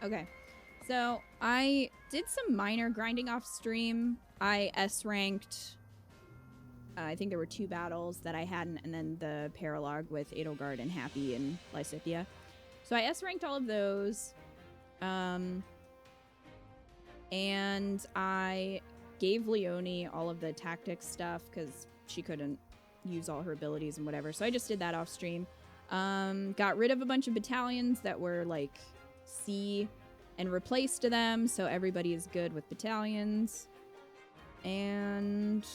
Okay. So I did some minor grinding off stream. I S-ranked. I think there were 2 battles that I hadn't, and then the paralog with Edelgard and Happy and Lysithia. So I S-ranked all of those. And I gave Leonie all of the tactics stuff because she couldn't use all her abilities and whatever. So I just did that off stream. Got rid of a bunch of battalions that were like C and replaced them, so everybody is good with battalions. And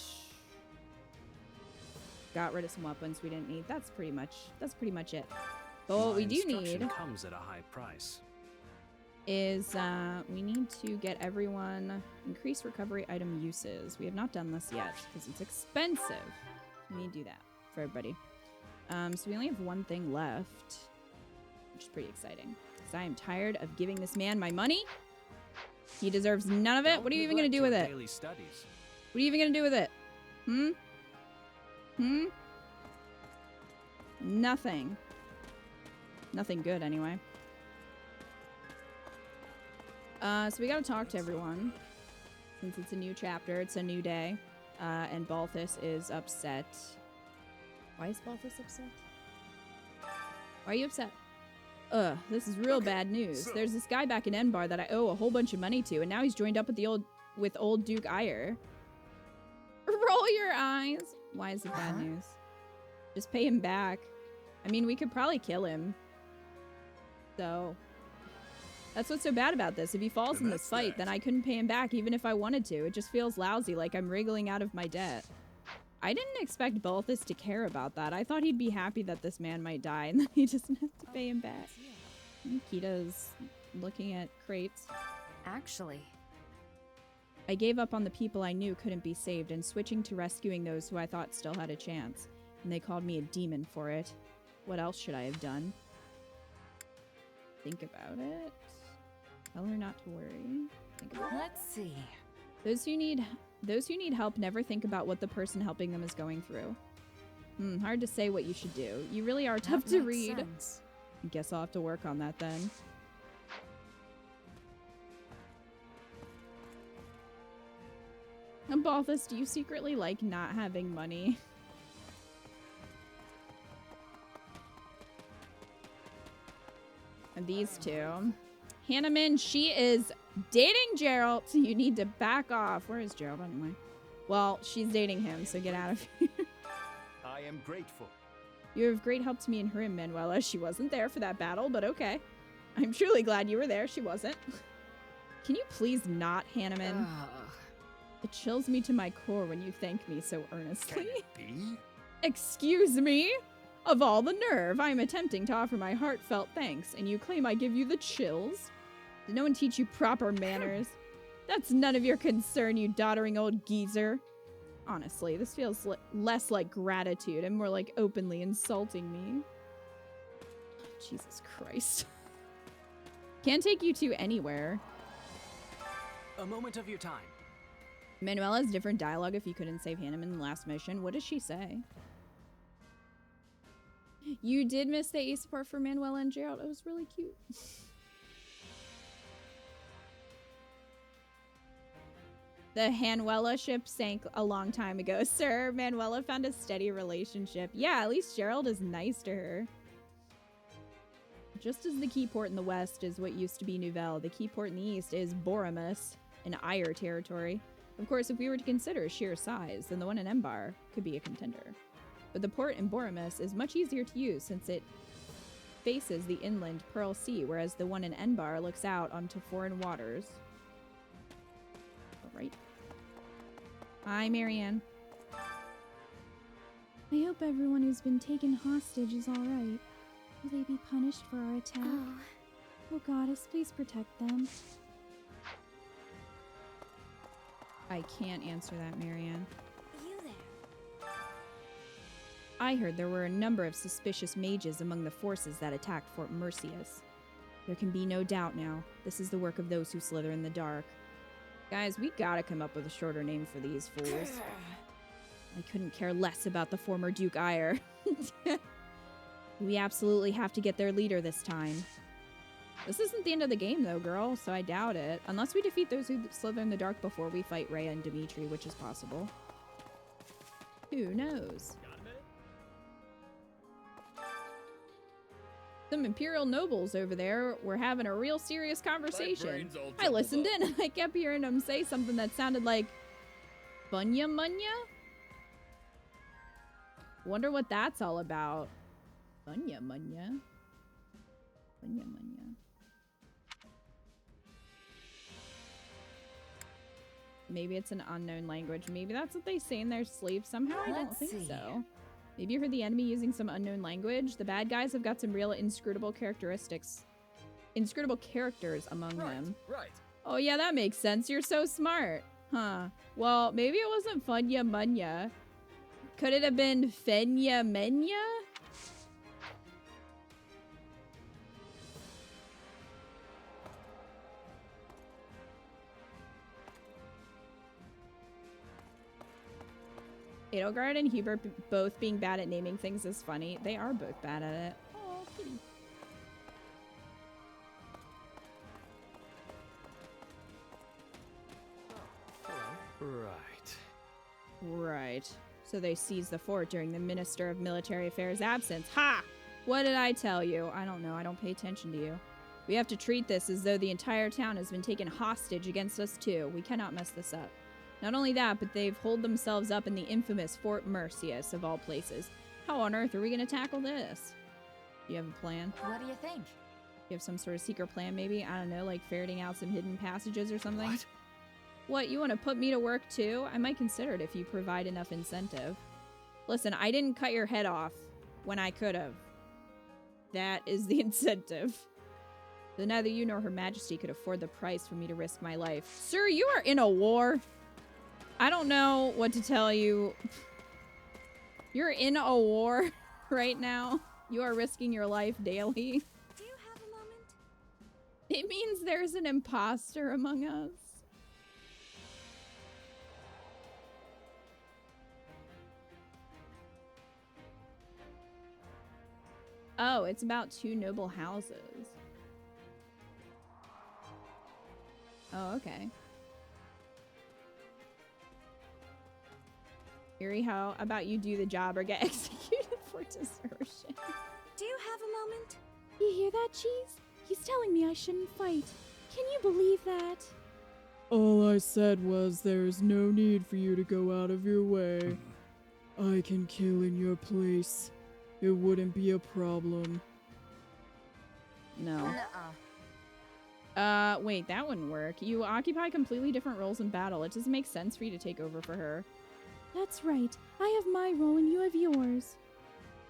got rid of some weapons we didn't need. That's pretty much it. But what we do need comes at a high price. Is we need to get everyone increase recovery item uses. We have not done this yet because it's expensive. We need to do that for everybody. So we only have 1 thing left, which is pretty exciting. Because I am tired of giving this man my money. He deserves none of it. What are you even going to do with it? Daily studies. What are you even going to do with it? Nothing. Nothing good, anyway. So we gotta talk to everyone. Since it's a new chapter, it's a new day. And Balthus is upset. Why is Balthus upset? Why are you upset? This is real bad news. So there's this guy back in Enbar that I owe a whole bunch of money to, and now he's joined up with old Duke Ire. Roll your eyes. Why is it bad news? Just pay him back. I mean, we could probably kill him. So that's what's so bad about this. If he falls in this fight, then I couldn't pay him back even if I wanted to. It just feels lousy, like I'm wriggling out of my debt. I didn't expect Balthus to care about that. I thought he'd be happy that this man might die and then he doesn't have to pay him back. Nikita's looking at crates. Actually, I gave up on the people I knew couldn't be saved and switching to rescuing those who I thought still had a chance. And they called me a demon for it. What else should I have done? Think about it. Tell her not to worry. Think about let's see. Those who need help never think about what the person helping them is going through. Hard to say what you should do. You really are tough to read. Sense. I guess I'll have to work on that then. And Balthus, do you secretly like not having money? And these two. Hanneman, she is dating Gerald, so you need to back off. Where is Gerald anyway? Well, she's dating him, so get out of here. I am grateful. You're of great help to me and her, Manuela. She wasn't there for that battle, but okay. I'm truly glad you were there. She wasn't. Can you please not, Hanneman? It chills me to my core when you thank me so earnestly. Can it be? Excuse me? Of all the nerve, I am attempting to offer my heartfelt thanks, and you claim I give you the chills? Did no one teach you proper manners? That's none of your concern, you doddering old geezer. Honestly, this feels less like gratitude and more like openly insulting me. Jesus Christ. Can't take you two anywhere. A moment of your time. Manuela has different dialogue if you couldn't save Hanneman in the last mission. What does she say? You did miss the ace part for Manuela and Gerald. It was really cute. The Hanuela ship sank a long time ago, sir. Manuela found a steady relationship. Yeah, at least Gerald is nice to her. Just as the key port in the west is what used to be Nouvelle, the key port in the east is Boremus, in Ire territory. Of course, if we were to consider sheer size, then the one in Embar could be a contender. But the port in Boremus is much easier to use since it faces the inland Pearl Sea, whereas the one in Enbar looks out onto foreign waters. Alright. Hi, Marianne. I hope everyone who's been taken hostage is alright. Will they be punished for our attack? Oh, goddess, please protect them. I can't answer that, Marianne. You there? I heard there were a number of suspicious mages among the forces that attacked Fort Mercius. There can be no doubt now. This is the work of those who slither in the dark. Guys, we gotta come up with a shorter name for these fools. I couldn't care less about the former Duke Ire. We absolutely have to get their leader this time. This isn't the end of the game, though, girl, so I doubt it. Unless we defeat those who slither in the dark before we fight Rhea and Dimitri, which is possible. Who knows? Some Imperial nobles over there were having a real serious conversation. I listened in and I kept hearing them say something that sounded like Bunya Munya? Wonder what that's all about. Bunya Munya. Bunya Munya. Maybe it's an unknown language. Maybe that's what they say in their sleep. Somehow I don't think so. Maybe you heard the enemy using some unknown language. The bad guys have got some real inscrutable characteristics. Inscrutable characters among them. Right. Oh yeah, that makes sense. You're so smart. Huh. Well, maybe it wasn't Funya Munya. Could it have been Fenya Menya? Edelgard and Hubert both being bad at naming things is funny. They are both bad at it. Oh, kitty. Right. Right. So they seized the fort during the Minister of Military Affairs' absence. Ha! What did I tell you? I don't know. I don't pay attention to you. We have to treat this as though the entire town has been taken hostage against us too. We cannot mess this up. Not only that, but they've holed themselves up in the infamous Fort Mercius, of all places. How on earth are we going to tackle this? Do you have a plan? What do you think? You have some sort of secret plan, maybe? I don't know, like ferreting out some hidden passages or something? What, you want to put me to work too? I might consider it if you provide enough incentive. Listen, I didn't cut your head off when I could have. That is the incentive. Though neither you nor Her Majesty could afford the price for me to risk my life. Sir, you are in a war. I don't know what to tell you. You're in a war right now. You are risking your life daily. Do you have a moment? It means there's an imposter among us. Oh, it's about 2 noble houses. Oh, okay. Yuri, how about you do the job or get executed for desertion? Do you have a moment? You hear that, Cheese? He's telling me I shouldn't fight. Can you believe that? All I said was there is no need for you to go out of your way. I can kill in your place. It wouldn't be a problem. No. Wait, that wouldn't work. You occupy completely different roles in battle. It doesn't make sense for you to take over for her. That's right. I have my role and you have yours.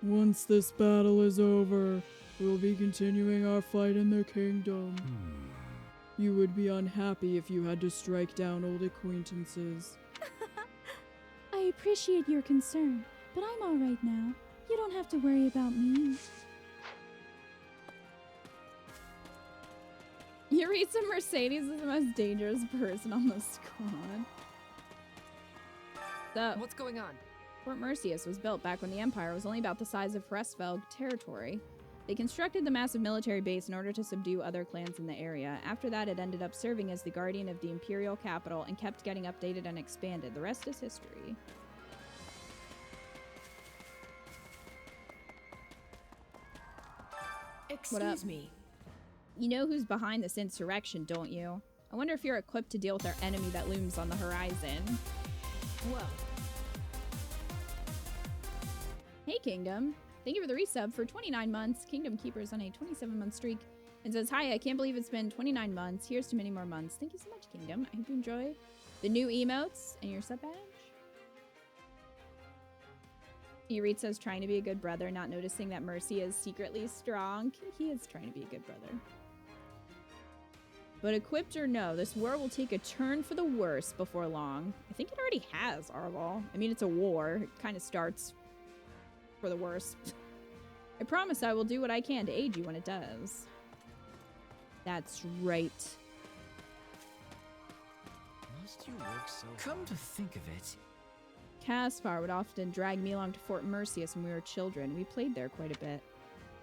Once this battle is over, we'll be continuing our fight in the kingdom. You would be unhappy if you had to strike down old acquaintances. I appreciate your concern, but I'm all right now. You don't have to worry about me. Eureka Mercedes is the most dangerous person on the squad. So, What's going on? Fort Mercius was built back when the Empire was only about the size of Hresfeld territory. They constructed the massive military base in order to subdue other clans in the area. After that, it ended up serving as the guardian of the imperial capital and kept getting updated and expanded. The rest is history. Excuse me. You know who's behind this insurrection, don't you? I wonder if you're equipped to deal with our enemy that looms on the horizon. Well. Hey, Kingdom. Thank you for the resub for 29 months. Kingdom Keeper's on a 27-month streak and says, hi, I can't believe it's been 29 months. Here's to many more months. Thank you so much, Kingdom. I hope you enjoy the new emotes and your sub badge. Yuritsa's trying to be a good brother, not noticing that Mercy is secretly strong. He is trying to be a good brother. But equipped or no, this war will take a turn for the worse before long. I think it already has, Arval. I mean, it's a war. It kind of starts for the worse. I promise I will do what I can to aid you when it does. That's right. Must you work so Come to think of it. Caspar would often drag me along to Fort Mercius when we were children. We played there quite a bit.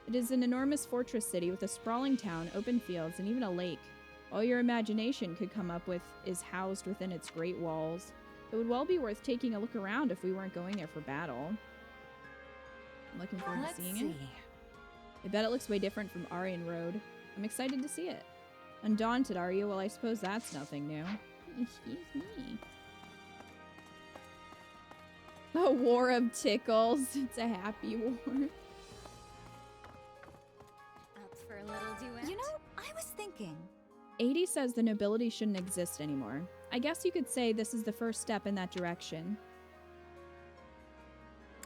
It is an enormous fortress city with a sprawling town, open fields, and even a lake. All your imagination could come up with is housed within its great walls. It would well be worth taking a look around if we weren't going there for battle. I'm looking forward to seeing it. I bet it looks way different from Aryan Road. I'm excited to see it. Undaunted, are you? Well, I suppose that's nothing new. Excuse me. A war of tickles. It's a happy war. Up for a little duet? You know, I was thinking. 80 says the nobility shouldn't exist anymore. I guess you could say this is the first step in that direction.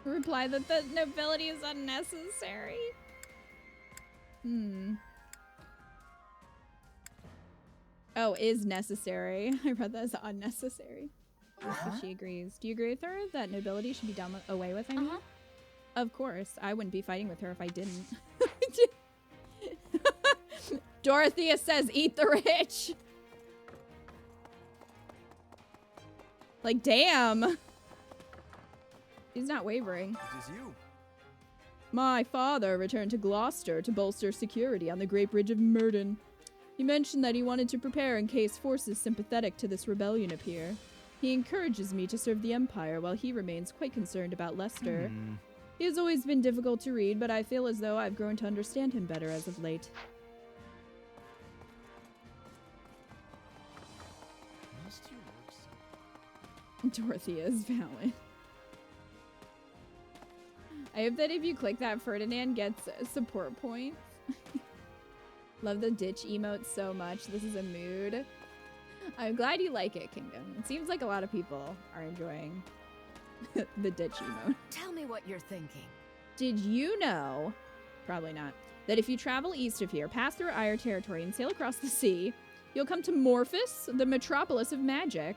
Reply that the nobility is unnecessary. Oh, is necessary. I read that as unnecessary. She agrees. Do you agree with her that nobility should be done away with, I mean? Of course. I wouldn't be fighting with her if I didn't. Dorothea says, eat the rich. Like, damn. He's not wavering. It is you. My father returned to Gloucester to bolster security on the Great Bridge of Murden. He mentioned that he wanted to prepare in case forces sympathetic to this rebellion appear. He encourages me to serve the Empire while he remains quite concerned about Leicester. He has always been difficult to read, but I feel as though I've grown to understand him better as of late. Must you work so? Dorothea is valid. I hope that if you click that, Ferdinand gets support points. Love the ditch emote so much. This is a mood. I'm glad you like it, Kingdom. It seems like a lot of people are enjoying the ditch emote. Tell me what you're thinking. Did you know, probably not, that if you travel east of here, pass through Ire territory, and sail across the sea, you'll come to Morphus, the metropolis of magic.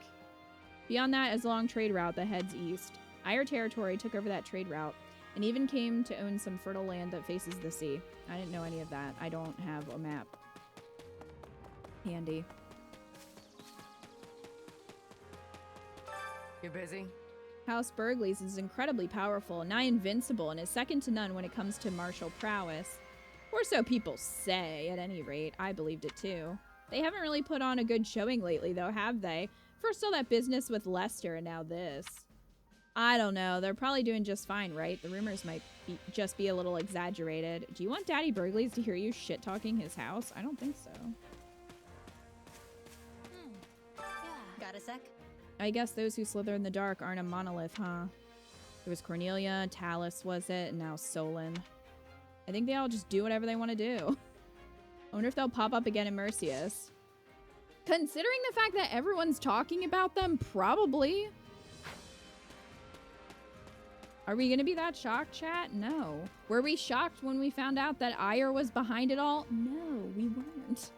Beyond that is a long trade route that heads east. Ire territory took over that trade route, and even came to own some fertile land that faces the sea. I didn't know any of that. I don't have a map handy. You busy? House Burghley's is incredibly powerful, nigh invincible, and is second to none when it comes to martial prowess. Or so people say, at any rate. I believed it too. They haven't really put on a good showing lately, though, have they? First all that business with Leicester, and now this. I don't know. They're probably doing just fine, right? The rumors might just be a little exaggerated. Do you want Daddy Burghley's to hear you shit-talking his house? I don't think so. Yeah. Got a sec? I guess those who slither in the dark aren't a monolith, huh? There was Cornelia, Talus was it, and now Solon. I think they all just do whatever they want to do. I wonder if they'll pop up again in Mercius. Considering the fact that everyone's talking about them, probably. Are we gonna be that shocked, chat? No. Were we shocked when we found out that Ire was behind it all? No, we weren't.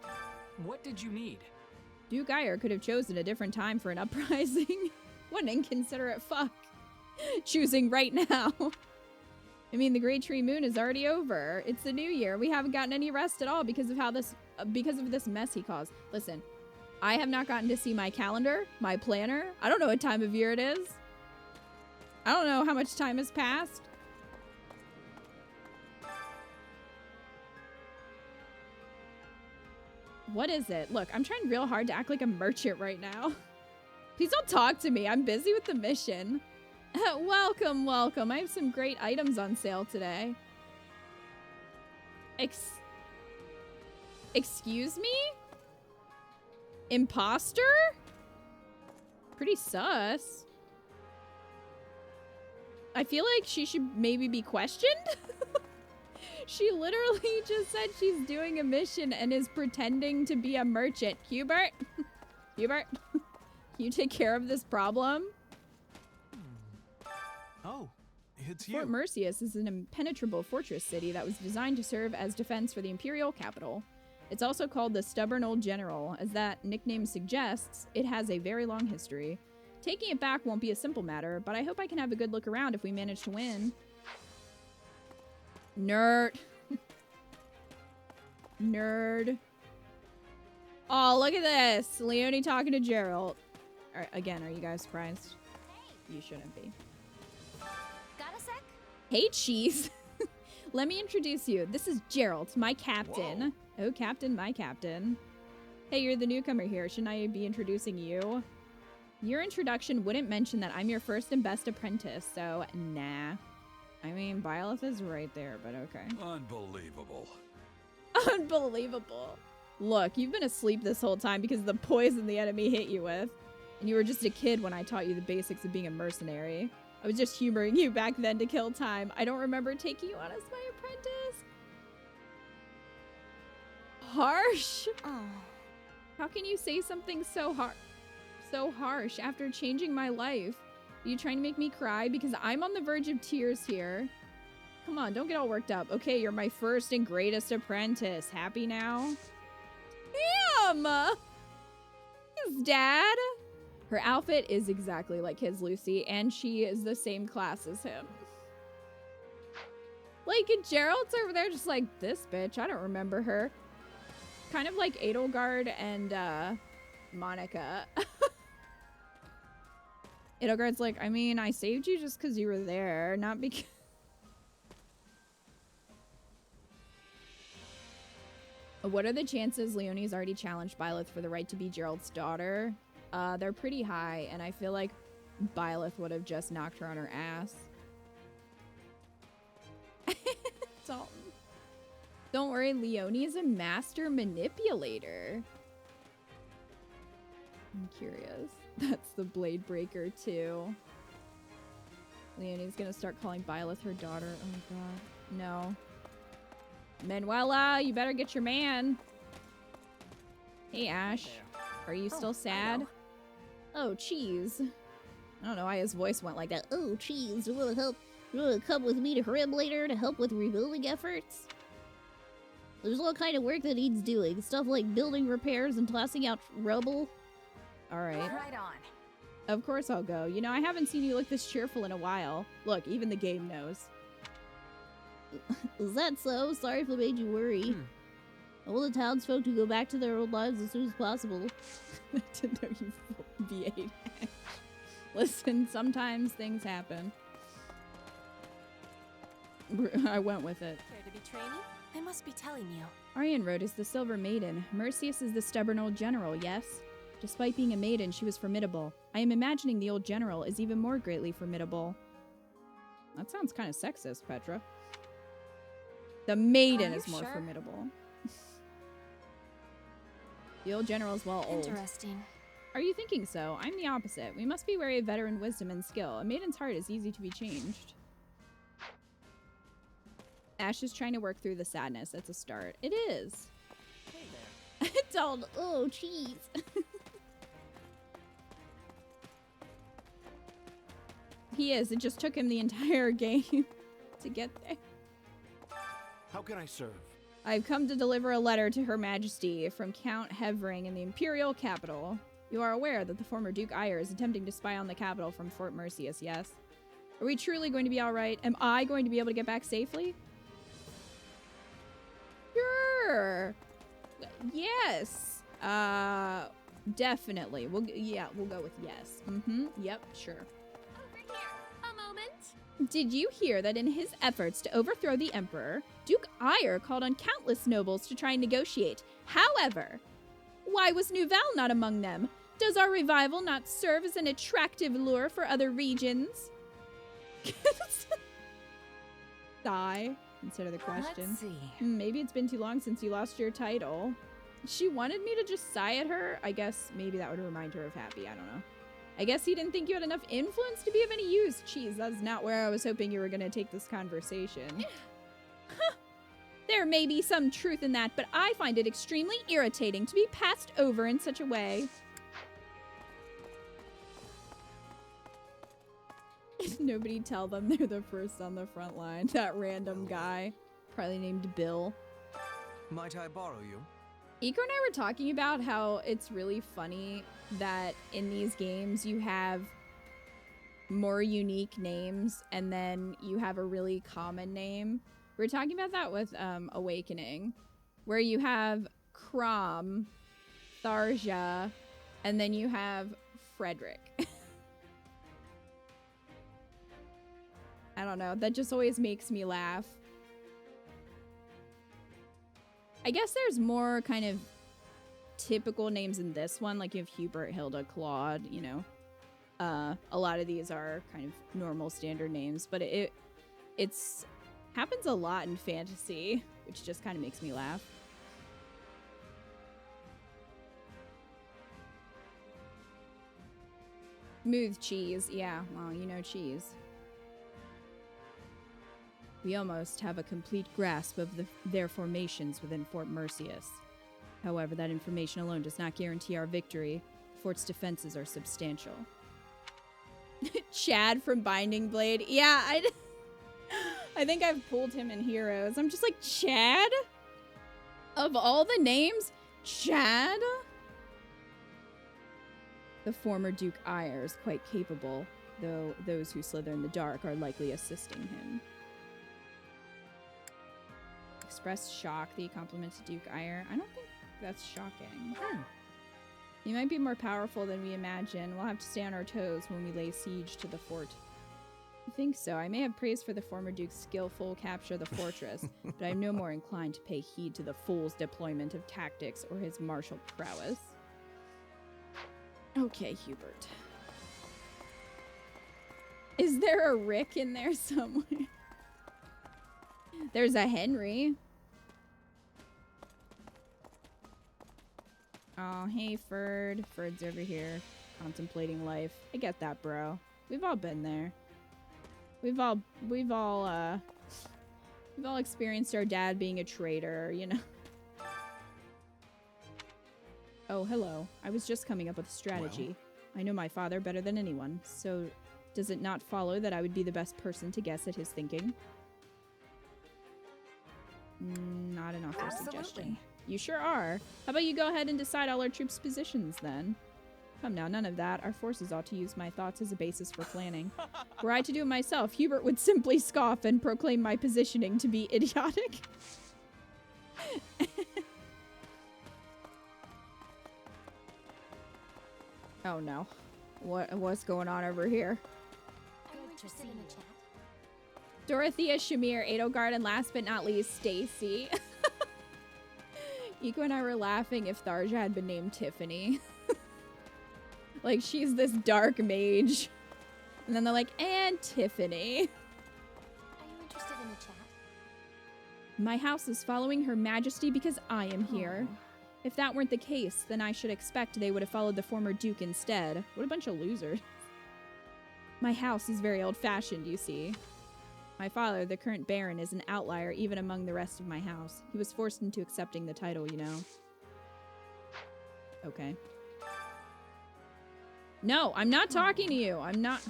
What did you need? Duke Ire could have chosen a different time for an uprising. What an inconsiderate fuck. Choosing right now. I mean, the Great Tree Moon is already over. It's the new year. We haven't gotten any rest at all because of this mess he caused. Listen, I have not gotten to see my calendar, my planner. I don't know what time of year it is. I don't know how much time has passed. What is it? Look, I'm trying real hard to act like a merchant right now. Please don't talk to me. I'm busy with the mission. Welcome, welcome. I have some great items on sale today. Excuse me? Imposter? Pretty sus. I feel like she should maybe be questioned. She literally just said she's doing a mission and is pretending to be a merchant. Hubert? Hubert? Can you take care of this problem? Oh, it's Fort you. Mercius is an impenetrable fortress city that was designed to serve as defense for the imperial capital. It's also called the Stubborn Old General. As that nickname suggests, it has a very long history. Taking it back won't be a simple matter, but I hope I can have a good look around if we manage to win. Nerd. Nerd. Oh, look at this. Leonie talking to Gerald. Again, are you guys surprised? You shouldn't be. Got a sec? Hey, cheese. let me introduce you. This is Gerald, my captain. Whoa. Oh, captain, my captain. Hey, you're the newcomer here. Shouldn't I be introducing you? Your introduction wouldn't mention that I'm your first and best apprentice, so nah. I mean, Byleth is right there, but okay. Unbelievable. Unbelievable. Look, you've been asleep this whole time because of the poison the enemy hit you with. And you were just a kid when I taught you the basics of being a mercenary. I was just humoring you back then to kill time. I don't remember taking you on as my apprentice. Harsh. Oh. How can you say something so harsh after changing my life? Are you trying to make me cry? Because I'm on the verge of tears here. Come on, don't get all worked up. Okay, you're my first and greatest apprentice. Happy now? Damn! His dad? Her outfit is exactly like his, Lucy, and she is the same class as him. Like, Gerald's over there just like, this bitch, I don't remember her. Kind of like Edelgard and, Monica. Edelgard's like, I mean, I saved you just because you were there, not because... What are the chances Leonie's already challenged Byleth for the right to be Gerald's daughter? They're pretty high, and I feel like Byleth would have just knocked her on her ass. Dalton. Don't worry, Leonie is a master manipulator. I'm curious. That's the Blade Breaker, too. Leonie's gonna start calling Byleth her daughter. Oh, God. No. Manuela, you better get your man. Hey, Ash. Are you still sad? Oh, cheese. I don't know why his voice went like that. Oh, cheese. You wanna come with me to Rim later to help with rebuilding efforts? There's all kind of work that needs doing. Stuff like building repairs and tossing out rubble. Alright. Right on. Of course I'll go. You know, I haven't seen you look this cheerful in a while. Look, even the game knows. Is that so? Sorry if I made you worry. I want the townsfolk to go back to their old lives as soon as possible. I didn't know you V8. Listen, sometimes things happen. I went with it. Care to be training? I must be telling you. Arianrod is the Silver Maiden. Mercius is the stubborn old general, yes? Despite being a maiden, she was formidable. I am imagining the old general is even more greatly formidable. That sounds kind of sexist, Petra. The maiden is more formidable. The old general is well old. Interesting. Are you thinking so? I'm the opposite. We must be wary of veteran wisdom and skill. A maiden's heart is easy to be changed. Ash is trying to work through the sadness. That's a start. It is. Hey there. It's all, oh, cheese. He is. It just took him the entire game to get there. How can I serve? I've come to deliver a letter to Her Majesty from Count Hevering in the Imperial capital. You are aware that the former Duke Eyre is attempting to spy on the capital from Fort Mercius, yes? Are we truly going to be alright? Am I going to be able to get back safely? Sure. Yes. Definitely. We'll go with yes. Yep, sure. Over here. A moment. Did you hear that in his efforts to overthrow the Emperor, Duke Eyre called on countless nobles to try and negotiate? However, why was Nouvelle not among them? Does our revival not serve as an attractive lure for other regions? Sigh. Consider the question. Let's see. Maybe it's been too long since you lost your title. She wanted me to just sigh at her. I guess maybe that would remind her of Happy. I don't know. I guess he didn't think you had enough influence to be of any use. Jeez, that's not where I was hoping you were going to take this conversation. There may be some truth in that, but I find it extremely irritating to be passed over in such a way. Nobody tell them they're the first on the front line. That random guy, probably named Bill. Might I borrow you? Iko and I were talking about how it's really funny that in these games you have more unique names and then you have a really common name. We were talking about that with Awakening, where you have Crom, Tharja, and then you have Frederick. I don't know. That just always makes me laugh. I guess there's more kind of typical names in this one. Like you have Hubert, Hilda, Claude, you know. A lot of these are kind of normal standard names, but it's happens a lot in fantasy, which just kind of makes me laugh. Smooth cheese. Yeah, well, you know cheese. We almost have a complete grasp of their formations within Fort Mercius. However, that information alone does not guarantee our victory. The fort's defenses are substantial. Chad from Binding Blade. Yeah, I think I've pulled him in Heroes. I'm just like, Chad? Of all the names, Chad? The former Duke Eyre is quite capable, though those who slither in the dark are likely assisting him. Express shock that he compliments Duke Eyre. I don't think that's shocking. He might be more powerful than we imagine. We'll have to stay on our toes when we lay siege to the fort. I think so. I may have praise for the former Duke's skillful capture of the fortress, but I'm no more inclined to pay heed to the fool's deployment of tactics or his martial prowess. Okay, Hubert. Is there a Rick in there somewhere? There's a Henry. Oh, hey, Ferd. Ferd's over here, contemplating life. I get that, bro. We've all been there. We've all experienced our dad being a traitor, you know. Oh, hello. I was just coming up with a strategy. Well. I know my father better than anyone, so does it not follow that I would be the best person to guess at his thinking? Not an awful suggestion. You sure are. How about you go ahead and decide all our troops' positions, then? Come now, none of that. Our forces ought to use my thoughts as a basis for planning. Were I to do it myself, Hubert would simply scoff and proclaim my positioning to be idiotic. Oh no. What's going on over here? Are you interested in a chat? Dorothea, Shamir, Edelgard, and last but not least, Stacy. Iko and I were laughing if Tharja had been named Tiffany. Like, she's this dark mage. And then they're like, and Tiffany. Are you interested in a chat? My house is following Her Majesty because I am here. Oh. If that weren't the case, then I should expect they would have followed the former Duke instead. What a bunch of losers. My house is very old-fashioned, you see. My father, the current Baron, is an outlier even among the rest of my house. He was forced into accepting the title, you know. Okay. No, I'm not talking to you. I'm not...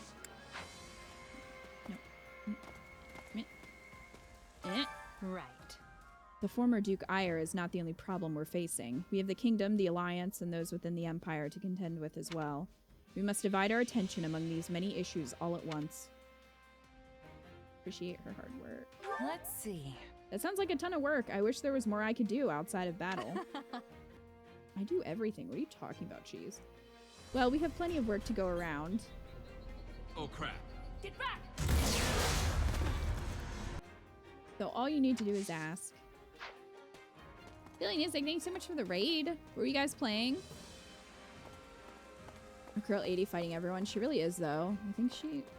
No. Right. The former Duke Eyre is not the only problem we're facing. We have the kingdom, the alliance, and those within the empire to contend with as well. We must divide our attention among these many issues all at once. Appreciate her hard work. Let's see. That sounds like a ton of work. I wish there was more I could do outside of battle. I do everything. What are you talking about, Cheese? Well, we have plenty of work to go around. Oh crap. Get back! So all you need to do is ask. Feeling is like, thanks so much for the raid. What were you guys playing? Girl 80 fighting everyone. She really is, though. I think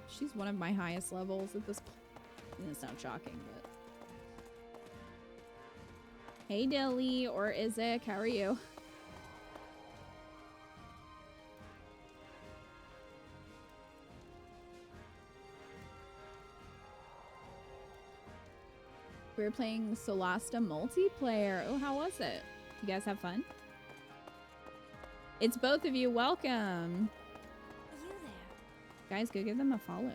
she's one of my highest levels at this point. It's not shocking, but... Hey, Dilly, or Isaac, how are you? We were playing Solasta multiplayer. Oh, how was it? You guys have fun? It's both of you. Welcome. You there? Guys, go give them a follow.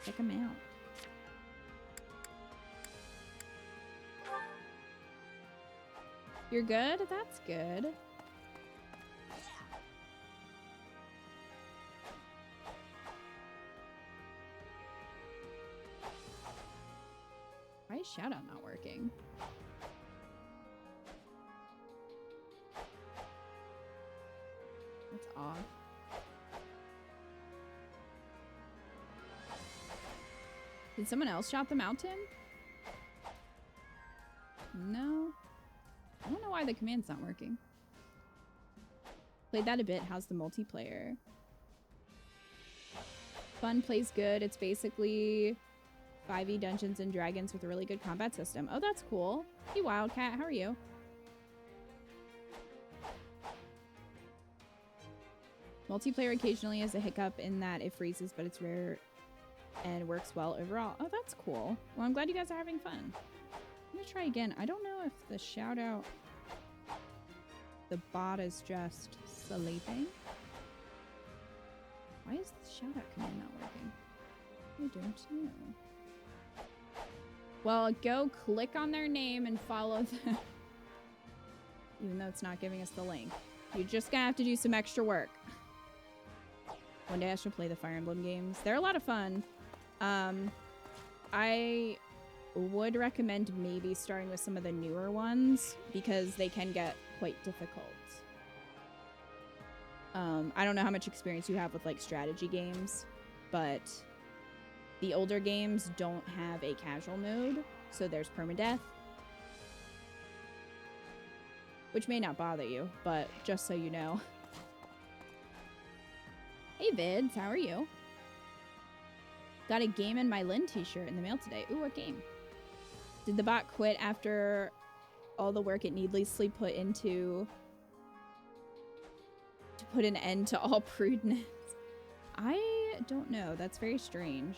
Check them out. You're good? That's good. Why is shout out not working? That's odd. Did someone else shout them out, Tim? No. I don't know why the command's not working. Played that a bit. How's the multiplayer? Fun, plays good. It's basically 5e Dungeons and Dragons with a really good combat system. Oh, that's cool. Hey, Wildcat. How are you? Multiplayer occasionally has a hiccup in that it freezes, but it's rare and works well overall. Oh, that's cool. Well, I'm glad you guys are having fun. Let me try again. I don't know if the shout out, the bot is just sleeping. Why is the shout out command not working? I don't know. Well, go click on their name and follow them. Even though it's not giving us the link. You're just gonna have to do some extra work. One day I should play the Fire Emblem games. They're a lot of fun. I would recommend maybe starting with some of the newer ones because they can get quite difficult. I don't know how much experience you have with like strategy games, but the older games don't have a casual mode, so there's permadeath. Which may not bother you, but just so you know. Hey Vids, how are you? Got a Game in My Lynn t-shirt in the mail today. Ooh, what game? Did the bot quit after all the work it needlessly put into to put an end to all prudeness? I don't know. That's very strange.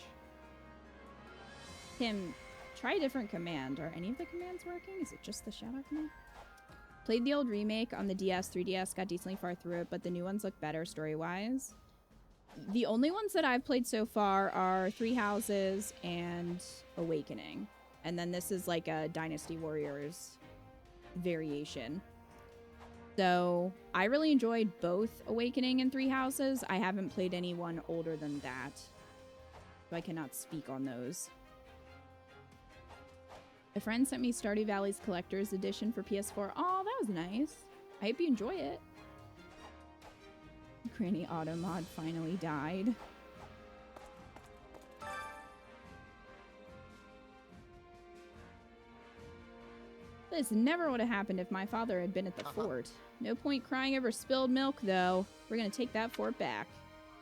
Tim, try a different command. Are any of the commands working? Is it just the shout-out command? Played the old remake on the DS, 3DS, got decently far through it, but the new ones look better story-wise. The only ones that I've played so far are Three Houses and Awakening. And then this is like a Dynasty Warriors variation. So I really enjoyed both Awakening and Three Houses. I haven't played anyone older than that, so I cannot speak on those. A friend sent me Stardew Valley's Collector's Edition for PS4. Oh, that was nice. I hope you enjoy it. Granny Auto Mod finally died. This never would have happened if my father had been at the fort. No point crying over spilled milk, though. We're gonna take that fort back.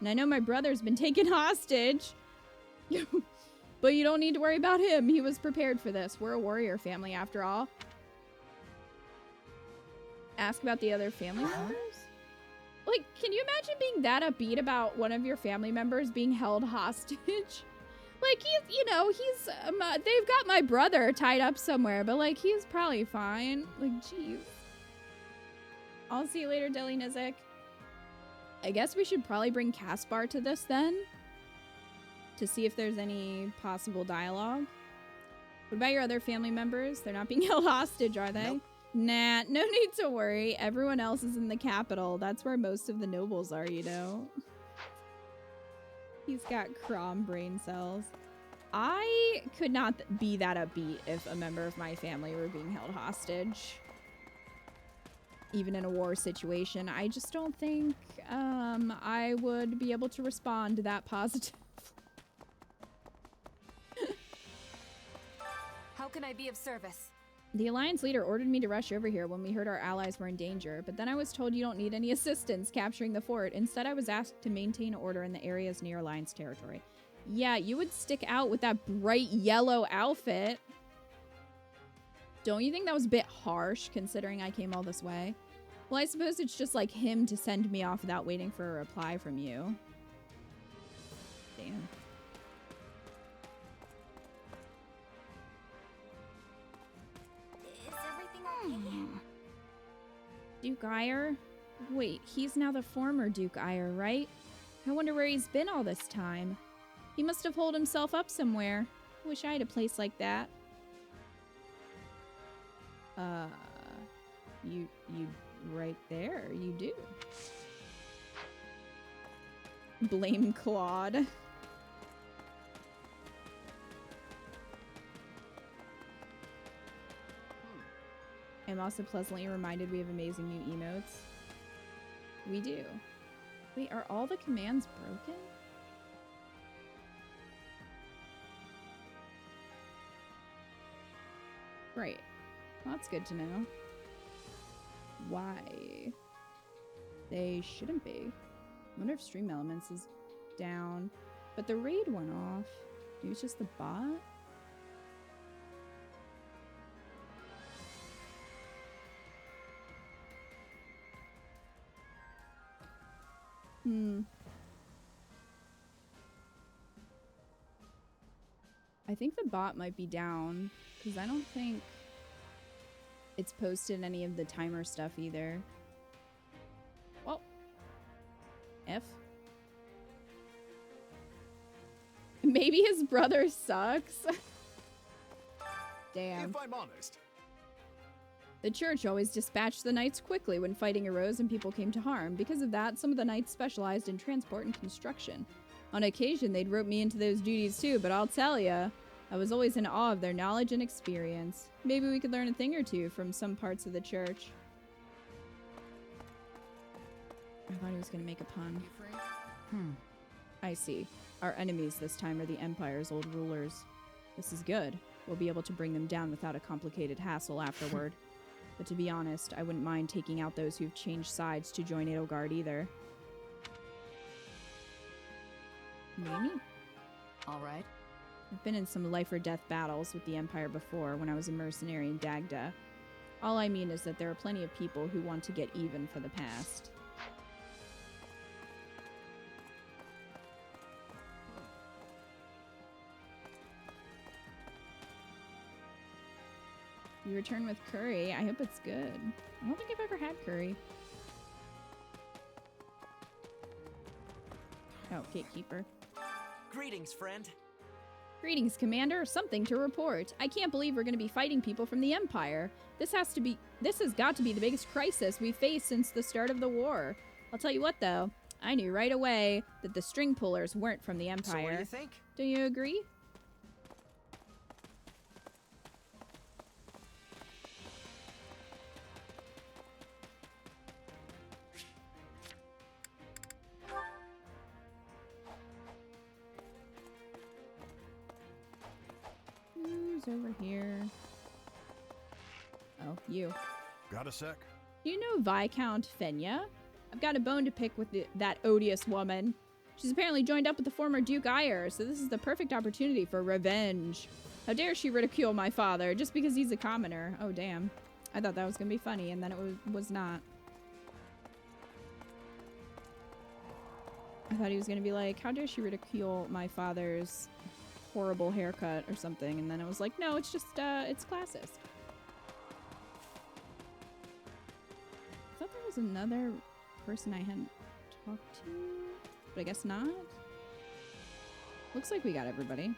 And I know my brother's been taken hostage. But you don't need to worry about him. He was prepared for this. We're a warrior family, after all. Ask about the other family members? Like, can you imagine being that upbeat about one of your family members being held hostage? Like, he's, you know, he's, they've got my brother tied up somewhere, but, like, he's probably fine. Like, jeez. I'll see you later, Deli Nizik. I guess we should probably bring Caspar to this, then, to see if there's any possible dialogue. What about your other family members? They're not being held hostage, are they? Nope. Nah, no need to worry. Everyone else is in the capital. That's where most of the nobles are, you know. He's got crom brain cells. I could not be that upbeat if a member of my family were being held hostage. Even in a war situation. I just don't think I would be able to respond that positive. How can I be of service? The Alliance leader ordered me to rush over here when we heard our allies were in danger, but then I was told you don't need any assistance capturing the fort. Instead, I was asked to maintain order in the areas near Alliance territory. Yeah, you would stick out with that bright yellow outfit. Don't you think that was a bit harsh, considering I came all this way? Well, I suppose it's just like him to send me off without waiting for a reply from you. Damn. Duke Ire? Wait, he's now the former Duke Ire, right? I wonder where he's been all this time. He must have holed himself up somewhere. Wish I had a place like that. You right there, you do. Blame Claude. I'm also pleasantly reminded we have amazing new emotes. We do. Wait, are all the commands broken? Right. Well, that's good to know. Why? They shouldn't be. I wonder if Stream Elements is down. But the raid went off. Maybe it's just the bot? I think the bot might be down, because I don't think it's posted any of the timer stuff either. Well, F. Maybe his brother sucks. Damn. If I'm honest. The church always dispatched the knights quickly when fighting arose and people came to harm. Because of that, some of the knights specialized in transport and construction. On occasion, they'd rope me into those duties too, but I'll tell ya, I was always in awe of their knowledge and experience. Maybe we could learn a thing or two from some parts of the church. I thought he was gonna make a pun. I see. Our enemies this time are the Empire's old rulers. This is good. We'll be able to bring them down without a complicated hassle afterward. But to be honest, I wouldn't mind taking out those who've changed sides to join Edelgard either. What do you mean? All right. I've been in some life or death battles with the Empire before when I was a mercenary in Dagda. All I mean is that there are plenty of people who want to get even for the past. You return with curry. I hope it's good. I don't think I've ever had curry. Oh, gatekeeper. Greetings, friend. Greetings, Commander. Something to report. I can't believe we're going to be fighting people from the Empire. This has got to be the biggest crisis we've faced since the start of the war. I'll tell you what, though. I knew right away that the string pullers weren't from the Empire. So what do you think? Do you agree? Who's over here? Oh, you. Got a sec? Do you know Viscount Fenya? I've got a bone to pick with that odious woman. She's apparently joined up with the former Duke Ire, so this is the perfect opportunity for revenge. How dare she ridicule my father just because he's a commoner? Oh, damn. I thought that was going to be funny, and then it was not. I thought he was going to be like, how dare she ridicule my father's horrible haircut or something, and then it was like, no, it's just, it's classist. I thought there was another person I hadn't talked to, but I guess not. Looks like we got everybody.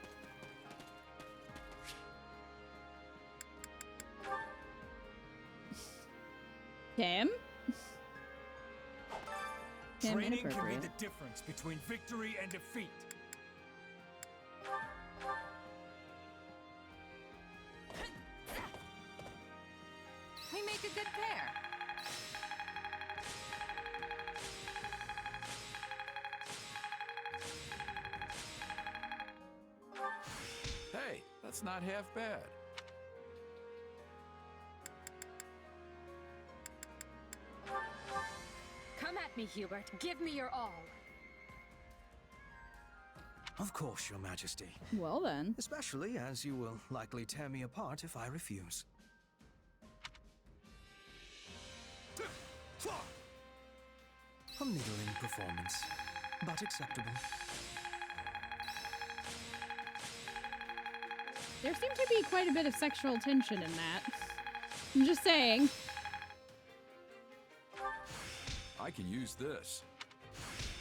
Tim? Tim, Training can be inappropriate. the difference between victory and defeat. We make a good pair. Hey, that's not half bad. Come at me, Hubert. Give me your all. Of course, Your Majesty. Well then. Especially as you will likely tear me apart if I refuse. A middling performance, but acceptable. There seemed to be quite a bit of sexual tension in that. I'm just saying. I can use this.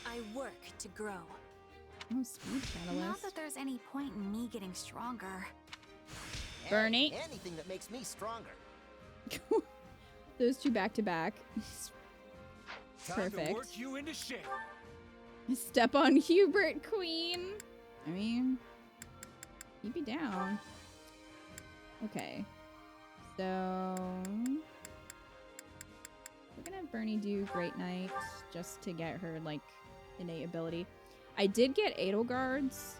I work to grow. Oh, speed Not catalyst. that there's any point in me getting stronger. Bernie. Anything that makes me stronger. Those two back to back. Time to Perfect. work you into shape. Step on Hubert, queen. I mean, keep you down. Okay. So we're gonna have Bernie do Great Knight just to get her like innate ability. I did get Edelgard's.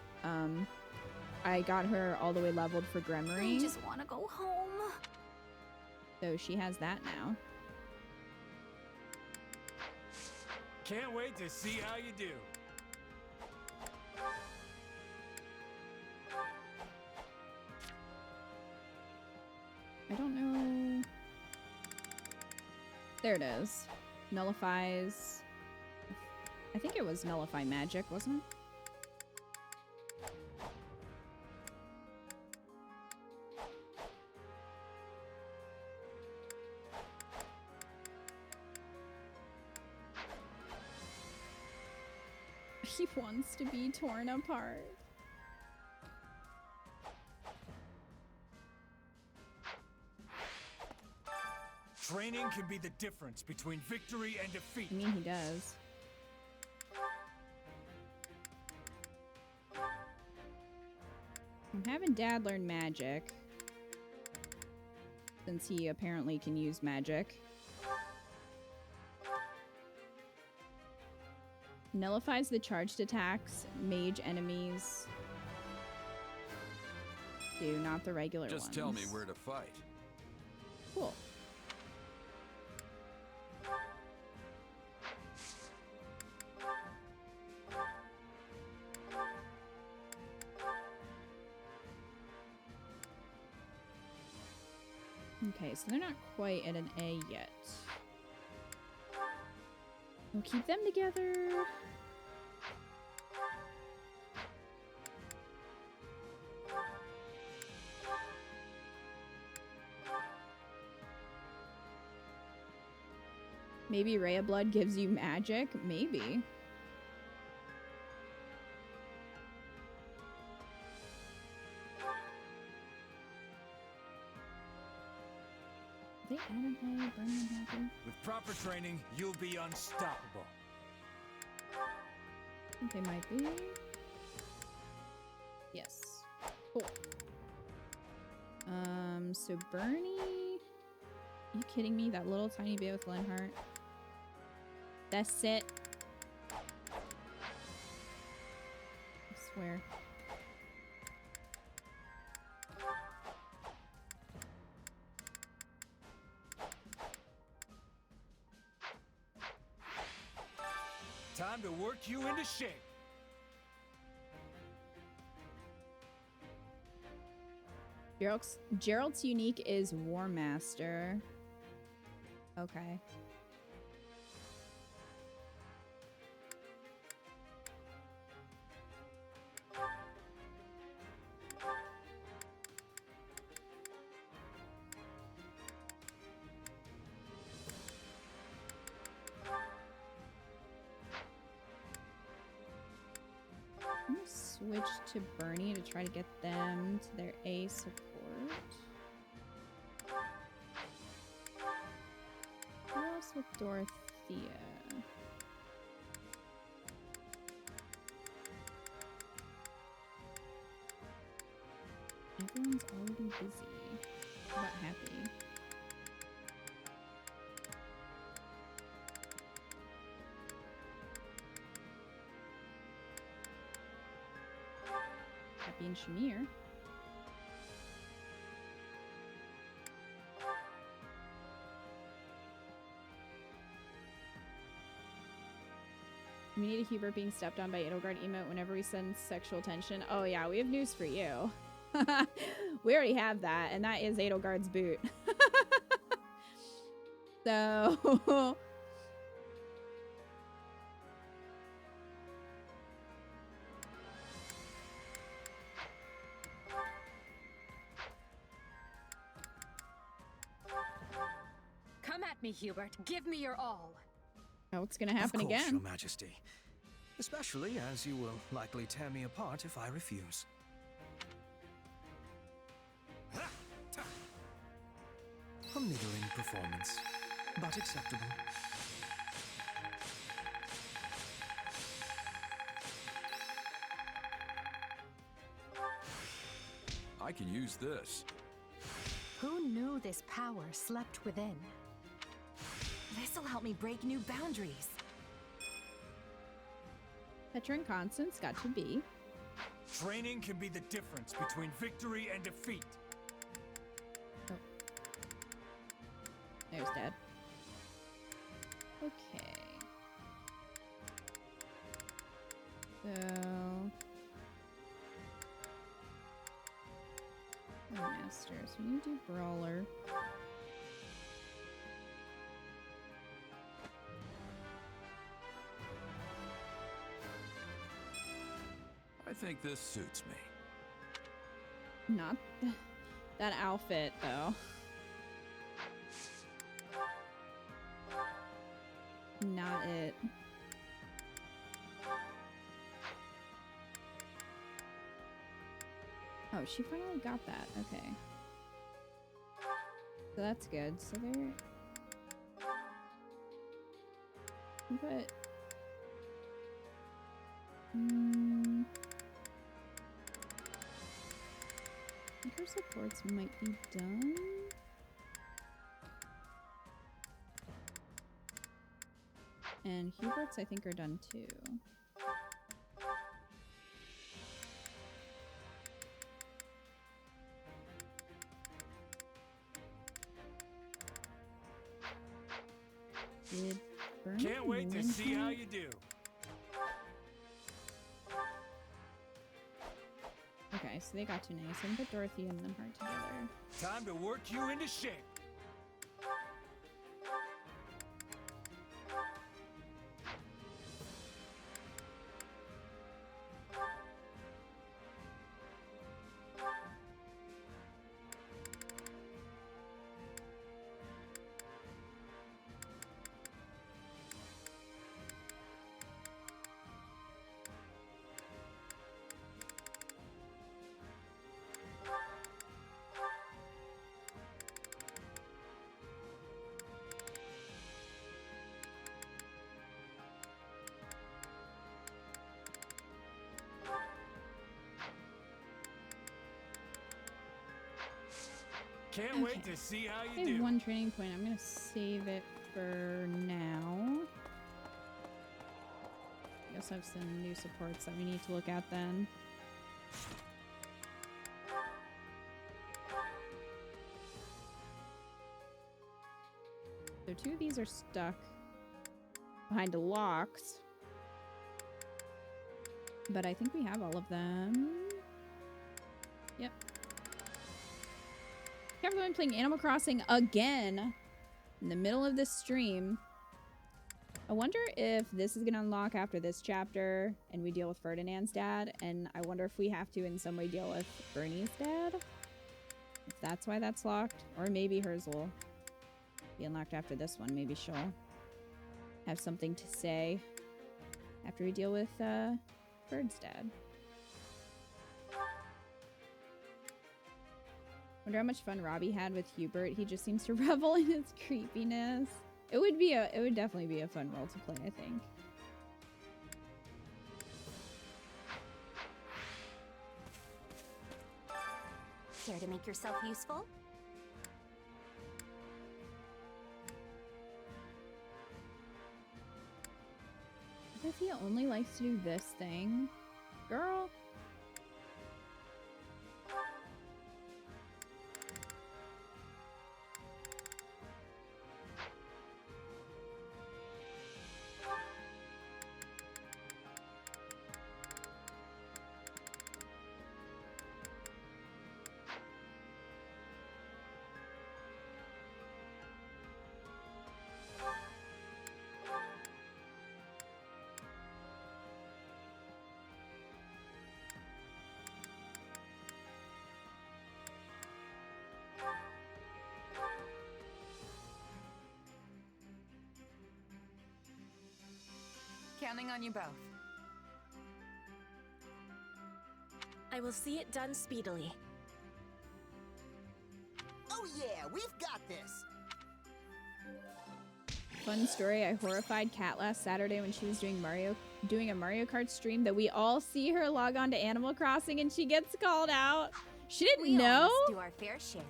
I got her all the way leveled for I Gremory. just want to go home. So she has that now. Can't wait to see how you do. I don't know. There it is. Nullifies. I think it was nullify magic, wasn't it? He wants to be torn apart. Training can be the difference between victory and defeat. I mean, he does. I'm having Dad learn magic, since he apparently can use magic. Nullifies the charged attacks, mage enemies. Do not the regular ones. Just tell me where to fight. Cool. Okay, so they're not quite at an A yet. We'll keep them together. Maybe Ray of Blood gives you magic? Maybe. They added A, Burning Happy. With proper training, you'll be unstoppable. I think they might be. Yes. Cool. So Bernie... Are you kidding me? That little tiny bit with Linhart? That's it. I swear. Time to work you into shape. Gerald's unique is War Master. Okay. I'm gonna switch to Bernie to try to get them to their A support. Who else with Dorothea? Everyone's already busy. How about Happy? Happy and Shamir. We need a Hubert being stepped on by Edelgard emote whenever we send sexual tension. Oh yeah, we have news for you. We already have that, and that is Edelgard's boot. So... Come at me, Hubert. Give me your all. Oh, what's gonna happen Of course, again? Your Majesty. Especially as you will likely tear me apart if I refuse. A middling performance, but acceptable. I can use this. Who knew this power slept within? This'll help me break new boundaries. Petra and Constance got to B. Training can be the difference between victory and defeat. There's Dad. Okay. So... Masters. We need to do Brawler. I think this suits me. Not that outfit, though. Not it. Oh, she finally got that. Okay. So that's good. So there... But... I think her supports might be done. And Hubert's, I think, are done too. Did Bernie Can't wait to win see here? how you do. Okay, so they got too nice. And put Dorothy and then her together. Time to work you into shape. Can't wait to see how I you have do. one training point. I'm gonna save it for now. I also have some new supports that we need to look at then. So two of these are stuck behind the locks. But I think we have all of them. Yep. Everyone playing Animal Crossing again in the middle of this stream. I wonder if this is gonna unlock after this chapter and we deal with Ferdinand's dad, and I wonder if we have to in some way deal with Bernie's dad. If that's why that's locked. Or maybe hers will be unlocked after this one. Maybe she'll have something to say after we deal with Ferd's dad. Wonder how much fun Robbie had with Hubert. He just seems to revel in his creepiness. It would definitely be a fun role to play, I think. Care to make yourself useful? Sophia only likes to do this thing. Girl. Counting on you both. I will see it done speedily. Oh yeah, we've got this. Fun story, I horrified Kat last Saturday when she was doing a Mario Kart stream that we all see her log on to Animal Crossing and she gets called out. She didn't know? All must do our fair share.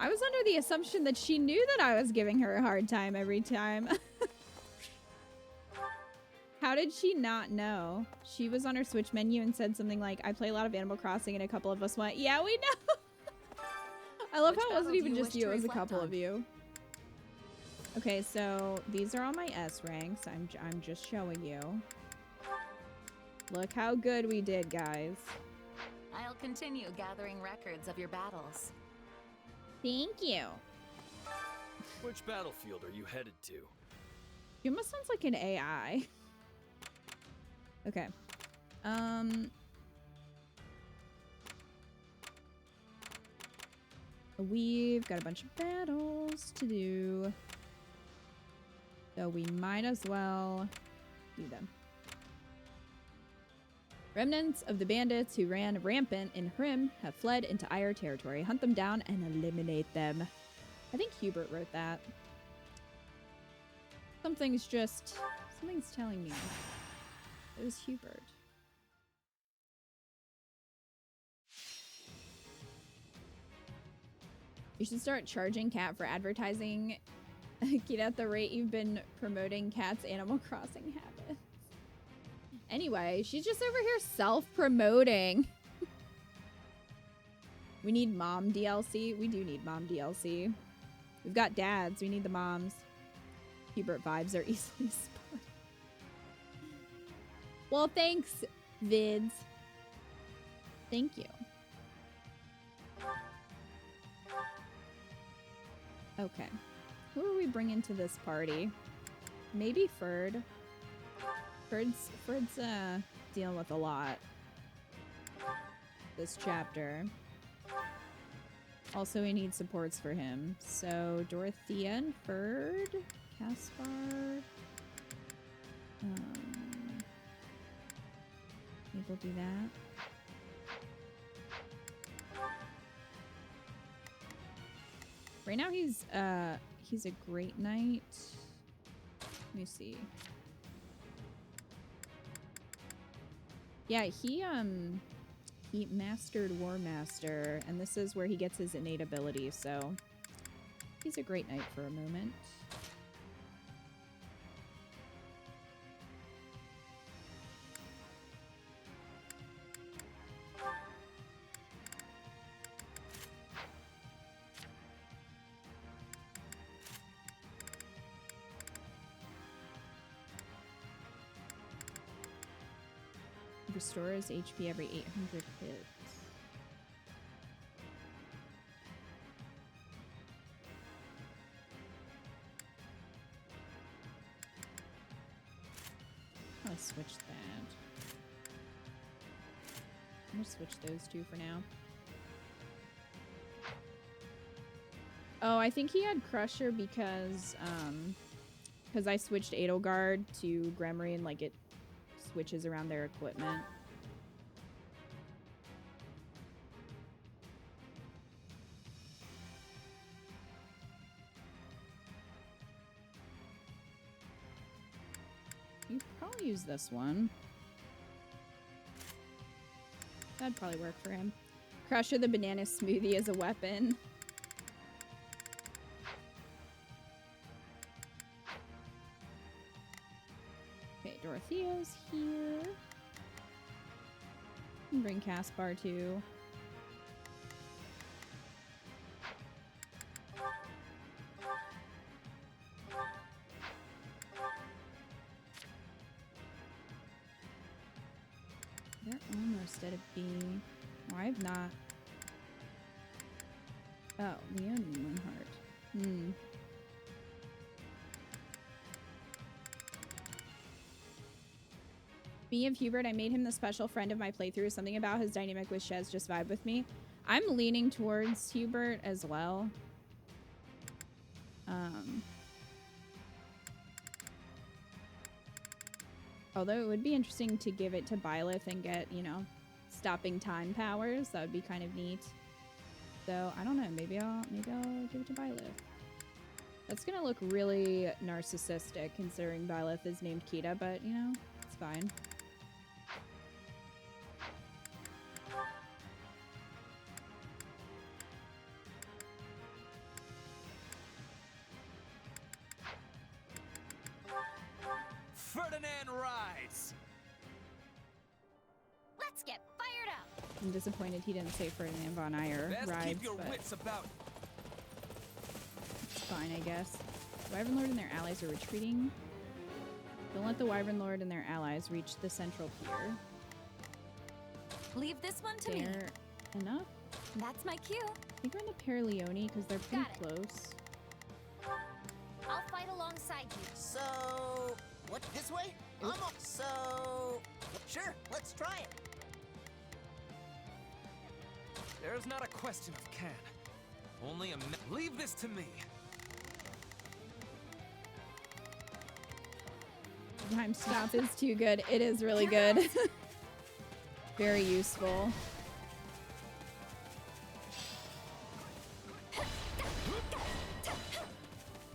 I was under the assumption that she knew that I was giving her a hard time every time. How did she not know? She was on her Switch menu and said something like, I play a lot of Animal Crossing, and a couple of us went, yeah, we know. I love how it wasn't even just you, it was a couple of you. Okay, so these are all my S ranks. I'm just showing you. Look how good we did, guys. I'll continue gathering records of your battles. Thank you. Which battlefield are you headed to? You almost sounds like an AI. Okay. We've got a bunch of battles to do. So we might as well do them. Remnants of the bandits who ran rampant in Hrim have fled into Ire territory. Hunt them down and eliminate them. I think Hubert wrote that. Something's telling me it was Hubert. You should start charging Cat for advertising. Get at the rate you've been promoting Cat's Animal Crossing habits. Anyway, she's just over here self-promoting. We need mom DLC. We do need mom DLC. We've got dads. We need the moms. Hubert vibes are easily spotted. Well, thanks, Vids. Thank you. Okay. Who are we bringing to this party? Maybe Ferd. Ferd's dealing with a lot this chapter. Also, we need supports for him. So, Dorothea and Ferd. Caspar. Maybe we'll do that. Right now he's a great knight. Let me see. Yeah, he mastered War Master, and this is where he gets his innate ability, so he's a great knight for a moment. Restores HP every 800 hits. I'll switch that. I'm gonna switch those two for now. Oh, I think he had Crusher because I switched Edelgard to Gremory and like it switches around their equipment. You probably use this one. That'd probably work for him. Crusher the banana smoothie as a weapon. Dorothea's here. And bring Caspar too. They're almost at a B. Oh, I have not. Oh, Leon Moonheart. Speaking of Hubert, I made him the special friend of my playthrough. Something about his dynamic with Shez just vibed with me. I'm leaning towards Hubert as well. Although it would be interesting to give it to Byleth and get, you know, stopping time powers. That would be kind of neat. So I don't know. Maybe I'll give it to Byleth. That's gonna look really narcissistic considering Byleth is named Kita, but you know, it's fine. Ferdinand rides! Let's get fired up! I'm disappointed he didn't say Ferdinand von Eyre rides, keep your but wits about. it's fine, I guess. Wyvern Lord and their allies are retreating. Don't let the Wyvern Lord and their allies reach the central pier. Leave this one to me. Fair enough. That's my cue. I think we're in the Perleone because they're pretty close. I'll fight alongside you. So, what, this way? So, sure, let's try it. There's not a question of can. Only a leave this to me. Time stop is too good. It is really good. Very useful.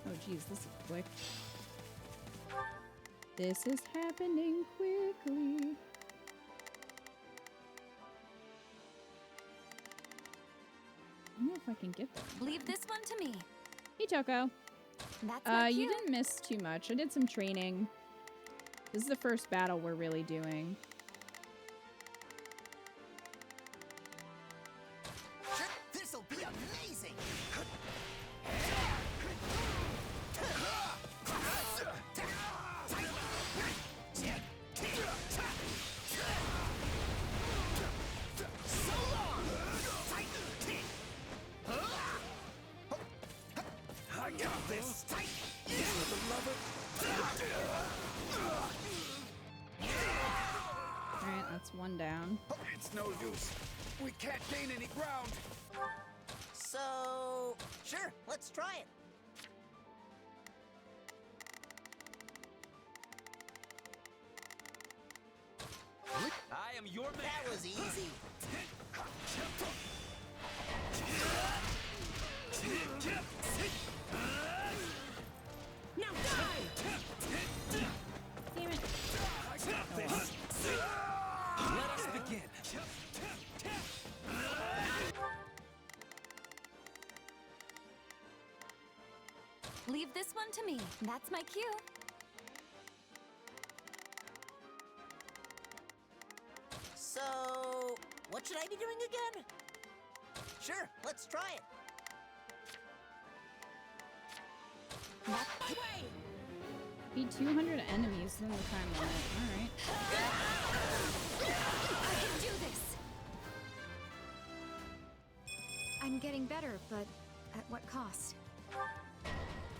Oh geez, this is quick. This is happening quickly. I don't know if I can get there. Leave this one to me. Hey Choco. That's my cue. You didn't miss too much. I did some training. This is the first battle we're really doing. Sure, this'll be amazing. I got this. Alright, that's one down. It's no use. We can't gain any ground. So, sure, let's try it. I am your man. That was easy. Now die! Damn it. Let us begin. Leave this one to me. That's my cue. So, what should I be doing again? Sure, let's try it. Be 200 enemies in the time limit. Alright. I can do this. I'm getting better, but at what cost?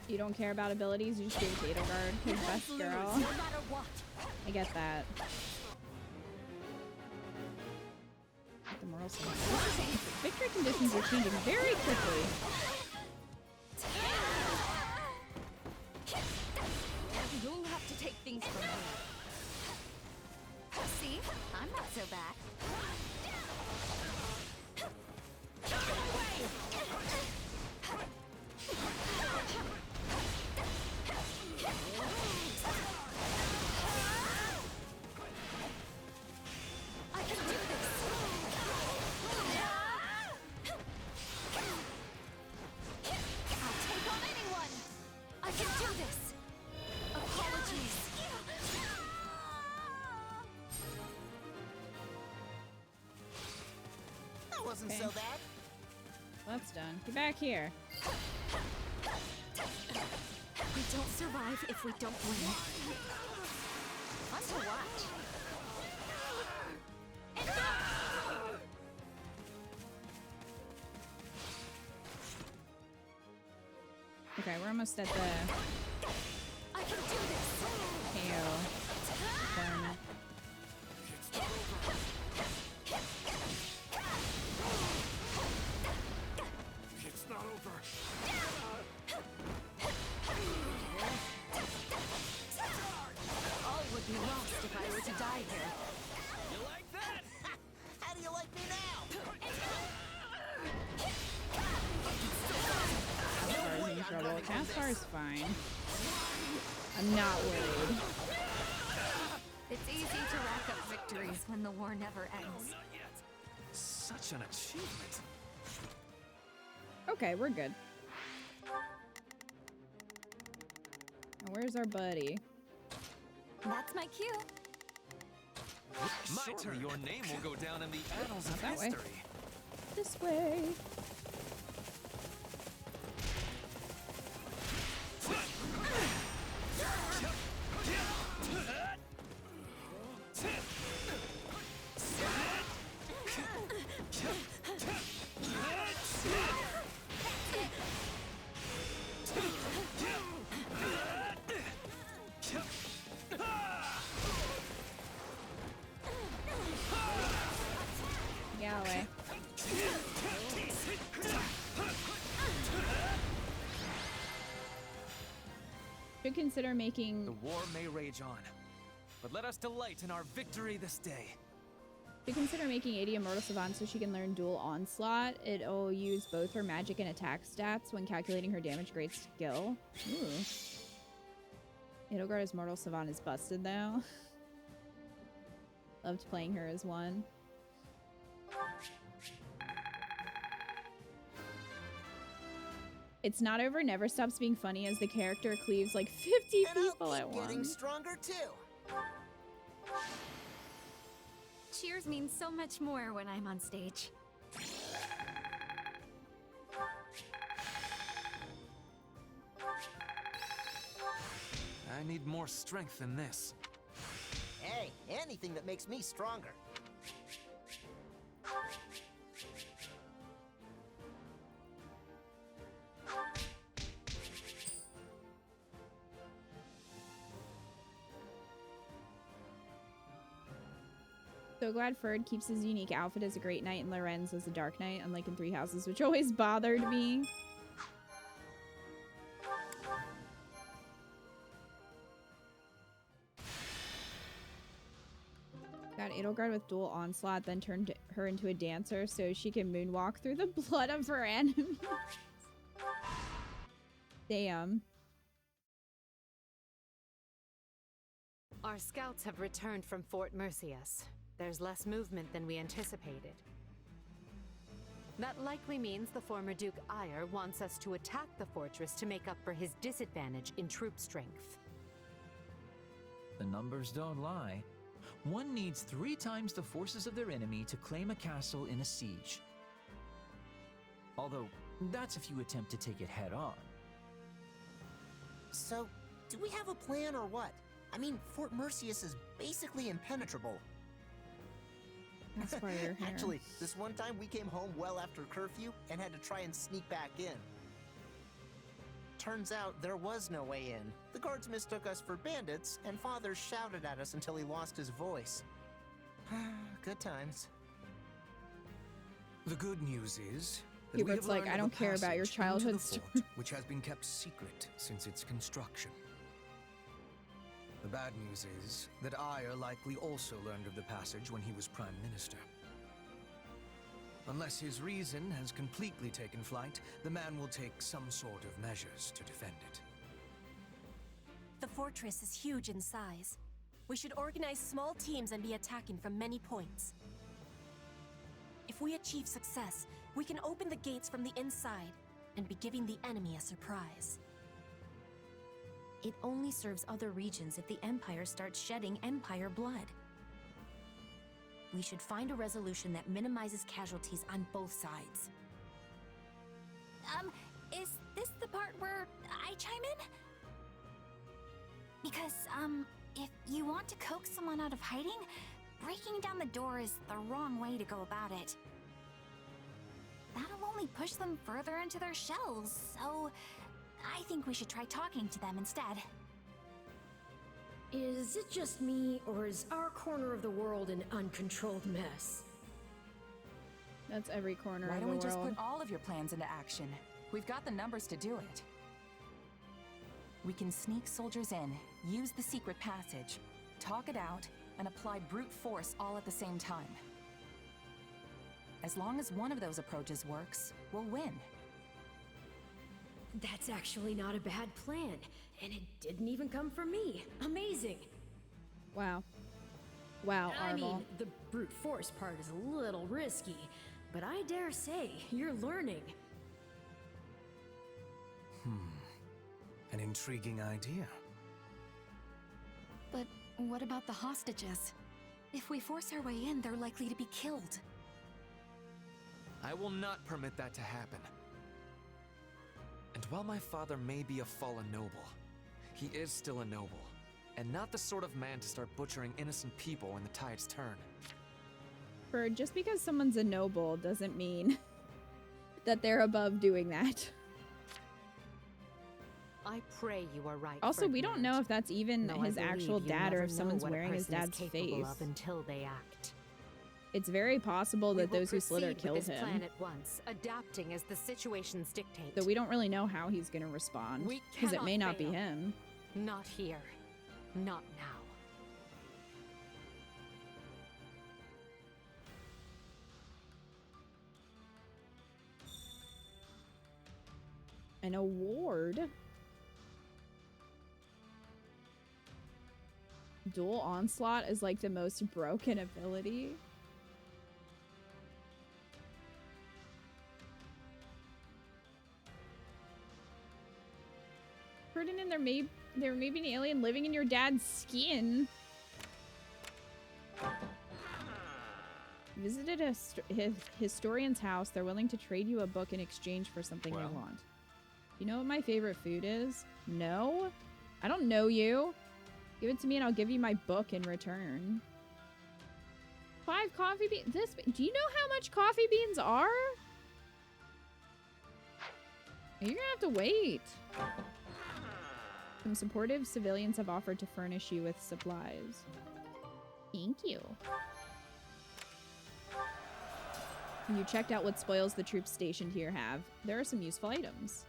You don't care about abilities, you just give it to Edelgard, his best girl. No matter what. I get that. The moral support. Victory conditions are changing very quickly. You'll have to take things from me. See? I'm not so bad. I can do this. I'll take on anyone. I can do this. Apologies. That wasn't Okay. so bad. That's done. Get back here. We don't survive if we don't win. Fun to watch. Okay, we're almost at the I can do this. KO requirement. It's not over. All would be lost if I were to die here. You like that? How do you like me now? Caspar's in trouble. Caspar's fine. I'm not worried. It's easy to rack up victories when the war never ends. Not yet. Such an achievement. Okay, we're good. Now, where's our buddy? That's my cue. My turn. Your name will go down in the annals of That way. history. This way. should consider making... The war may rage on, but let us delight in our victory this day. Should consider making 80 Immortal Savant so she can learn Dual Onslaught. It'll use both her magic and attack stats when calculating her damage grade skill. Ooh. Edelgard as Mortal Savant is busted though. Loved playing her as one. It's not over, never stops being funny as the character cleaves like 50 people at once. Getting stronger too. Cheers means so much more when I'm on stage. I need more strength than this. Hey, anything that makes me stronger. So glad Ferd keeps his unique outfit as a Great Knight and Lorenz as a Dark Knight, unlike in Three Houses, which always bothered me. Got Edelgard with Dual Onslaught, then turned her into a dancer so she can moonwalk through the blood of her enemies. Damn. Our scouts have returned from Fort Mercius. There's less movement than we anticipated. That likely means the former Duke Ire wants us to attack the fortress to make up for his disadvantage in troop strength. The numbers don't lie. One needs 3 times the forces of their enemy to claim a castle in a siege. Although, that's if you attempt to take it head on. So, do we have a plan or what? I mean, Fort Mercius is basically impenetrable. That's why you're here. Actually, this one time we came home well after curfew and had to try and sneak back in. Turns out there was no way in. The guards mistook us for bandits, and Father shouted at us until he lost his voice. Good times. The good news is that Hubert's like, I don't care about your childhood story, which has been kept secret since its construction. The bad news is that Ire likely also learned of the passage when he was Prime Minister. Unless his reason has completely taken flight, the man will take some sort of measures to defend it. The fortress is huge in size. We should organize small teams and be attacking from many points. If we achieve success, we can open the gates from the inside and be giving the enemy a surprise. It only serves other regions if the Empire starts shedding Empire blood. We should find a resolution that minimizes casualties on both sides. Is this the part where I chime in? Because, if you want to coax someone out of hiding, breaking down the door is the wrong way to go about it. That'll only push them further into their shells, so I think we should try talking to them instead. Is it just me, or is our corner of the world an uncontrolled mess? That's every corner Why of the don't world. we just put all of your plans into action? We've got the numbers to do it. We can sneak soldiers in, use the secret passage, talk it out, and apply brute force all at the same time. As long as one of those approaches works, we'll win. That's actually not a bad plan, and it didn't even come from me. Amazing. Wow. Wow, I Arvel. mean, the brute force part is a little risky, but I dare say you're learning. An intriguing idea. But what about the hostages? If we force our way in, they're likely to be killed. I will not permit that to happen. And while my father may be a fallen noble, he is still a noble, and not the sort of man to start butchering innocent people when the tides turn. Bird, just because someone's a noble doesn't mean that they're above doing that. I pray you are right. Also, we don't Ferdinand. know if that's even Though I his actual believe you dad or never if know someone's what a wearing his person is dad's capable face. of until they act. It's very possible that those who slither Proceed killed with this him. plan at once, adapting as the situations dictate. So we don't really know how he's going to respond. We Because it may cannot not be fail. him. Not here. Not now. An award? Dual Onslaught is like the most broken ability. Ferdinand, there may be an alien living in your dad's skin. Visited a historian's house. They're willing to trade you a book in exchange for something they want. You know what my favorite food is? No? I don't know you. Give it to me and I'll give you my book in return. 5 coffee beans. Do you know how much coffee beans are? You're gonna have to wait. Some supportive civilians have offered to furnish you with supplies. Thank you. You checked out what spoils the troops stationed here have. There are some useful items.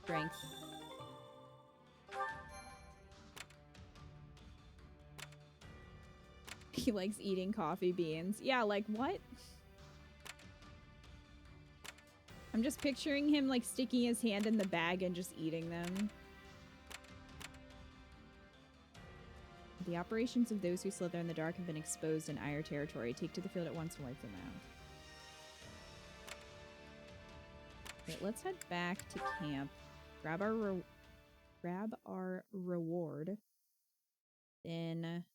Strength. He likes eating coffee beans. Yeah, like what? I'm just picturing him like sticking his hand in the bag and just eating them. The operations of those who slither in the dark have been exposed in Ire territory. Take to the field at once to wipe them out. Okay, let's head back to camp. Grab our reward. Then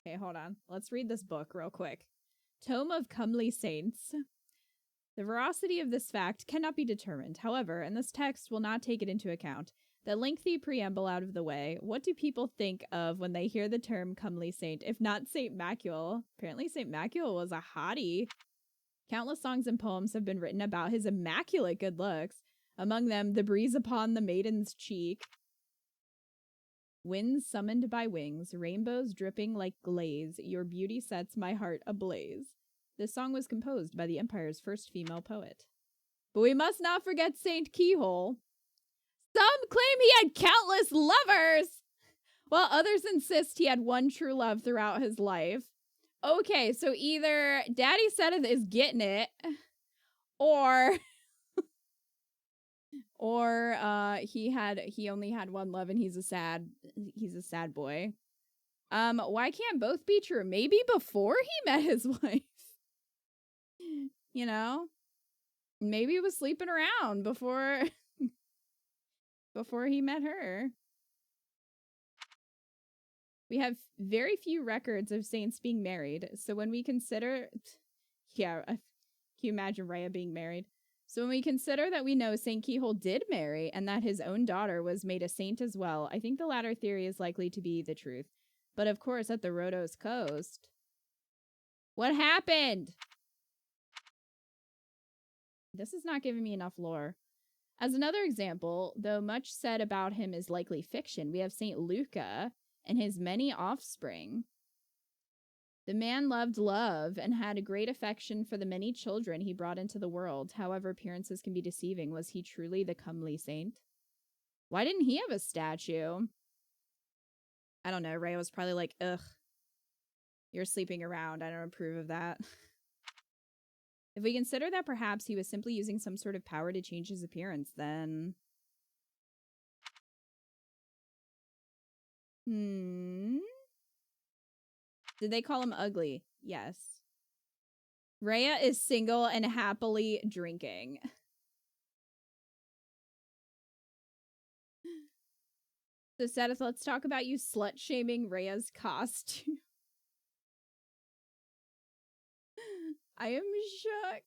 okay, hold on. Let's read this book real quick. Tome of Comely Saints. The veracity of this fact cannot be determined. However, and this text will not take it into account. The lengthy preamble out of the way, what do people think of when they hear the term comely saint, if not Saint Macule? Apparently Saint Macule was a hottie. Countless songs and poems have been written about his immaculate good looks. Among them, The Breeze Upon the Maiden's Cheek, Winds Summoned by Wings, Rainbows Dripping Like Glaze, Your Beauty Sets My Heart Ablaze. This song was composed by the Empire's first female poet. But we must not forget Saint Keyhole. Some claim he had countless lovers, while others insist he had one true love throughout his life. Okay, so either Daddy Seth is getting it, or he only had one love and he's a sad boy. Why can't both be true? Maybe before he met his wife. You know? Maybe he was sleeping around before he met her. We have very few records of saints being married. So when we consider... Yeah, can you imagine Rhea being married? So when we consider that we know Saint Keyhole did marry and that his own daughter was made a saint as well, I think the latter theory is likely to be the truth. But of course, at the Rhodos coast... What happened? This is not giving me enough lore. As another example, though much said about him is likely fiction, we have Saint Luca and his many offspring. The man loved love and had a great affection for the many children he brought into the world. However, appearances can be deceiving. Was he truly the comely saint? Why didn't he have a statue? I don't know. Rhea was probably like, ugh, you're sleeping around. I don't approve of that. If we consider that perhaps he was simply using some sort of power to change his appearance, then... Did they call him ugly? Yes. Rhea is single and happily drinking. So, Seth, let's talk about you slut-shaming Rhea's costume. I am shook.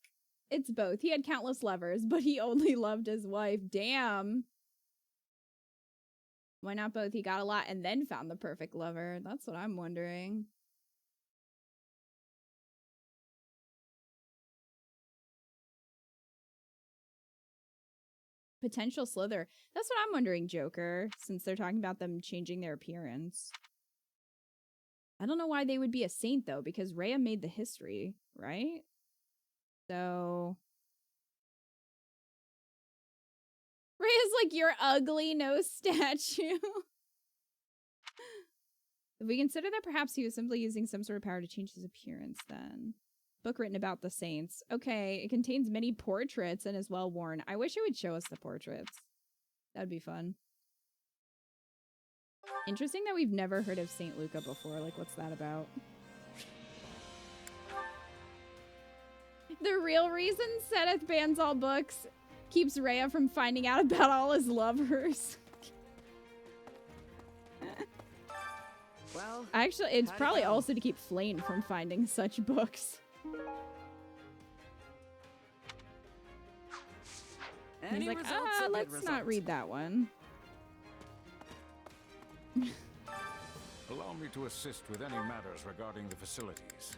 It's both. He had countless lovers, but he only loved his wife. Damn. Why not both? He got a lot and then found the perfect lover. That's what I'm wondering. Potential slither. That's what I'm wondering, Joker, since they're talking about them changing their appearance. I don't know why they would be a saint, though, because Rhea made the history, right? So... Rhea's like your ugly nose statue. If we consider that perhaps he was simply using some sort of power to change his appearance, then... Book written about the saints. Okay, it contains many portraits and is well worn. I wish it would show us the portraits. That'd be fun. Interesting that we've never heard of Saint Luca before. Like, what's that about? The real reason Seth bans all books keeps Rhea from finding out about all his lovers. Well, actually, it's probably also to keep Flame from finding such books. He's like, let's not read that one. Allow me to assist with any matters regarding the facilities.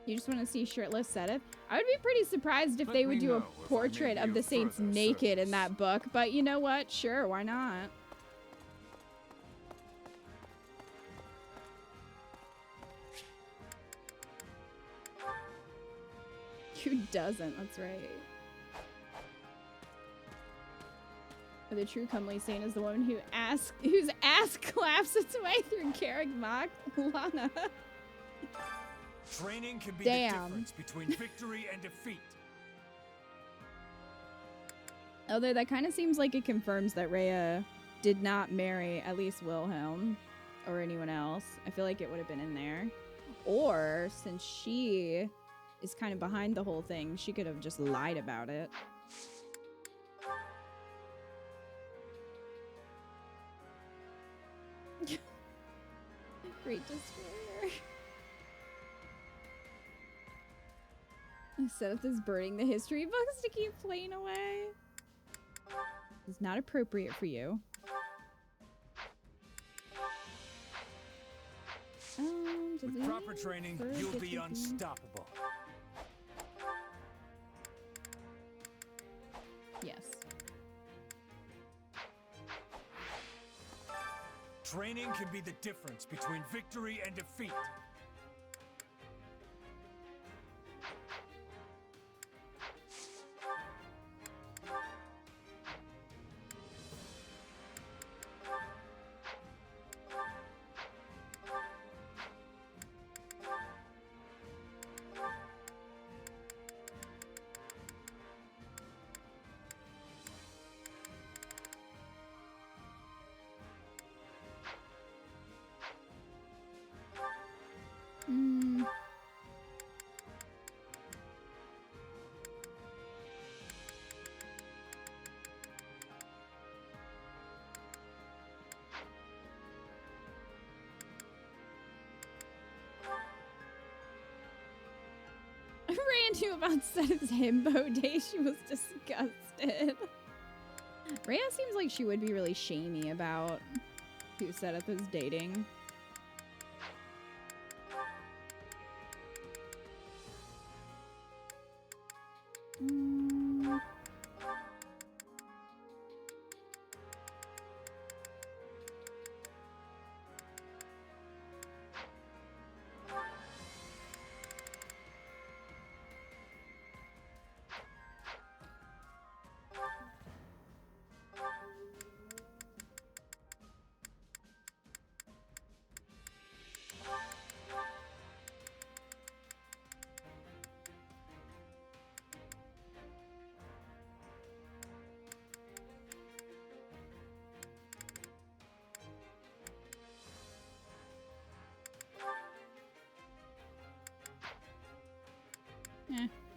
You just want to see shirtless Seth? I would be pretty surprised if they would do a portrait of the saints naked in that book, but you know what? Sure, why not? Who doesn't? That's right. The true comely saint is the woman whose ass claps its way through Carrick Mock Lana. Training can be the difference between victory and defeat. Although that kind of seems like it confirms that Rhea did not marry at least Wilhelm or anyone else. I feel like it would have been in there. Or since she is kind of behind the whole thing, she could have just lied about it. Great destroyer. Seth is burning the history books to keep playing away. It's not appropriate for you. With proper training, you'll be unstoppable. Yes. Training can be the difference between victory and defeat. Knew about Seth's himbo day, she was disgusted. Rhea seems like she would be really shamey about who Seth is dating.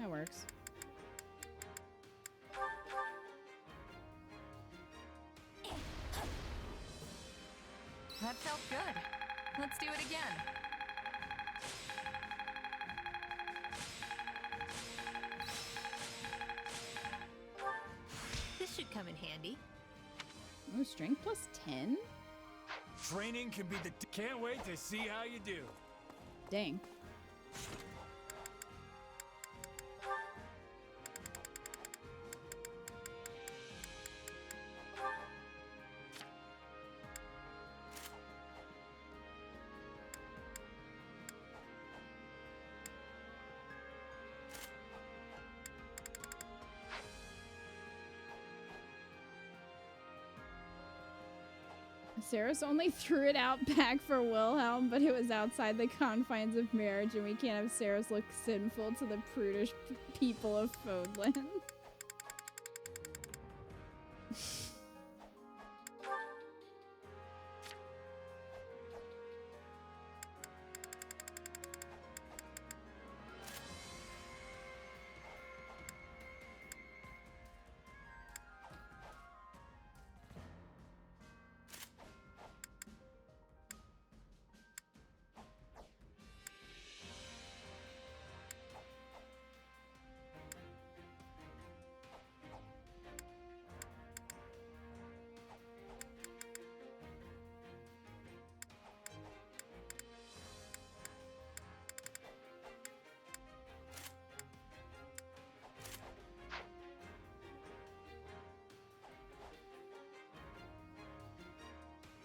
That works. That felt good. Let's do it again. This should come in handy. Oh, strength plus 10? Training can be the... Can't wait to see how you do. Dang. Saris only threw it out back for Wilhelm, but it was outside the confines of marriage, and we can't have Saris look sinful to the prudish people of Fodland.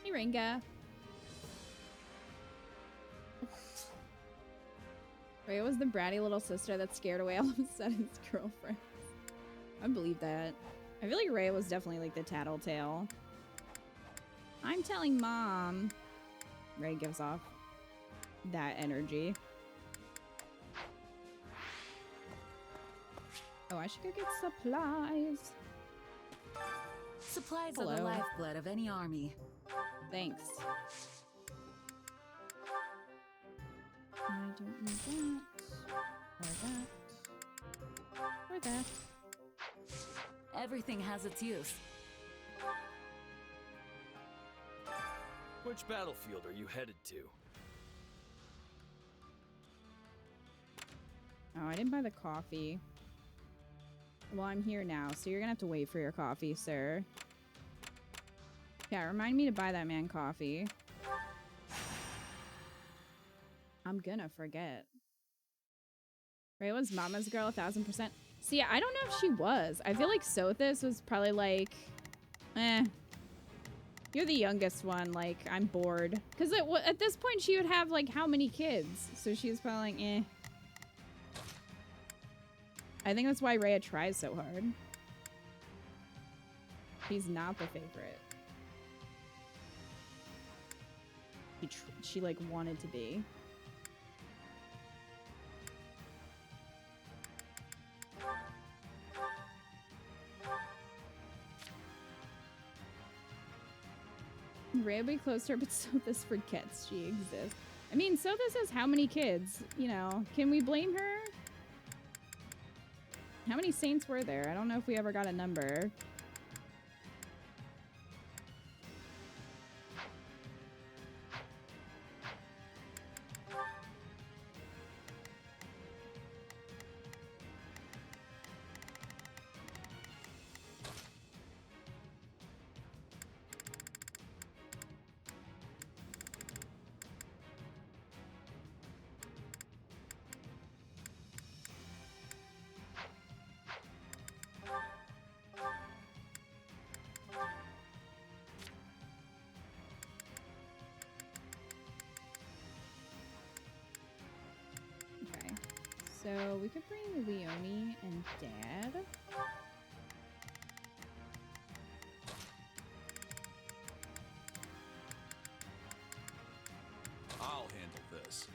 Hey, Ringa. Rhea was the bratty little sister that scared away all of Seden's girlfriends. I believe that. I feel like Rhea was definitely like the tattletale. I'm telling Mom. Rhea gives off that energy. Oh, I should go get supplies. Supplies Hello. are the lifeblood of any army. Thanks. I don't need that. Or that. Everything has its use. Which battlefield are you headed to? Oh, I didn't buy the coffee. Well, I'm here now, so you're gonna have to wait for your coffee, sir. Yeah, remind me to buy that man coffee. I'm gonna forget. Ray was Mama's girl 1000%. See, I don't know if she was. I feel like Sothis was probably like, you're the youngest one. Like, I'm bored. Because at this point, she would have, like, how many kids? So she was probably like, I think that's why Rhea tries so hard. She's not the favorite. She like, wanted to be. Rhea be close to her, but Sothis forgets she exists. I mean, Sothis has how many kids? You know, can we blame her? How many saints were there? I don't know if we ever got a number. So we could bring Leonie and Dad. I'll handle this.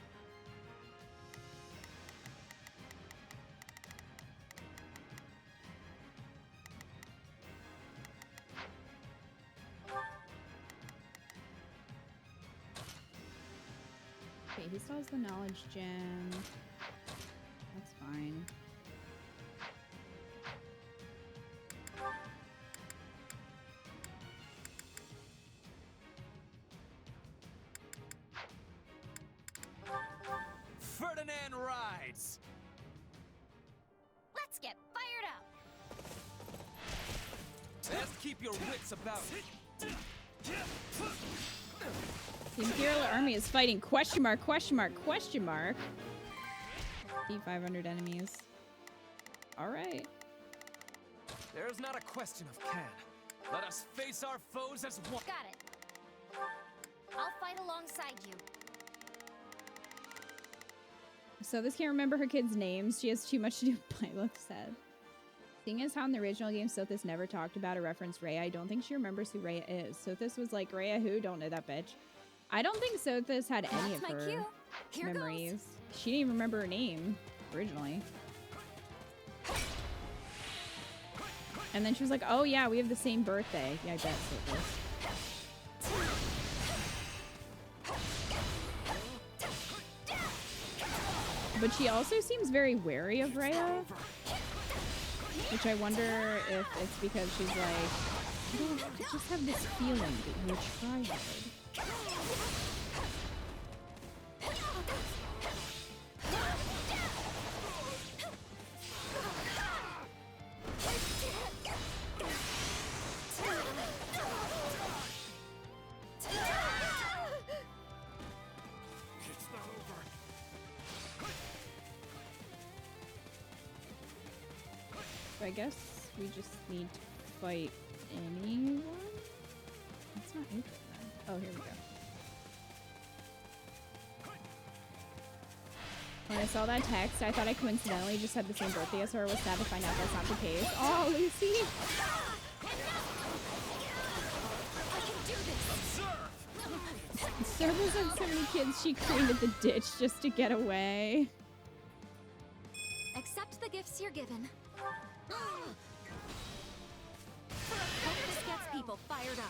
Okay, he still has the knowledge gem. That's fine. Ferdinand rides! Let's get fired up! Best keep your wits about you. The Imperial Army is fighting question mark, question mark, question mark. 500 enemies. Alright. There is not a question of can. Let us face our foes as one. Got it. I'll fight alongside you. So this can't remember her kids' names. She has too much to do with Byleth's head. Seeing as how in the original game Sothis never talked about or referenced Rhea, I don't think she remembers who Rhea is. Sothis was like, Rhea who? Don't know that bitch. I don't think Sothis had any of her memories. She didn't even remember her name originally. And then she was like, oh yeah, we have the same birthday. Yeah, I bet Sothis. But she also seems very wary of Rhea. Which I wonder if it's because she's like, I just have this feeling that you're trying hard. I guess we just need to fight anyone? It's not open then. Oh, here we go. When I saw that text, I thought I coincidentally just had the same birthday as her. I was sad to find out that's not the case. Oh, Lucy! Cerberus had so many kids, she created the ditch just to get away. Accept the gifts you're given. Hope this gets people fired up.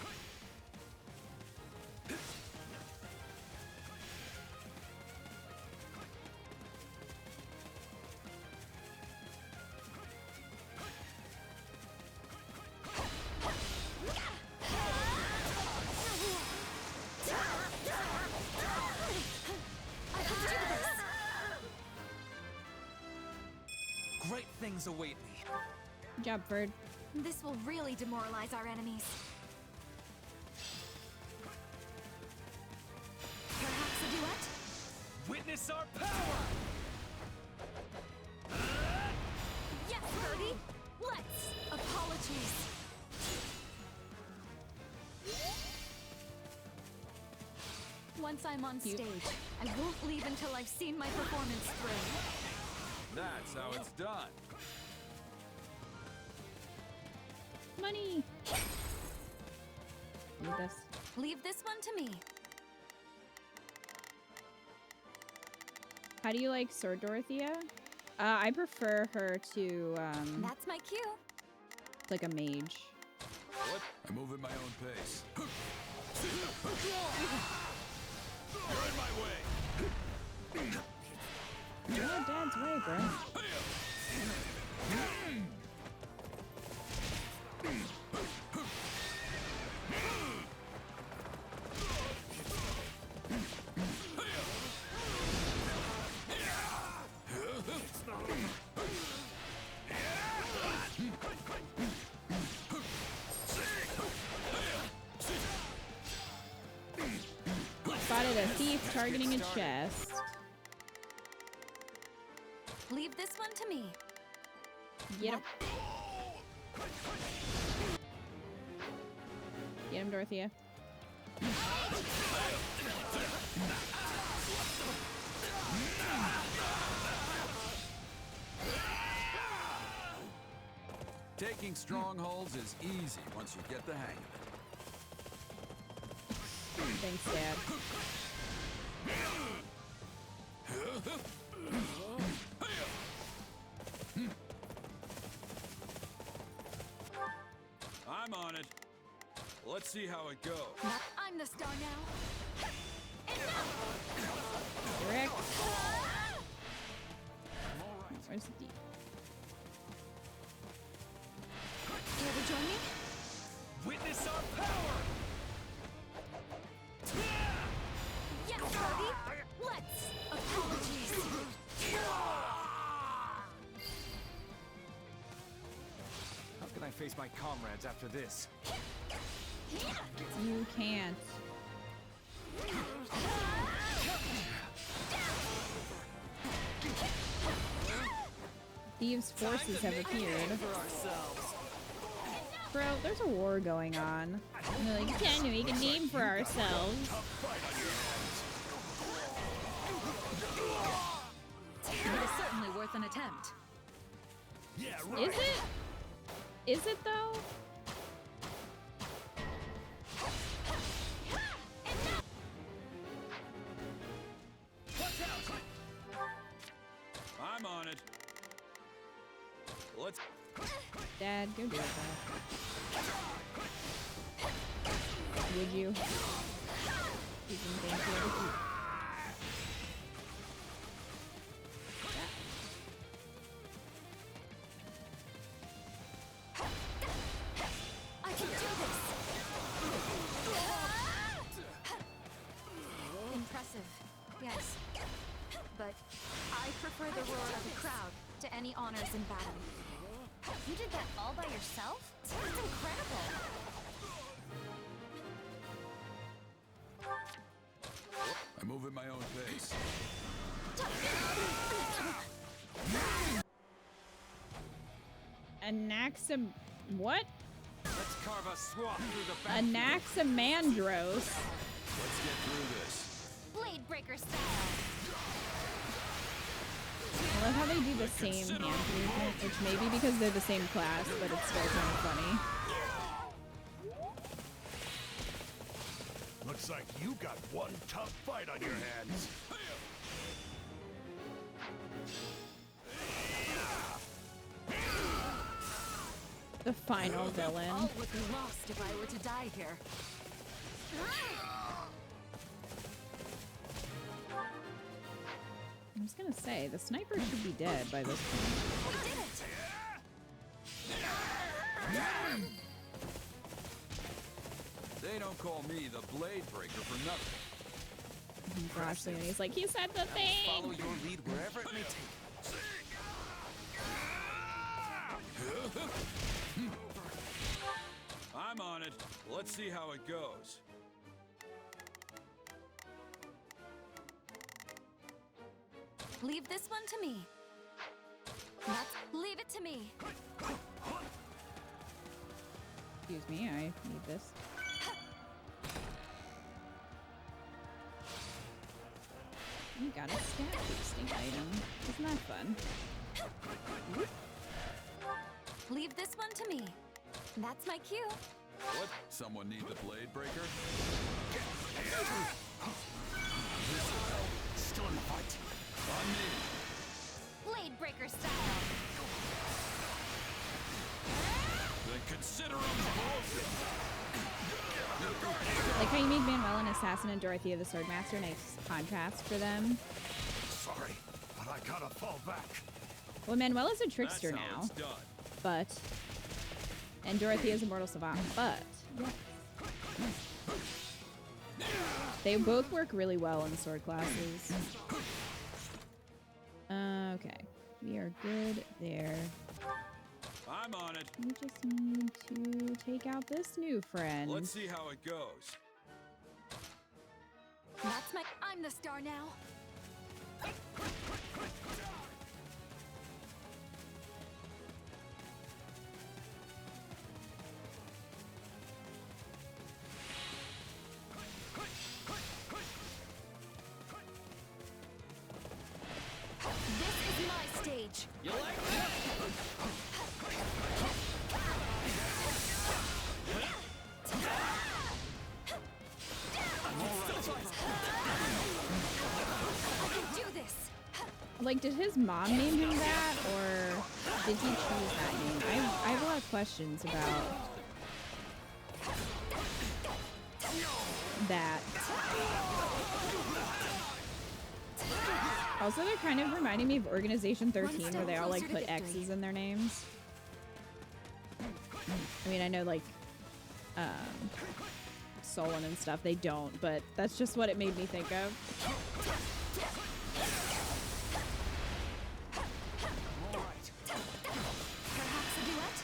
Great things await me. Good job, Ferd. This will really demoralize our enemies. Perhaps a duet? Witness our power! Yes, Birdie! Let's! Apologies. Once I'm on stage, I won't leave until I've seen my performance through. That's how it's done. Money! Leave this. Leave this one to me. How do you like Sword Dorothea? I prefer her to, That's my cue. like a mage. What? I move at my own pace. You're in my way. You're Dad's way, bro. Spotted a thief targeting a chest. Leave this one to me. Get him. Get him, Dorothea. Taking strongholds is easy once you get the hang of it. Thanks, Dad. I'm on it. Let's see how it goes. I'm the star now. Direct. Where's the deep? Care to join me? Witness our power! Yes, Birdie! Let's! Apologies. How can I face my comrades after this? You can't. Thieves' forces have appeared. Bro, there's a war going on. And they're like, can we make a name for ourselves? It is certainly worth an attempt. Is it? Is it though? I'm on it. Let's. Dad, go do it. Would you? You can thank you. I can do this. Impressive, yes. But I prefer the roar of the crowd to any honors in battle. You did that all by yourself? That's incredible. I move at my own pace. Anaxim... What? Let's carve a swath through the back. Anaximandros. Let's get through this. Blade breaker style. I love how they do the same hand movement, which may be because they're the same class, but it's still kind of funny. Looks like you got one tough fight on your hands. The final villain. All would be lost if I were to die here. I was gonna say, the sniper should be dead by this point. We did it! They don't call me the Blade Breaker for nothing. Oh gosh, Leonie's like, he said the thing! Follow your lead wherever it may take. I'm on it. Let's see how it goes. Leave this one to me. Leave it to me. Excuse me, I need this. You got a stat boosting item. Isn't that fun? Leave this one to me. That's my cue. What? Someone need the Blade Breaker? Still in the fight. On me. Blade breaker style. Then consider them broken. Like how you made Manuel an assassin and Dorothea the swordmaster. Nice contrast for them. Sorry, but I gotta fall back. Well, Manuel is a trickster That's how now, it's done. but... And Dorothea is a mortal savant, but... They both work really well in sword classes. Okay. We are good there. I'm on it. We just need to take out this new friend. Let's see how it goes. I'm the star now. This is my stage. You like that? I can do this. Like, did his mom name him that, or did he choose that name? I have a lot of questions about that. Also, they're kind of reminding me of Organization 13, where they all, like, put X's in their names. I mean, I know, like, Solon and stuff, they don't, but that's just what it made me think of. Perhaps a duet?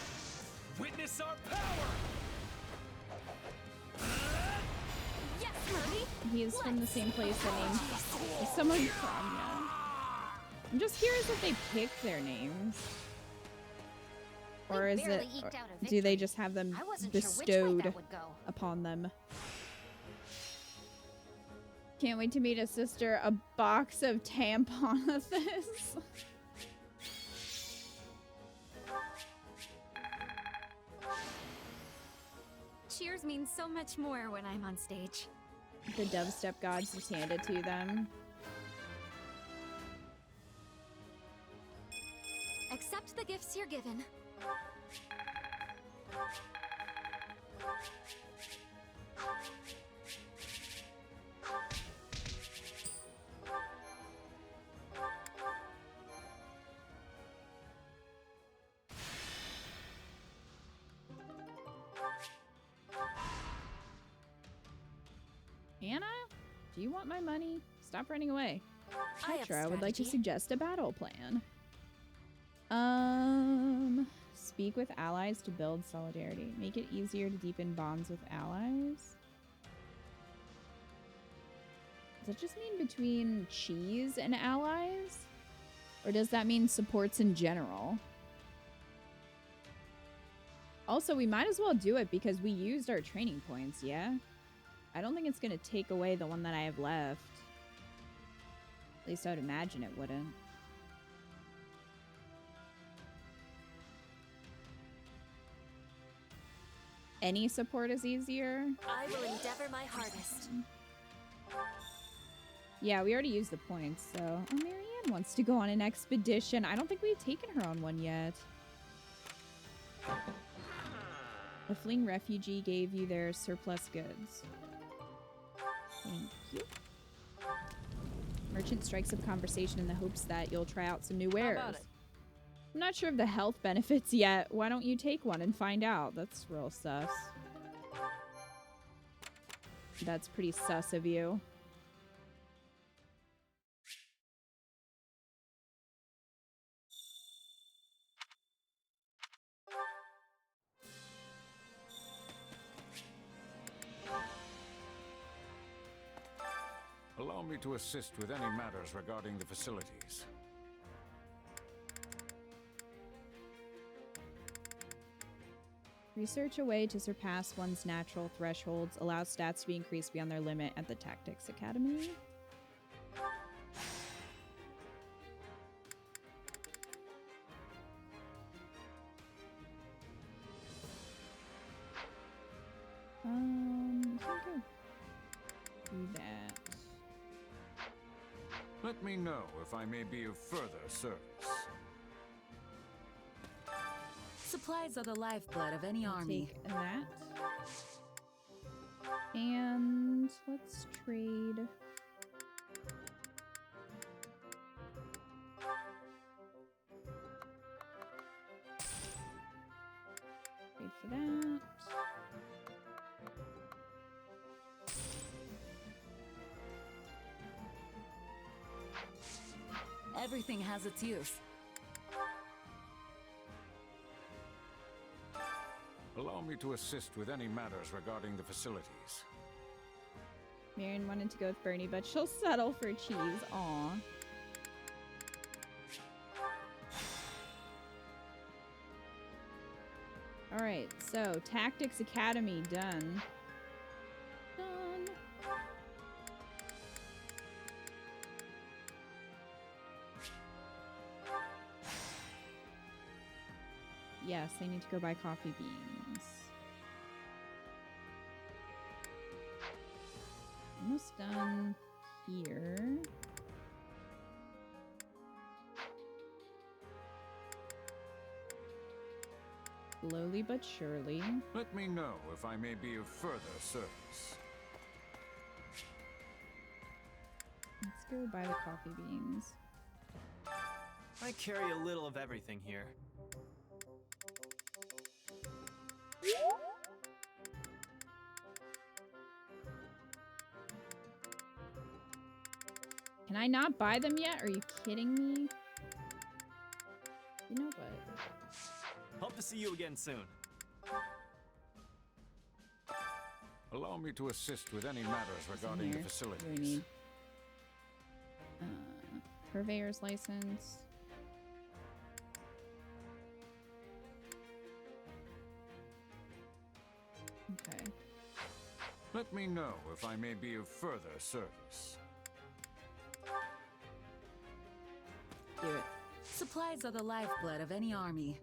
Witness our power! Yes, Murphy. He is from the same place that named someone from, yeah. I'm just curious if they pick their names. Or is it, or do they just have them bestowed upon them? Can't wait to meet a sister. A box of tampons. cheers mean so much more when I'm on stage. The dubstep gods just hand it to them. Accept the gifts you're given. Anna, do you want my money? Stop running away. I have Petra would like to strategy. suggest a battle plan. Speak with allies to build solidarity. Make it easier to deepen bonds with allies. Does that just mean between cheese and allies? Or does that mean supports in general? Also, we might as well do it because we used our training points, yeah? I don't think it's going to take away the one that I have left. At least I would imagine it wouldn't. Any support is easier. I will endeavor my hardest. Yeah, we already used the points, so... Oh, Marianne wants to go on an expedition. I don't think we've taken her on one yet. A fleeing refugee gave you their surplus goods. Thank you. Merchant strikes up conversation in the hopes that you'll try out some new wares. How about it? I'm not sure of the health benefits yet. Why don't you take one and find out? That's real sus. That's pretty sus of you. Allow me to assist with any matters regarding the facilities. Research a way to surpass one's natural thresholds. Allow stats to be increased beyond their limit at the Tactics Academy. Okay. Do that. Let me know if I may be of further service. Supplies are the lifeblood of any army. Take that. And let's trade. Trade for that. Everything has its use. Allow me to assist with any matters regarding the facilities. Marion wanted to go with Bernie, but she'll settle for cheese. Aw. Alright, so Tactics Academy done. Done. Yes, they need to go buy coffee beans. Almost done here. Slowly but surely. Let me know if I may be of further service. Let's go buy the coffee beans. I carry a little of everything here. Can I not buy them yet? Are you kidding me? You know what? Hope to see you again soon. Allow me to assist with any matters regarding the facilities. What do we need? Purveyor's license. Okay. Let me know if I may be of further service. Do it. Supplies are the lifeblood of any army.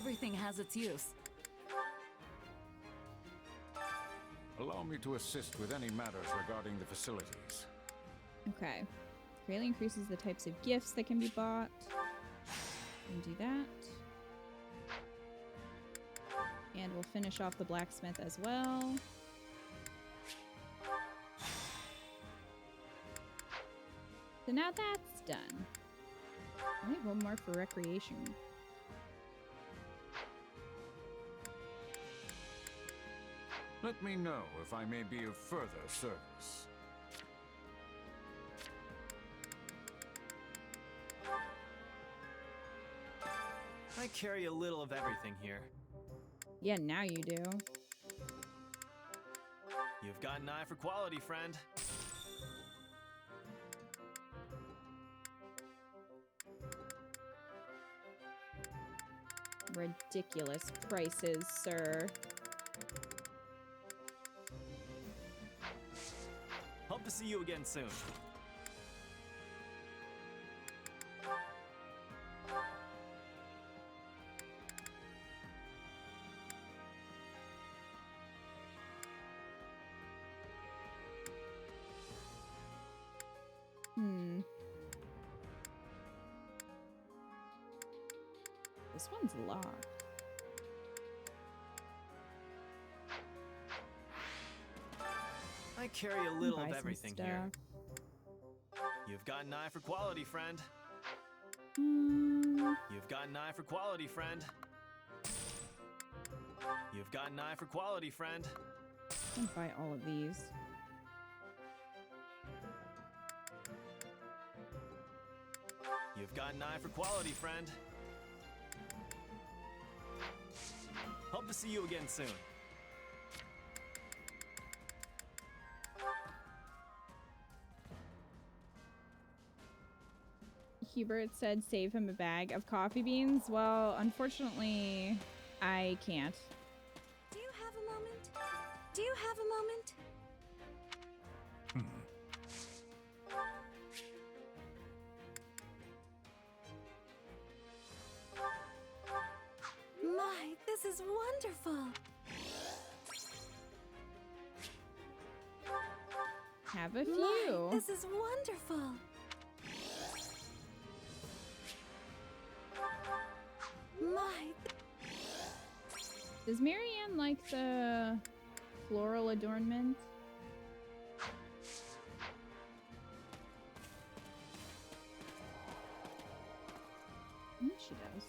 Everything has its use. Allow me to assist with any matters regarding the facilities. Okay. Greatly increases the types of gifts that can be bought. And do that. And we'll finish off the blacksmith as well. So now that's done. I have one more for recreation. Let me know if I may be of further service. I carry a little of everything here. Yeah, now you do. You've got an eye for quality, friend. Ridiculous prices, sir. Hope to see you again soon. This one's locked. I carry a little Buy of some everything stuff. here. You've got an eye for quality, friend. You've got an eye for quality, friend. You've got an eye for quality, friend. I'll buy all of these. You've got an eye for quality, friend. Hope to see you again soon. Hubert said save him a bag of coffee beans. Well, unfortunately, I can't. Do you have a moment? Do you have a moment? My, this is wonderful. Have a few. My, this is wonderful. My. Does Marianne like the floral adornment? I think she does.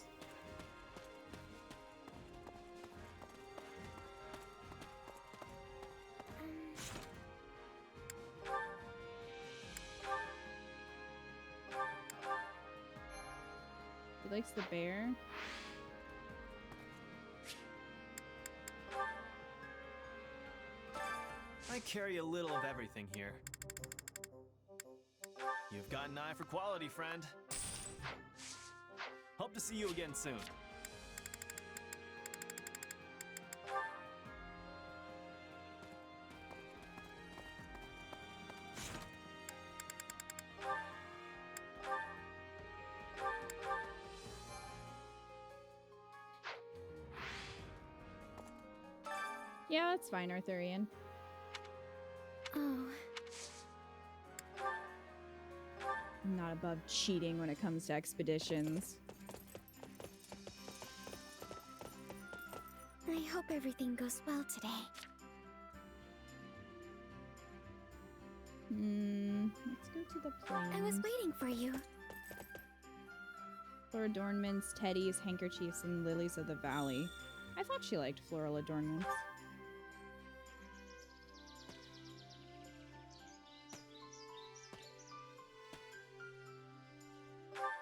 She likes the bear. I carry a little of everything here. You've got an eye for quality, friend. Hope to see you again soon. Yeah, that's fine, Arthurian. Oh. I'm not above cheating when it comes to expeditions. I hope everything goes well today. Let's go to the plains. I was waiting for you. Floral adornments, teddies, handkerchiefs, and lilies of the valley. I thought she liked floral adornments.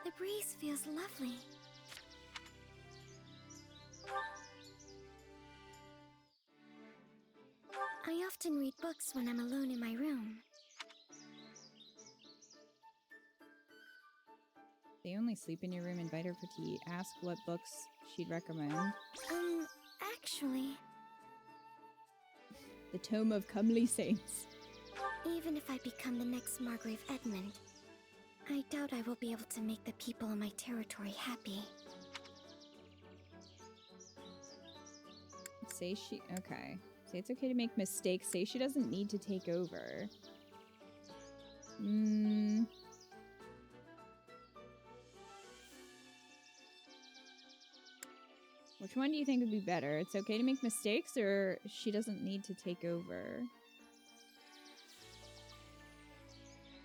The breeze feels lovely. I often read books when I'm alone in my room. They only sleep in your room. Invite her for tea. Ask what books she'd recommend. Actually... The Tome of Comely Saints. Even if I become the next Margrave Edmund, I doubt I will be able to make the people in my territory happy. Say she... Okay. Say it's okay to make mistakes. Say she doesn't need to take over. Which one do you think would be better? It's okay to make mistakes, or she doesn't need to take over?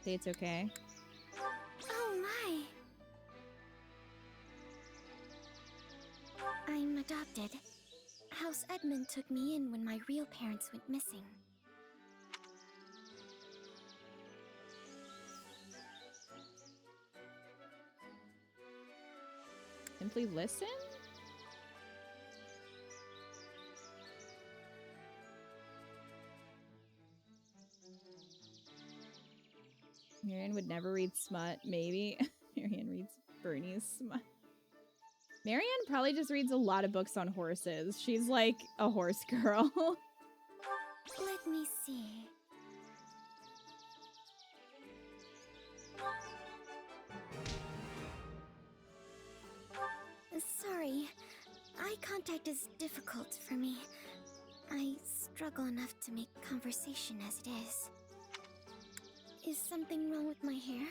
Say it's okay. Oh my! I'm adopted. House Edmund took me in when my real parents went missing. Simply listen? Marianne would never read smut, maybe. Marianne reads Bernie's smut. Marianne probably just reads a lot of books on horses. She's like a horse girl. Let me see. Sorry, eye contact is difficult for me. I struggle enough to make conversation as it is. Is something wrong with my hair?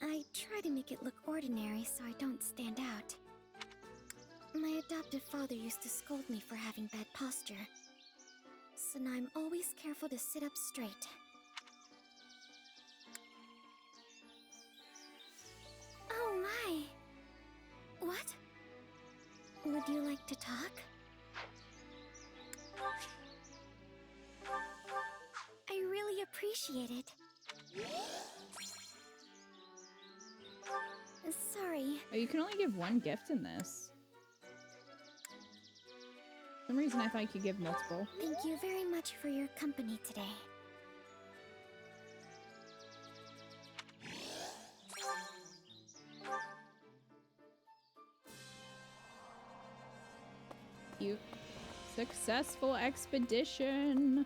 I try to make it look ordinary so I don't stand out. My adoptive father used to scold me for having bad posture, so now I'm always careful to sit up straight. Oh my! What? Would you like to talk? I really appreciate it. Sorry. Oh, you can only give one gift in this. For some reason I thought you could give multiple. Thank you very much for your company today. You successful expedition.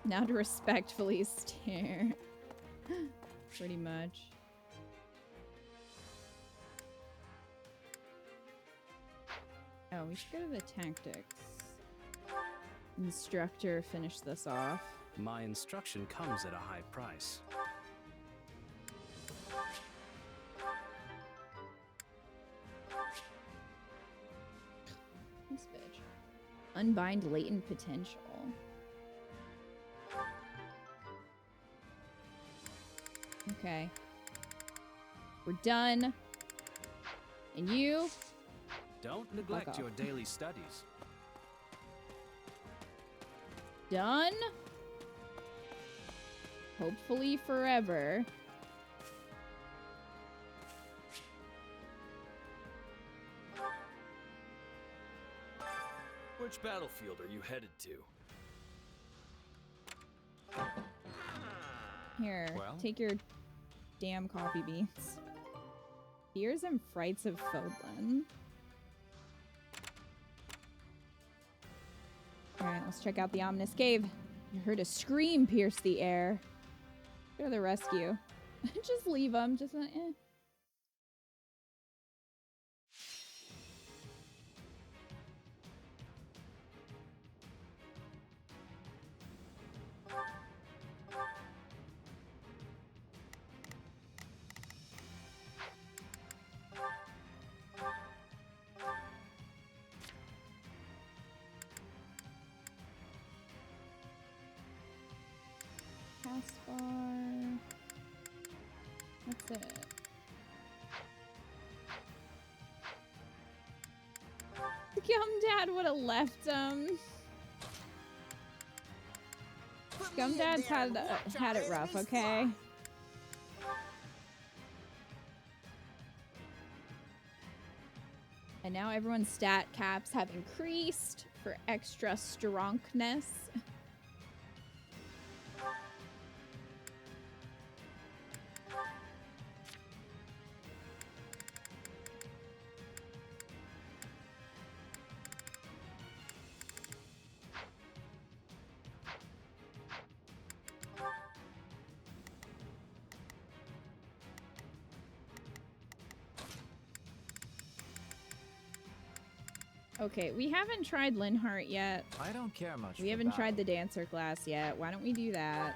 Now to respectfully stare. Pretty much. Oh, we should go to the tactics. Instructor, finish this off. My instruction comes at a high price. This bitch. Unbind latent potential. Okay. We're done. And you? Don't neglect your daily studies. Done? Hopefully forever. Which battlefield are you headed to? Here, Well? take your damn coffee beans. Fears and frights of Fodlan. Alright, let's check out the ominous cave. You heard a scream pierce the air. Go to the rescue. Just leave them. Just Taskbar. That's it. Gumdad would have left him. Gumdad's had it rough, okay? And now everyone's stat caps have increased for extra strongness. Okay, we haven't tried Linhardt yet. I don't care much. We haven't tried the dancer class yet. Why don't we do that?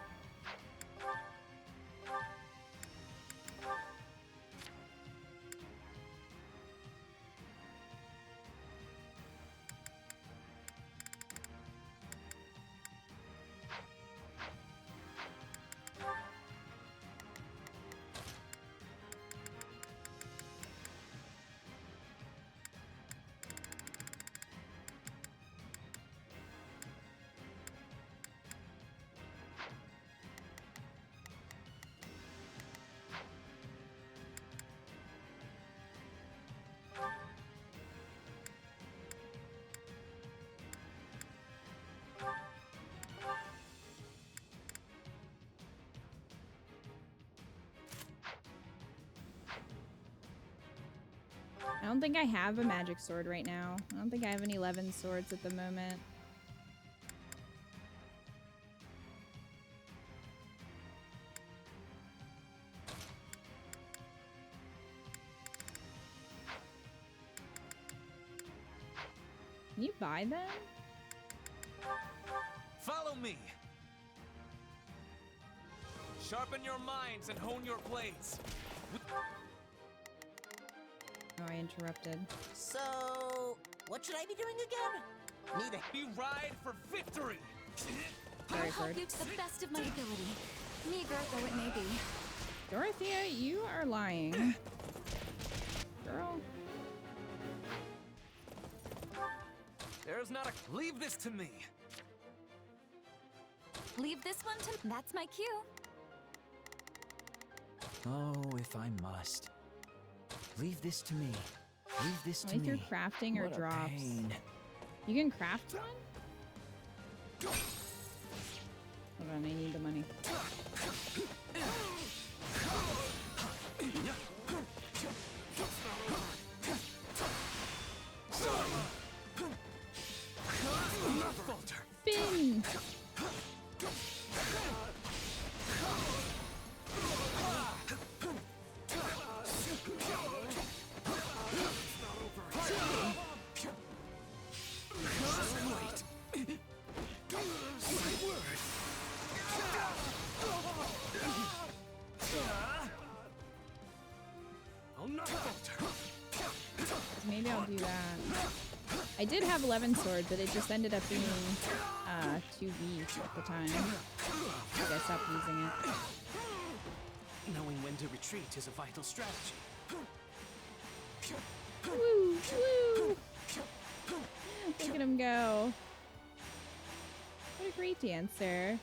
I don't think I have a magic sword right now. I don't think I have any 11 swords at the moment. Can you buy them? Follow me. Sharpen your minds and hone your blades. Oh, I interrupted. So, what should I be doing again? We ride for victory. I'll help you to the best of my ability, meager though it may be. Dorothea, you are lying. Girl. There's not a... Leave this to me. Leave this one to... That's my cue. Oh, if I must. Leave this to me. Leave this to Only me. through crafting or What a drops. pain. You can craft one? Hold on, I need the money. Spin! Maybe I'll do that. I did have 11 swords, but it just ended up being too weak at the time. So I stopped using it. Knowing when to retreat is a vital strategy. Woo! Woo! Look at him go. What a great dancer.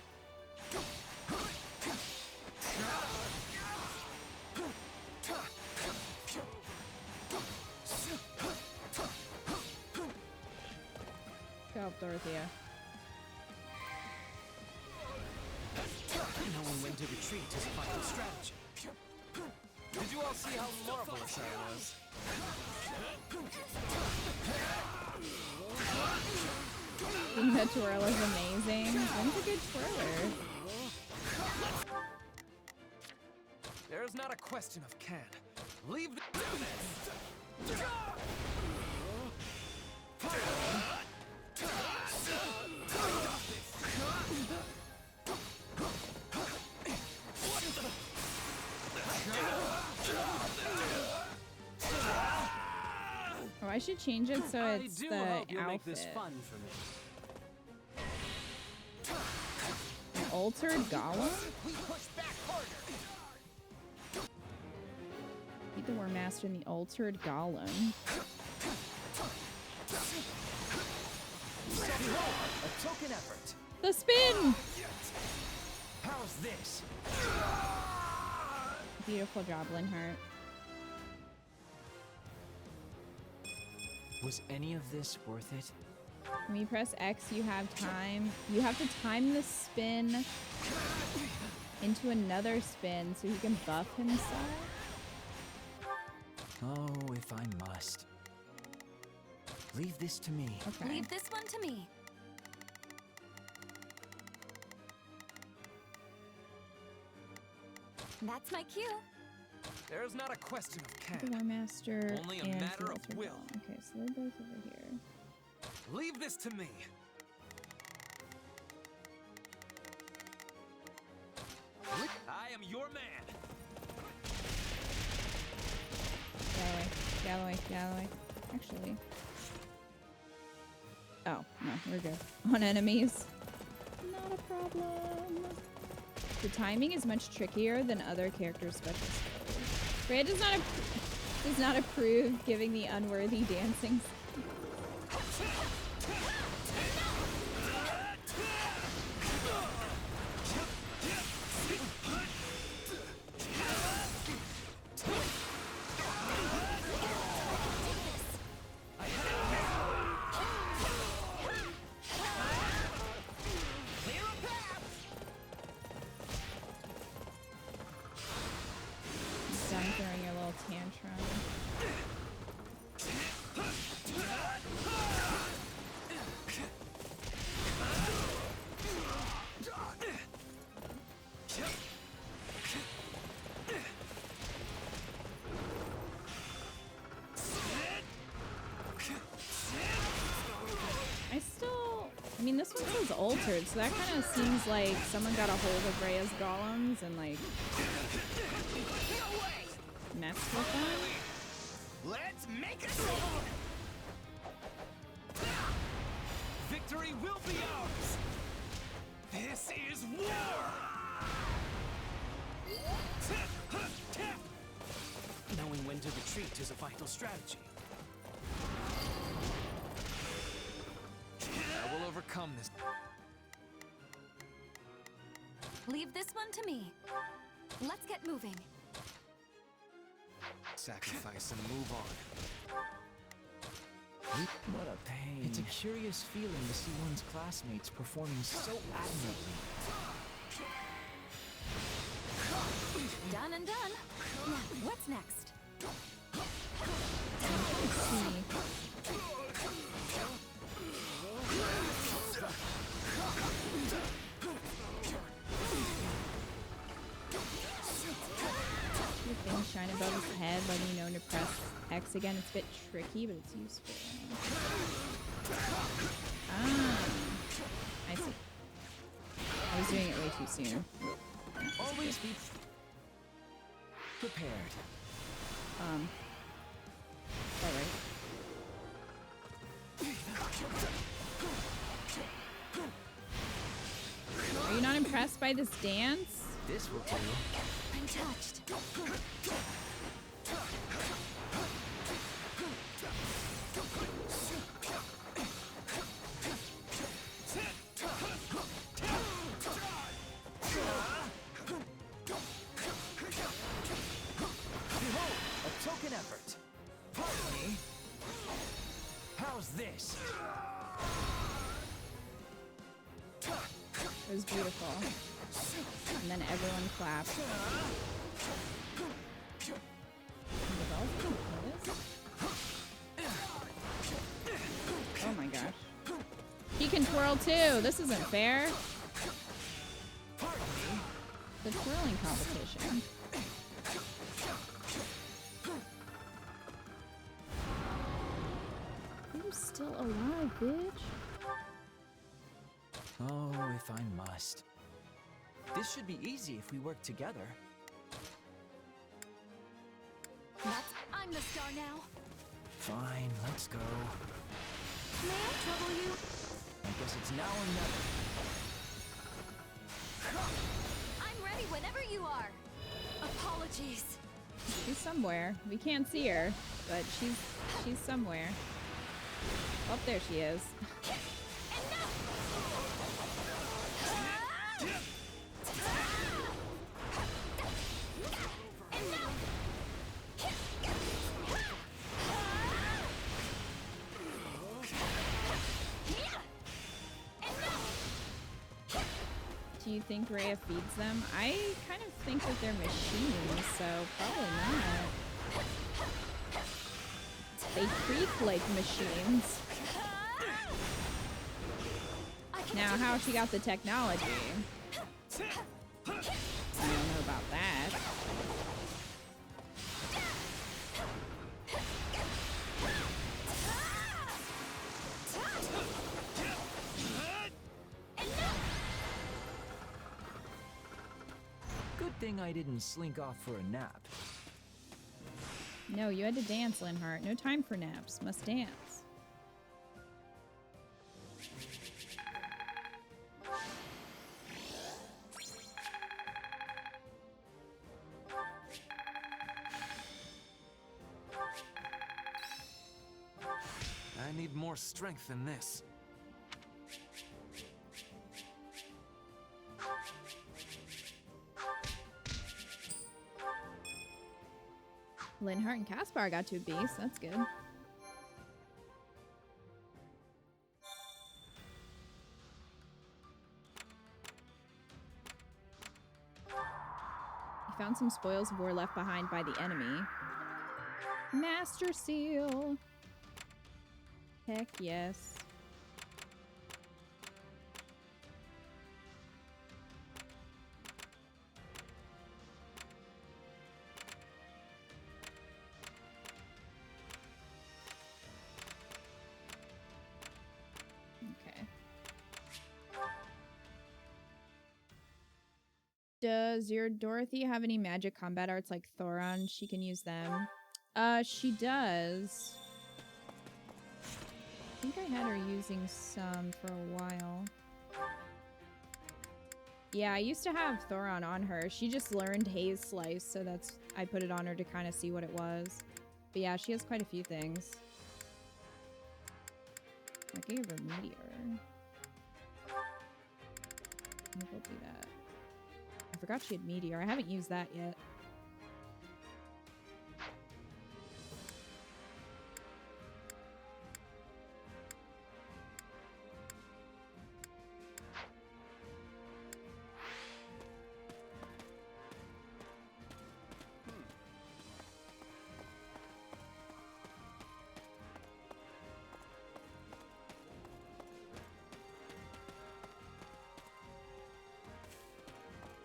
Go help Dorothea. Knowing when to retreat is a vital strategy. Did you all see how marvelous I was? That twirl is amazing. When's a good twirler? There's not a question of can. Leave the... Oh, I should change it so it's the hope you'll outfit. make this fun for me. An altered golem? Beat the War Master in the altered golem. A token effort. The spin! How's this? Beautiful job, Linhardt. Was any of this worth it? When you press X, you have time. You have to time the spin into another spin so he can buff himself. Oh, if I must. Leave this to me. Okay. Leave this one to me. That's my cue. There's not a question of The can. War Master Only a and matter the of altered will. golem. Okay, so they're both over here. Leave this to me. I am your man. Galloway. Actually. Oh, no, we're good. On enemies. Not a problem. The timing is much trickier than other characters' special skills. Freya does not approve giving the unworthy dancing. I mean, this one says altered, so that kind of seems like someone got a hold of Rhea's golems and, like, messed with them. Let's make it! Victory will be ours! This is war! Knowing when to retreat is a vital strategy. I will overcome this. Leave this one to me. Let's get moving. Sacrifice and move on. What a pain. It's a curious feeling to see one's classmates performing so admirably. Done and done. Now, what's next? Let's see. The thing shine above his head, letting you know to press X again. It's a bit tricky, but it's useful. Ah, I see. I was doing it way too soon. Always be prepared. Alright. Are you not impressed by this dance? This will do. I'm touched. Behold, a token effort. Pardon me. How's this? It was beautiful. And then everyone clapped. Oh my gosh. He can twirl too. This isn't fair. The twirling competition. You're still alive, bitch. Oh, if I must. This should be easy if we work together. I'm the star now. Fine, let's go. May I trouble you? I guess it's now or never. I'm ready whenever you are. Apologies. She's somewhere. We can't see her, but she's somewhere. Oh, there she is. Do you think Rhea feeds them? I kind of think that they're machines, so probably not. They creep like machines. Now, how she got the technology? I don't know about that. thing I didn't slink off for a nap. No, you had to dance, Linhart. No time for naps. Must dance. I need more strength than this. Linhart and Caspar got to a beast. That's good. He found some spoils of war left behind by the enemy. Master Seal. Heck yes. Does your Dorothy have any magic combat arts like Thoron? She can use them. She does. I think I had her using some for a while. Yeah, I used to have Thoron on her. She just learned Haze Slice, so I put it on her to kind of see what it was. But yeah, she has quite a few things. I gave her Meteor. Maybe I'll do that. I forgot she had Meteor. I haven't used that yet.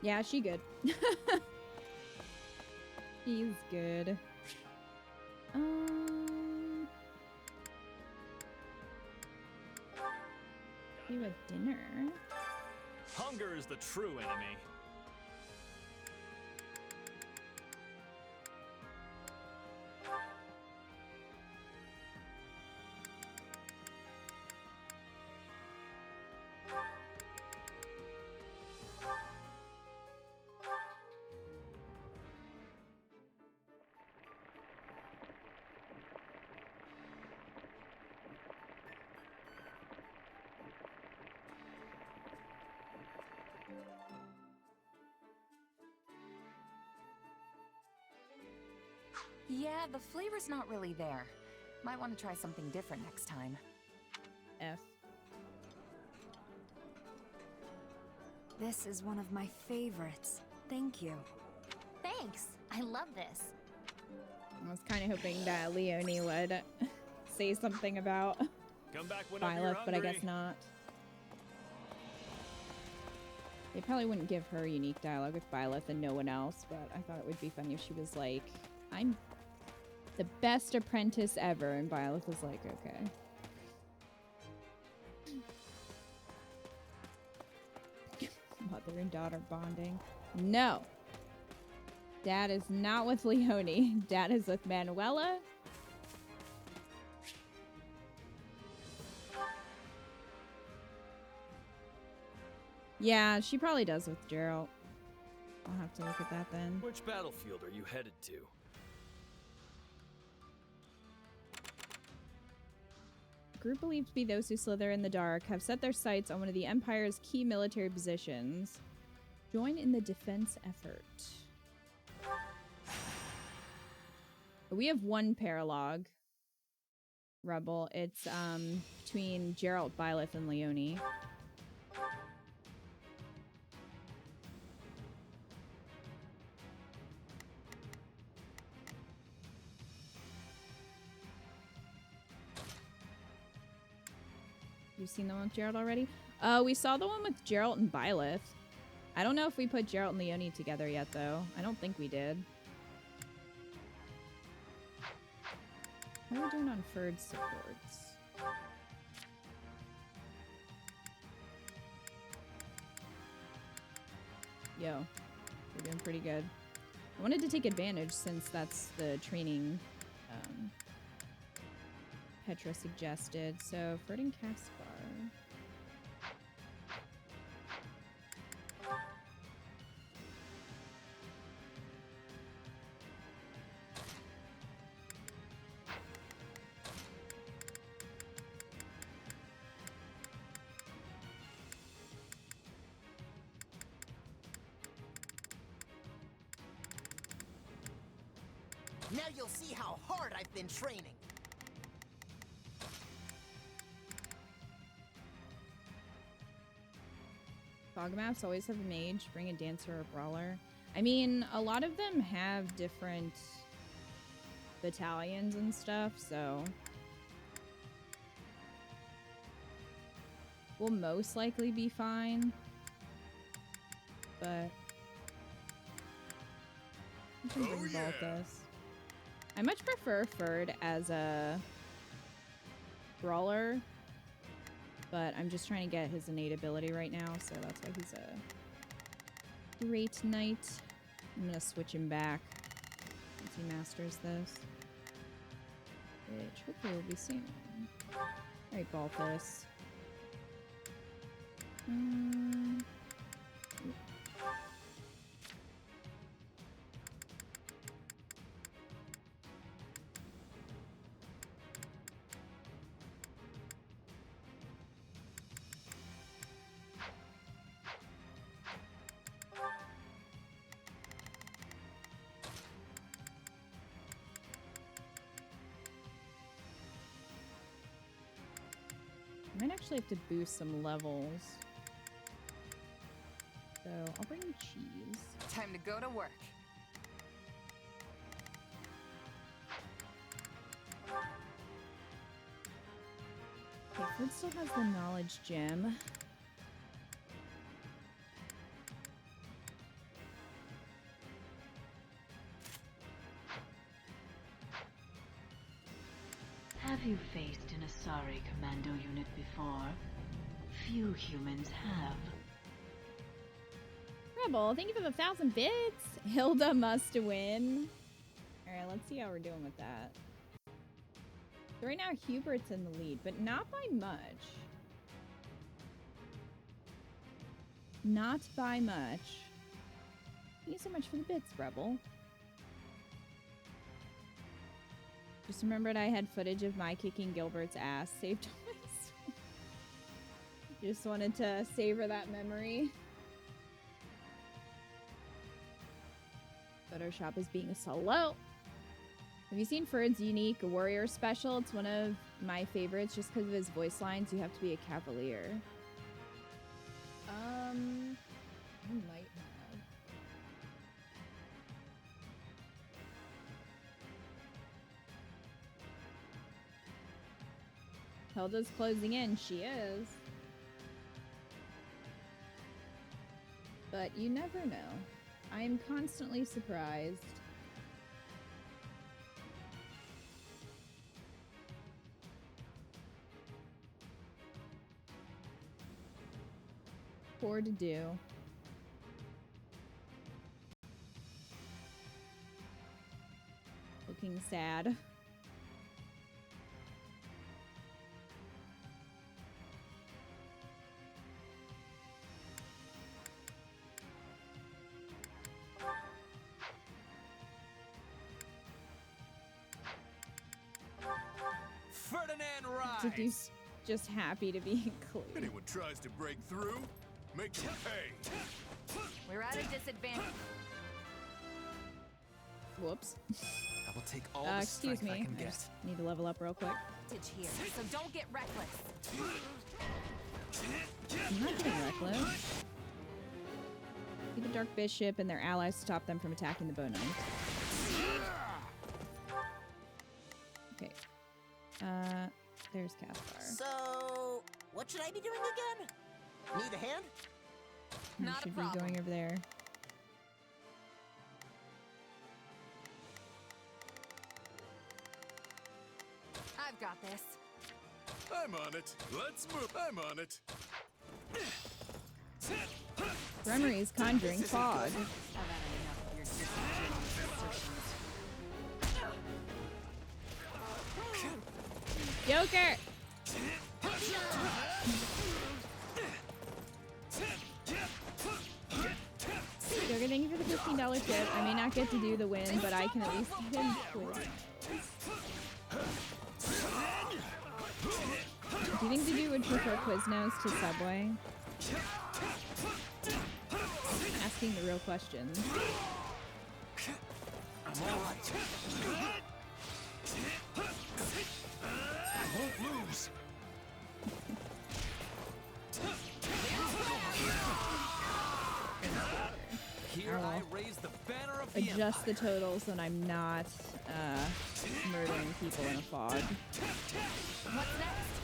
Yeah, she good. She's good. You had dinner. Hunger is the true enemy. Yeah, the flavor's not really there. Might want to try something different next time. F. This is one of my favorites. Thank you. Thanks. I love this. I was kind of hoping that Leonie would say something about Come back whenever you're Byleth, but I hungry. guess not. They probably wouldn't give her unique dialogue with Byleth and no one else, but I thought it would be funny if she was like, I'm the best apprentice ever, and Byleth was like, okay. Mother and daughter bonding. No. Dad is not with Leonie. Dad is with Manuela. Yeah, she probably does with Geralt. I'll have to look at that then. Which battlefield are you headed to? A group believed to be those who slither in the dark have set their sights on one of the Empire's key military positions. Join in the defense effort. We have one paralogue rebel. It's between Geralt, Byleth, and Leonie. You've seen the one with Geralt already? We saw the one with Geralt and Byleth. I don't know if we put Geralt and Leonie together yet, though. I don't think we did. How are we doing on Ferd's supports? Yo. We're doing pretty good. I wanted to take advantage since that's the training Petra suggested. So, Ferdinand Caspar. Now you'll see how hard I've been training. Fog maps always have a mage, bring a dancer or a brawler. I mean, a lot of them have different battalions and stuff, so we'll most likely be fine. But we can bring Balthus. I much prefer Ferd as a brawler, but I'm just trying to get his innate ability right now, so that's why he's a great knight. I'm gonna switch him back once he masters this, which hopefully will be soon. Alright, Balthus. I might actually have to boost some levels. So I'll bring cheese. Time to go to work. Okay, Ferd still has the knowledge gem. Have you faced an Asari commando unit before? Few humans have. Rebel, thank you for the 1,000 bits. Hilda must win. Alright, let's see how we're doing with that. So right now, Hubert's in the lead, but not by much. Not by much. Thank you so much for the bits, Rebel. Just remembered I had footage of my kicking Gilbert's ass saved on my Switch. Just wanted to savor that memory. Photoshop is being a solo. Have you seen Ferd's unique warrior special? It's one of my favorites just because of his voice lines. You have to be a cavalier. I might have. Hilda's closing in. She is. But you never know. I am constantly surprised. Poor to do. Looking sad. Ferdinand rise! Just happy to be included. Anyone tries to break through, make them pay. We're at a disadvantage. Whoops. I will take all the strength I can I get. just need to level up real quick. Here, so don't get reckless. I'm not getting reckless. See the Dark Bishop and their allies stop them from attacking the Bow Knight. Okay. There's Caspar. So, what should I be doing again? Need a hand? You should be going over there. I've got this. I'm on it. Let's move. I'm on it. Gremory's conjuring fog. Joker! Joker, thank you for the $15 tip. I may not get to do the win, but I can at least get him close. Do you think the dude would prefer Quiznos to Subway? Asking the real questions. I'm alright. I won't lose. Here I raise the banner of the Adjust the totals so I'm not murdering people in a fog. What's next?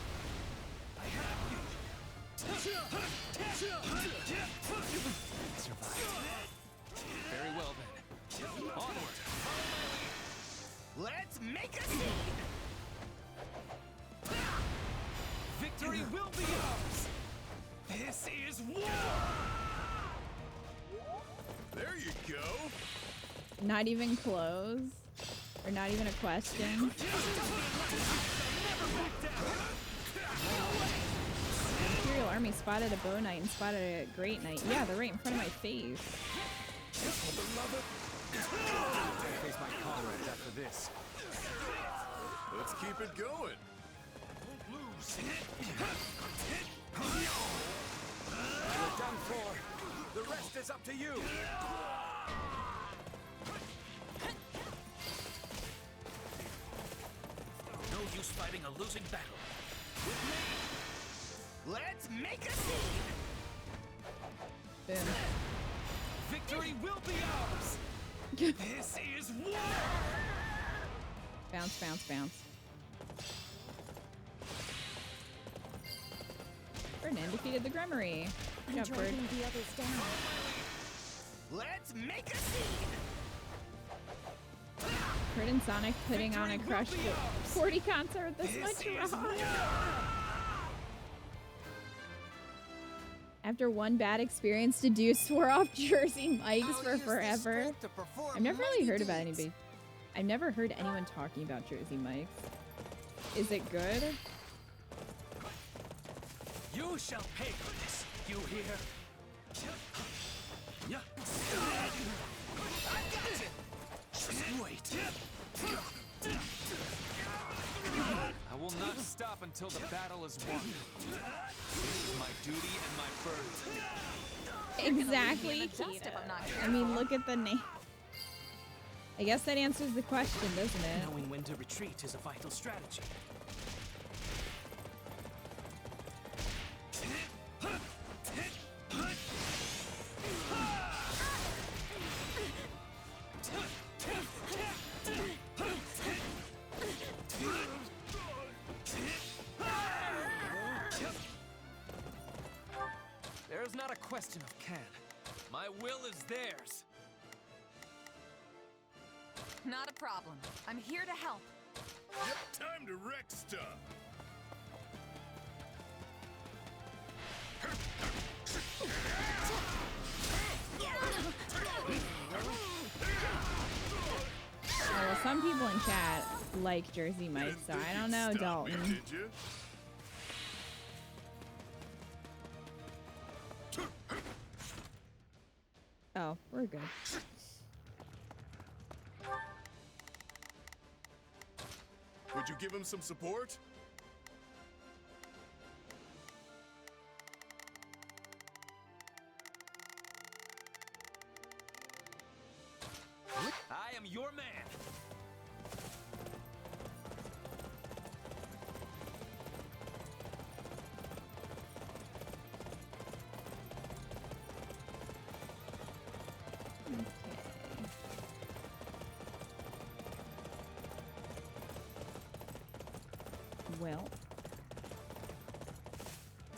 Very well then. Onward. Let's make a scene. Victory will be ours. This is war. There you go. Not even close? Or not even a question? Imperial Army spotted a bow knight and spotted a great knight. Yeah, they're right in front of my face. Face my comrades after this. Let's keep it going. Lose. You're done for. The rest is up to you. No use fighting a losing battle. With me. Let's make a scene. Boom. Victory will be ours. This is war. Bounce, bounce, bounce. Ferdinand defeated the Gremmery. I'm Jump, Bird. dragging the others down. Let's make a scene. Bird and Sonic putting on a Crush 40 concert with this much rock. After one bad experience, Deduce swore off Jersey Mike's for forever. I've never really heard about anybody. I've never heard anyone talking about Jersey Mike's. Is it good? You shall pay for this. You hear? Yeah. I got it. Just wait. I will not stop until the battle is won. This is my duty and my burden. Exactly. I mean, look at the name. I guess that answers the question, doesn't it? Knowing when to retreat is a vital strategy. There's not a question of can. My will is theirs. Not a problem. I'm here to help. Yep, time to wreck stuff. Oh, well, some people in chat like Jersey Mike, so I don't know, Dalton. Did you? Oh, we're good. Would you give him some support? I am your man. Well,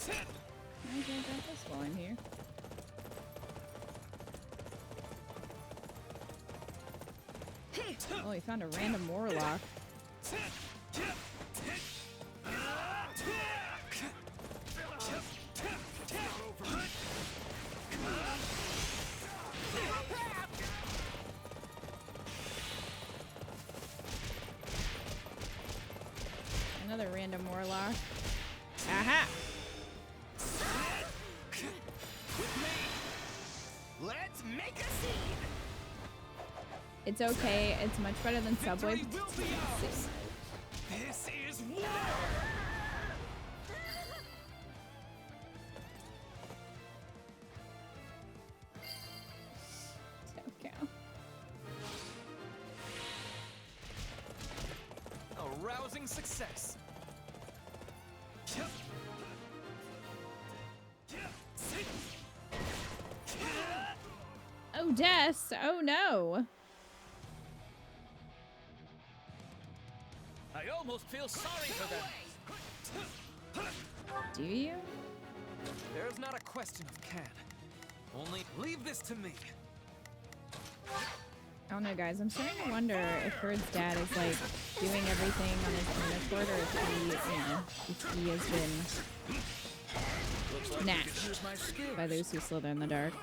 I might as well grab this while I'm here. Oh, he found a random warlock. Another random It's okay. It's much better than Subway. This is war! Okay. A rousing success. Oh, Des. Oh, no. I almost feel sorry for them. Do you? There's not a question of can. Only leave this to me. I don't know, guys. I'm starting to wonder if Ferd's dad is, like, doing everything on his own accord, or if he, you know, if he has been snatched by those who slither in the dark.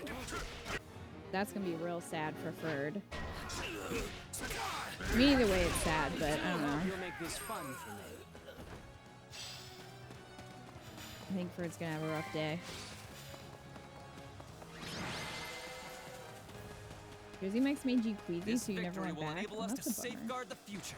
That's gonna be real sad for Ferd. I mean, either way, it's sad, but I don't know. You'll make this fun for me. I think Ferd's gonna have a rough day. Jersey Mike's made you queasy, so you never went back. Enable us to safeguard the future.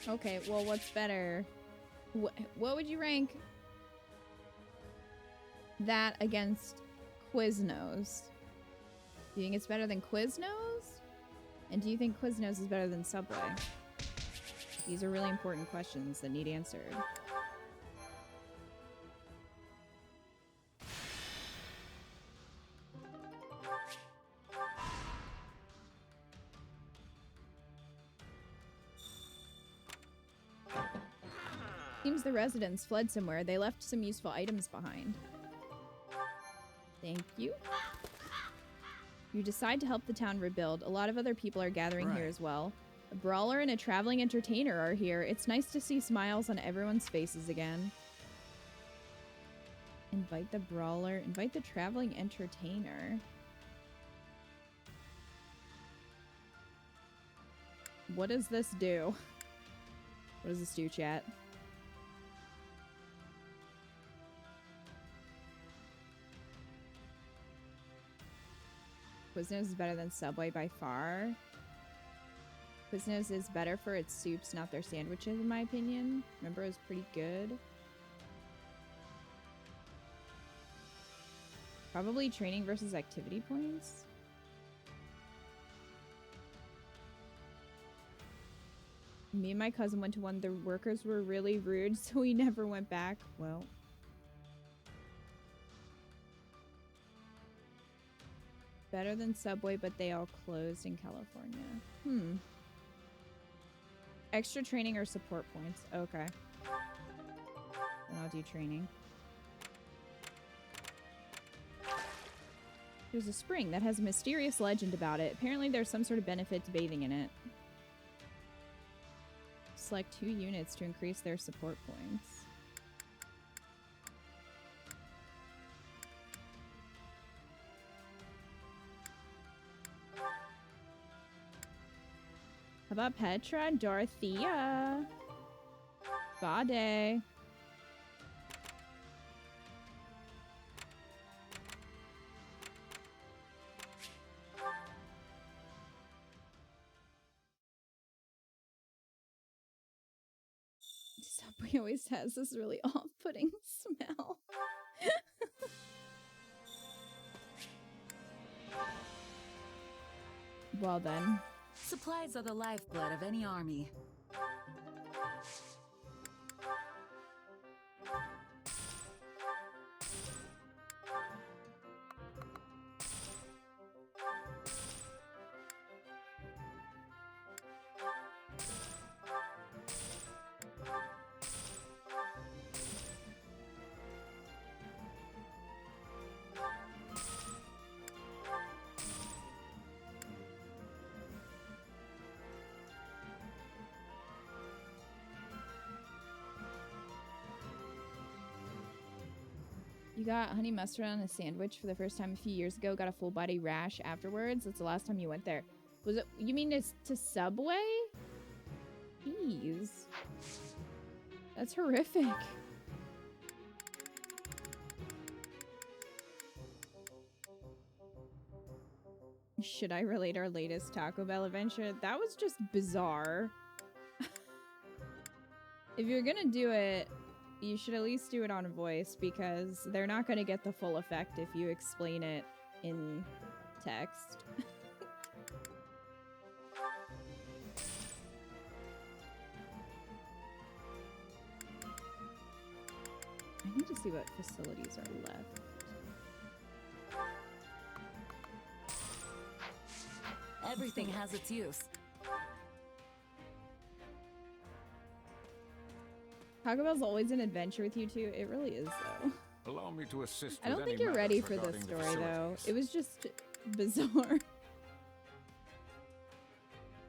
Okay, well, what's better? What would you rank that against Quiznos? Do you think it's better than Quiznos? And do you think Quiznos is better than Subway? These are really important questions that need answered. Seems the residents fled somewhere. They left some useful items behind. Thank you. You decide to help the town rebuild. A lot of other people are gathering here as well. A brawler and a traveling entertainer are here. It's nice to see smiles on everyone's faces again. Invite the brawler. Invite the traveling entertainer. What does this do? What does this do, chat? Quiznos is better than Subway by far. Quiznos is better for its soups, not their sandwiches, in my opinion. Remember, it was pretty good. Probably training versus activity points. Me and my cousin went to one. The workers were really rude, so we never went back. Well. Better than Subway, but they all closed in California. Extra training or support points. Okay. Then I'll do training. There's a spring that has a mysterious legend about it. Apparently there's some sort of benefit to bathing in it. Select 2 units to increase their support points. How about Petra and Dorothea? Bade. Subway always has this really off-putting smell. Well then. Supplies are the lifeblood of any army. You got honey mustard on a sandwich for the first time a few years ago, got a full body rash afterwards. That's the last time you went there. Was it, you mean to Subway? Jeez. That's horrific. Should I relate our latest Taco Bell adventure? That was just bizarre. If you're gonna do it, you should at least do it on voice, because they're not gonna get the full effect if you explain it in text. I need to see what facilities are left. Everything has its use. Taco Bell's always an adventure with you two. It really is, though. Allow me to assist. I don't think you're ready for this story, though. It was just bizarre.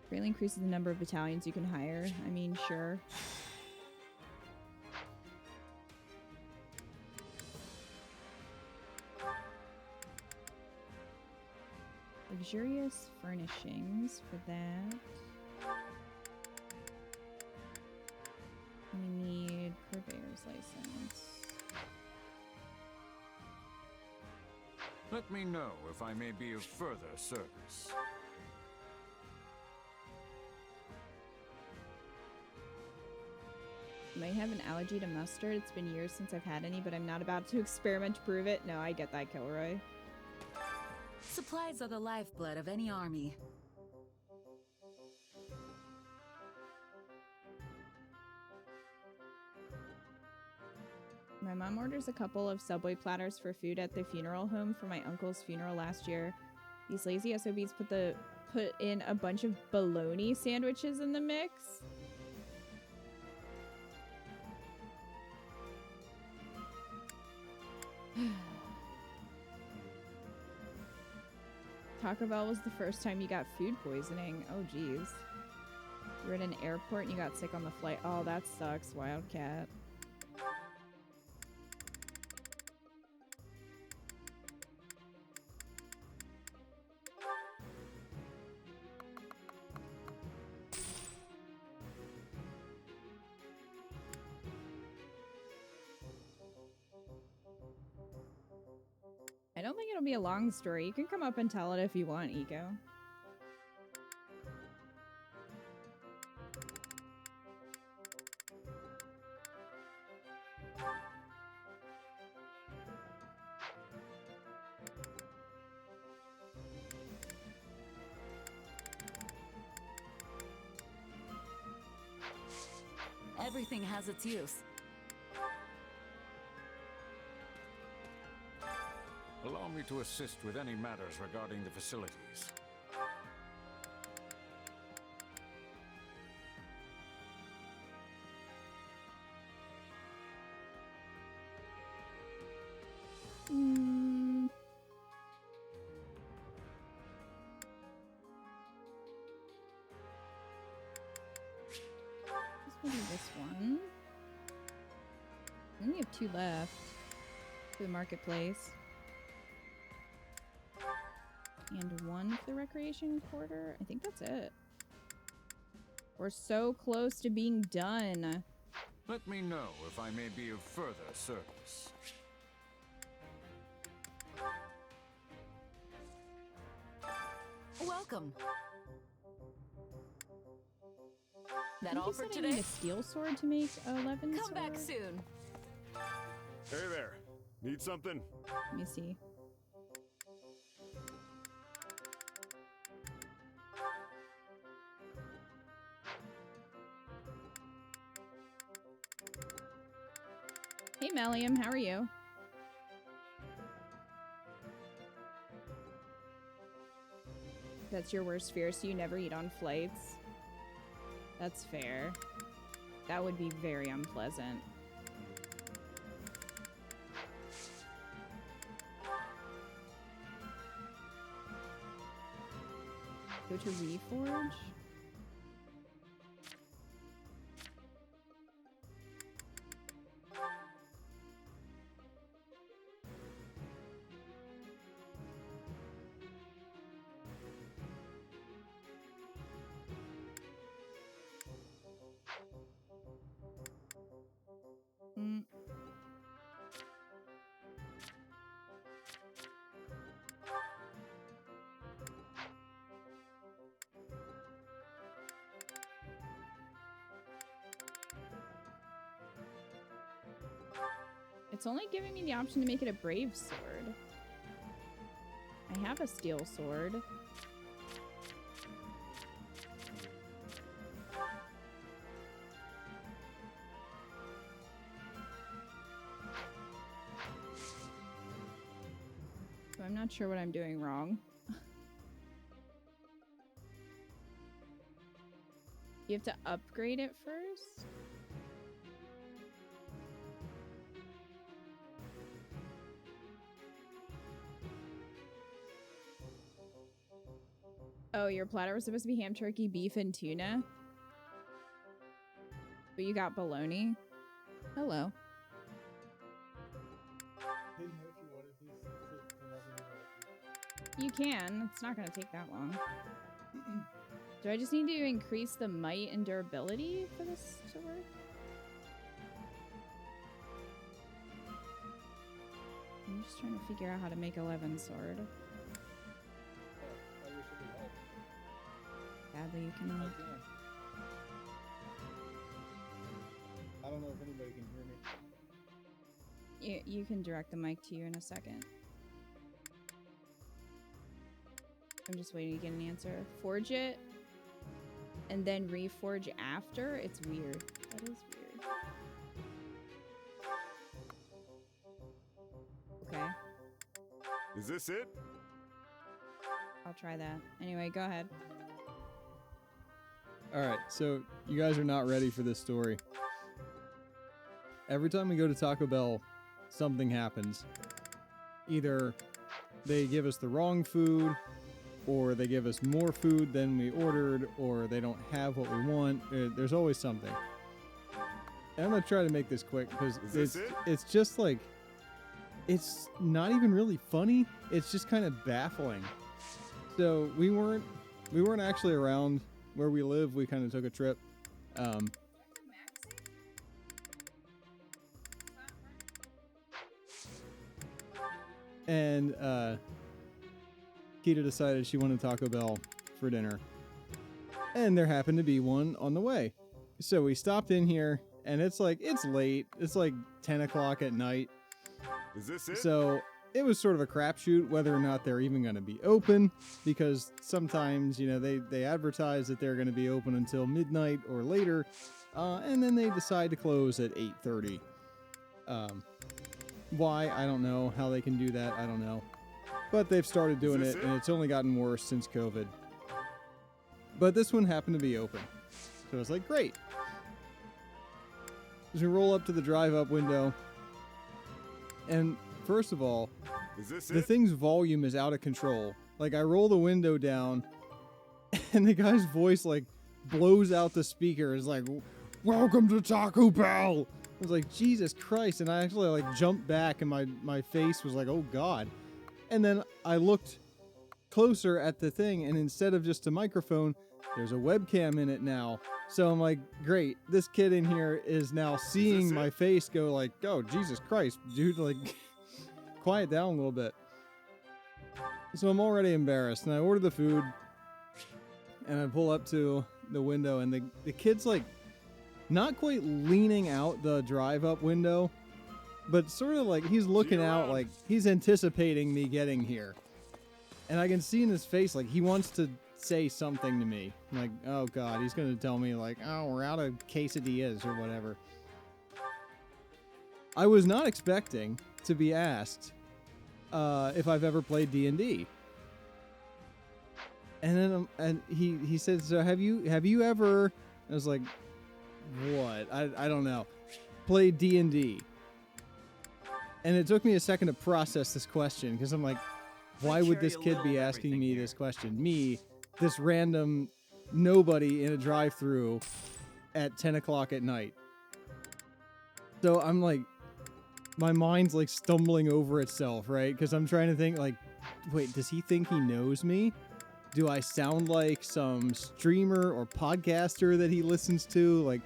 Greatly increases the number of battalions you can hire. I mean, sure. Luxurious furnishings for that. We need purveyor's license. Let me know if I may be of further service. You might have an allergy to mustard. It's been years since I've had any, but I'm not about to experiment to prove it. No, I get that, Kilroy. Supplies are the lifeblood of any army. My mom orders a couple of Subway platters for food at the funeral home for my uncle's funeral last year. These lazy SOBs put in a bunch of bologna sandwiches in the mix. Taco Bell was the first time you got food poisoning. Oh, geez. You were at an airport and you got sick on the flight. Oh, that sucks, Wildcat. I don't think it'll be a long story. You can come up and tell it if you want, Eco. Everything has its use. Allow me to assist with any matters regarding the facilities. Let's do this one. We only have 2 left for the marketplace. And 1 for the recreation quarter. I think that's it. We're so close to being done. Let me know if I may be of further service. Welcome. That I all think for you said today? I need a steel sword to make 11. Come back soon. Hey there. Need something? Let me see. Hey, Melium, how are you? That's your worst fear, so you never eat on flights? That's fair. That would be very unpleasant. Go to Reforge? It's only giving me the option to make it a brave sword. I have a steel sword. So I'm not sure what I'm doing wrong. You have to upgrade it first? Oh, your platter was supposed to be ham, turkey, beef, and tuna? But you got bologna? Hello. You can. It's not going to take that long. Do I just need to increase the might and durability for this to work? I'm just trying to figure out how to make 11 sword. Sadly, you cannot. I don't know if anybody can hear me. You can direct the mic to you in a second. I'm just waiting to get an answer. Forge it and then reforge after? It's weird. That is weird. Okay. Is this it? I'll try that. Anyway, go ahead. Alright, so you guys are not ready for this story. Every time we go to Taco Bell, something happens. Either they give us the wrong food, or they give us more food than we ordered, or they don't have what we want. There's always something. And I'm going to try to make this quick, because it's just like, it's not even really funny. It's just kind of baffling. So we weren't actually around where we live. We kind of took a trip. And Kita decided she wanted Taco Bell for dinner. And there happened to be one on the way. So we stopped in here, and it's late. It's like 10 o'clock at night. Is this it? So it was sort of a crapshoot whether or not they're even going to be open, because sometimes, you know, they advertise that they're going to be open until midnight or later, and then they decide to close at 8:30. Why? I don't know. How they can do that, I don't know. But they've started doing it, and it's only gotten worse since COVID. But this one happened to be open. So I was like, great. As we roll up to the drive-up window, and first of all, the thing's volume is out of control. Like, I roll the window down, and the guy's voice, like, blows out the speaker. It's like, "Welcome to Taco Bell!" I was like, Jesus Christ. And I actually, like, jumped back, and my face was like, oh, God. And then I looked closer at the thing, and instead of just a microphone, there's a webcam in it now. So I'm like, great. This kid in here is now seeing my face go like, oh, Jesus Christ, dude, like, quiet down a little bit. So I'm already embarrassed, and I order the food, and I pull up to the window, and the kid's like, not quite leaning out the drive-up window, but sort of like he's looking out, like he's anticipating me getting here. And I can see in his face, like, he wants to say something to me. I'm like, oh, God, he's going to tell me, like, oh, we're out of quesadillas or whatever. I was not expecting to be asked if I've ever played D&D. And then he said, so have you ever... I was like, what? I don't know. Played D&D. And it took me a second to process this question, because I'm like, why would this kid be asking me this question? Me, this random nobody in a drive-thru at 10 o'clock at night. So I'm like, my mind's like stumbling over itself, right? Because I'm trying to think, like, wait, does he think he knows me? Do I sound like some streamer or podcaster that he listens to? Like,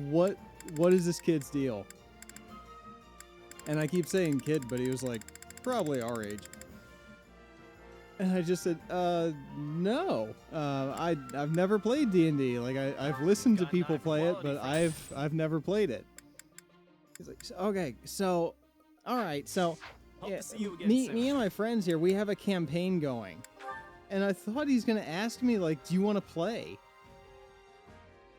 what is this kid's deal? And I keep saying kid, but he was like, probably our age. And I just said, no. I've never played D&D. Like, I've listened to people play it, but I've never played it. He's like, okay, so all right, so Hope to see you again me soon. and my friends here, we have a campaign going. And I thought he's going to ask me, like, do you want to play?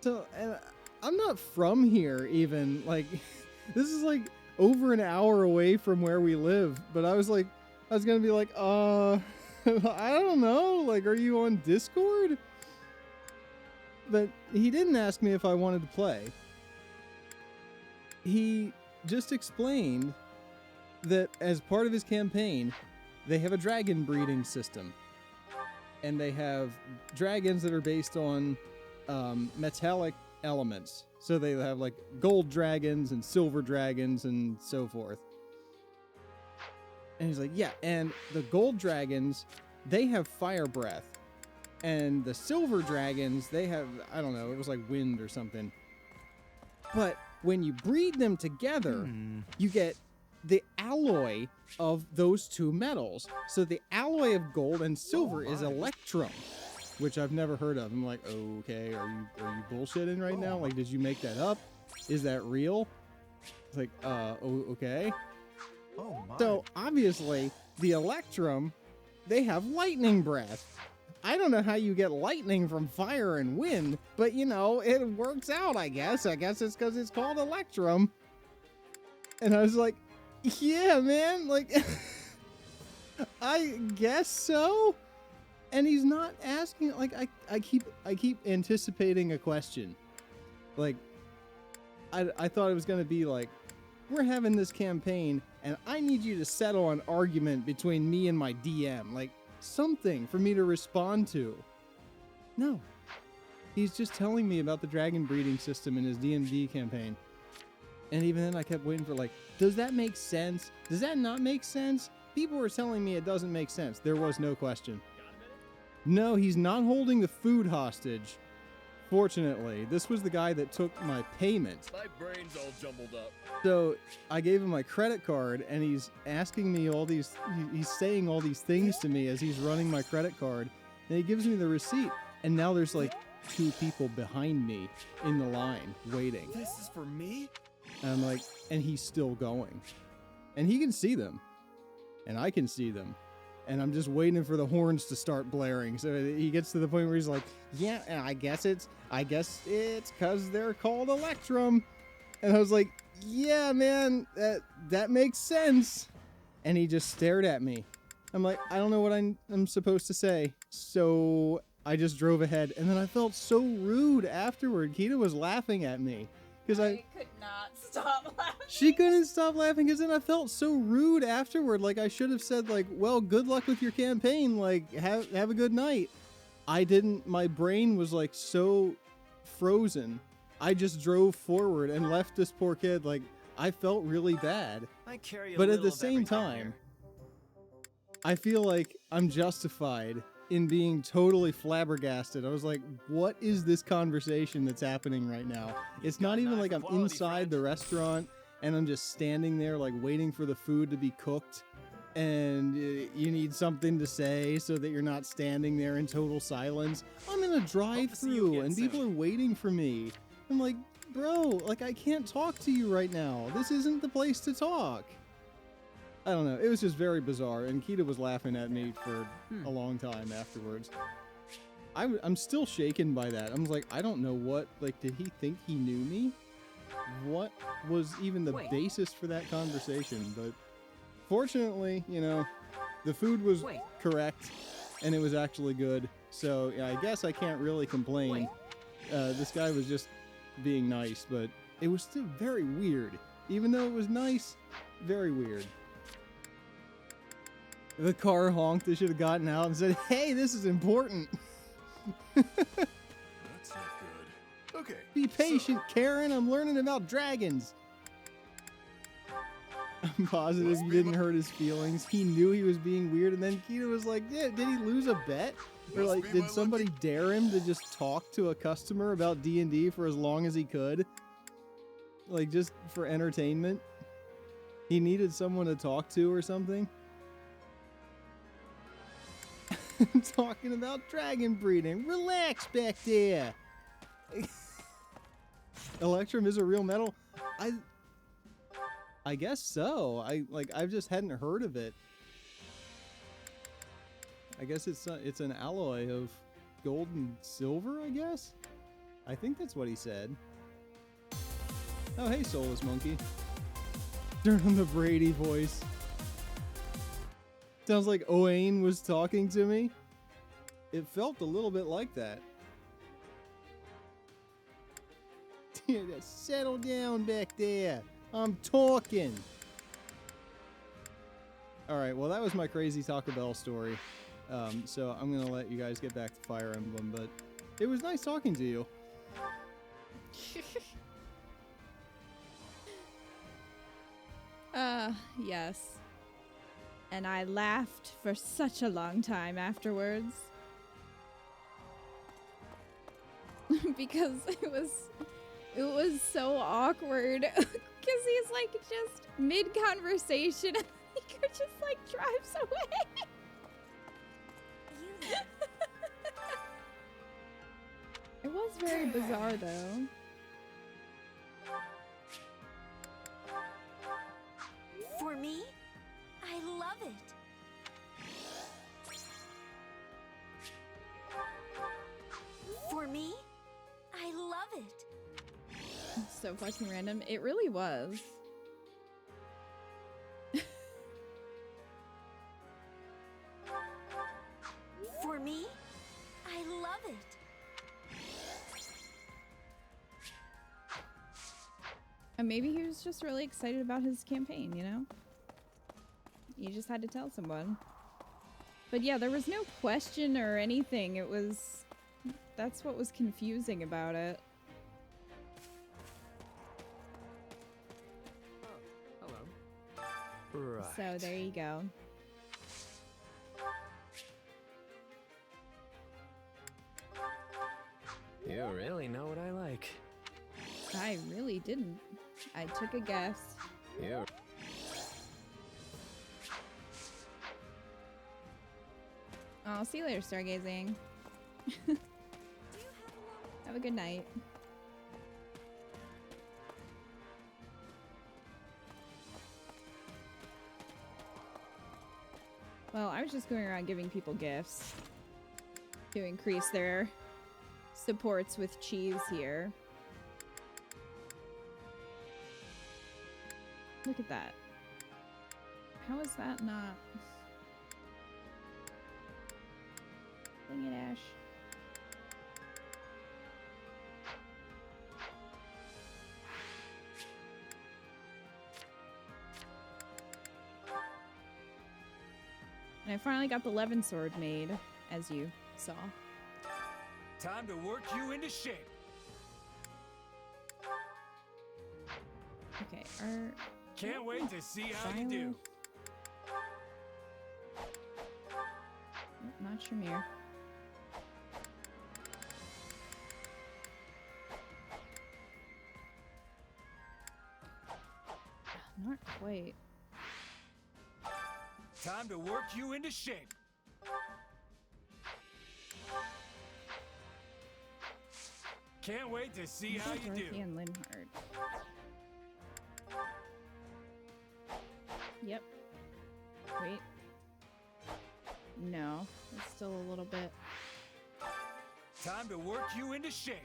So, and I'm not from here, even. Like, this is, like, over an hour away from where we live. But I was going to be like, I don't know. Like, are you on Discord? But he didn't ask me if I wanted to play. He just explained that as part of his campaign, they have a dragon breeding system. And they have dragons that are based on metallic elements. So they have like gold dragons and silver dragons and so forth. And he's like, yeah, and the gold dragons, they have fire breath. And the silver dragons, they have, I don't know, it was like wind or something. But when you breed them together, you get the alloy of those two metals. So the alloy of gold and silver is electrum, which I've never heard of. I'm like, okay, are you bullshitting right now? Like, did you make that up? Is that real? It's like, okay. So obviously the electrum, they have lightning breath. I don't know how you get lightning from fire and wind, but you know, it works out, I guess. I guess it's because it's called electrum. And I was like, yeah, man, like, I guess so. And he's not asking, like, I keep anticipating a question. Like, I thought it was going to be like, we're having this campaign and I need you to settle an argument between me and my DM. Like, something for me to respond to. No. He's just telling me about the dragon breeding system in his D&D campaign. And even then I kept waiting for like, does that make sense? Does that not make sense? People were telling me it doesn't make sense. There was no question. No, he's not holding the food hostage. Fortunately, this was the guy that took my payment. My brain's all jumbled up. So I gave him my credit card and he's asking me all these, he's saying all these things to me as he's running my credit card. And he gives me the receipt. And now there's like 2 people behind me in the line waiting. This is for me? And I'm like, and he's still going. And he can see them. And I can see them. And I'm just waiting for the horns to start blaring. So he gets to the point where he's like, yeah, I guess it's because they're called electrum. And I was like, yeah, man, that makes sense. And he just stared at me. I'm like, I don't know what I'm supposed to say. So I just drove ahead. And then I felt so rude afterward. Kita was laughing at me. Because I could not stop laughing. She couldn't stop laughing because then I felt so rude afterward. Like I should have said like, well, good luck with your campaign. Like have a good night. I didn't. My brain was like so frozen. I just drove forward and left this poor kid. Like I felt really bad. I carry a but at little the of same everything time, here. I feel like I'm justified in being totally flabbergasted. I was like, what is this conversation that's happening right now? It's not even like I'm inside the restaurant and I'm just standing there like waiting for the food to be cooked and you need something to say so that you're not standing there in total silence. I'm in a drive-thru and people are waiting for me. I'm like, bro, like I can't talk to you right now. This isn't the place to talk. I don't know. It was just very bizarre, and Kita was laughing at me for a long time afterwards. I'm still shaken by that. I was like, I don't know what, like, did he think he knew me? What was even the basis for that conversation? But fortunately, you know, the food was correct, and it was actually good. So yeah, I guess I can't really complain. This guy was just being nice, but it was still very weird. Even though it was nice, very weird. The car honked. They should have gotten out and said, hey, this is important. That's not good. Okay. Be patient, Karen. I'm learning about dragons. I'm positive he didn't hurt his feelings. He knew he was being weird, and then Kita was like, yeah, did he lose a bet? Or like, did somebody dare him to just talk to a customer about D&D for as long as he could? Like, just for entertainment? He needed someone to talk to or something? Talking about dragon breeding. Relax back there. I Electrum is a real metal. I I guess so. I just hadn't heard of it. I guess it's an alloy of gold and silver, I guess? I think that's what he said. Oh, hey, Soulless Monkey. Turn on the Brady voice. Sounds like Owain was talking to me. It felt a little bit like that. Settle down back there. I'm talking. Alright, well that was my crazy Taco Bell story. So I'm going to let you guys get back to Fire Emblem, but it was nice talking to you. Yes. And I laughed for such a long time afterwards. Because it was so awkward. Because he's like just mid-conversation and he could just like drives away. It was very bizarre though. For me, I love it. For me, I love it. So fucking random. It really was. For me, I love it. And maybe he was just really excited about his campaign, you know? You just had to tell someone. But yeah, there was no question or anything. It was... That's what was confusing about it. Hello. Right. So there you go. You really know what I like. I really didn't. I took a guess. You. Oh, see you later, stargazing. Have a good night. Well, I was just going around giving people gifts to increase their supports with cheese here. Look at that. How is that not? Dang it, Ash. And I finally got the Levin sword made, as you saw. Time to work you into shape. Okay, Can't wait to see how you do. Nope, not Shamir. Not quite. Time to work you into shape. Can't wait to see how you do. Dorothy and Linhard. Yep. Wait. No, it's still a little bit. Time to work you into shape.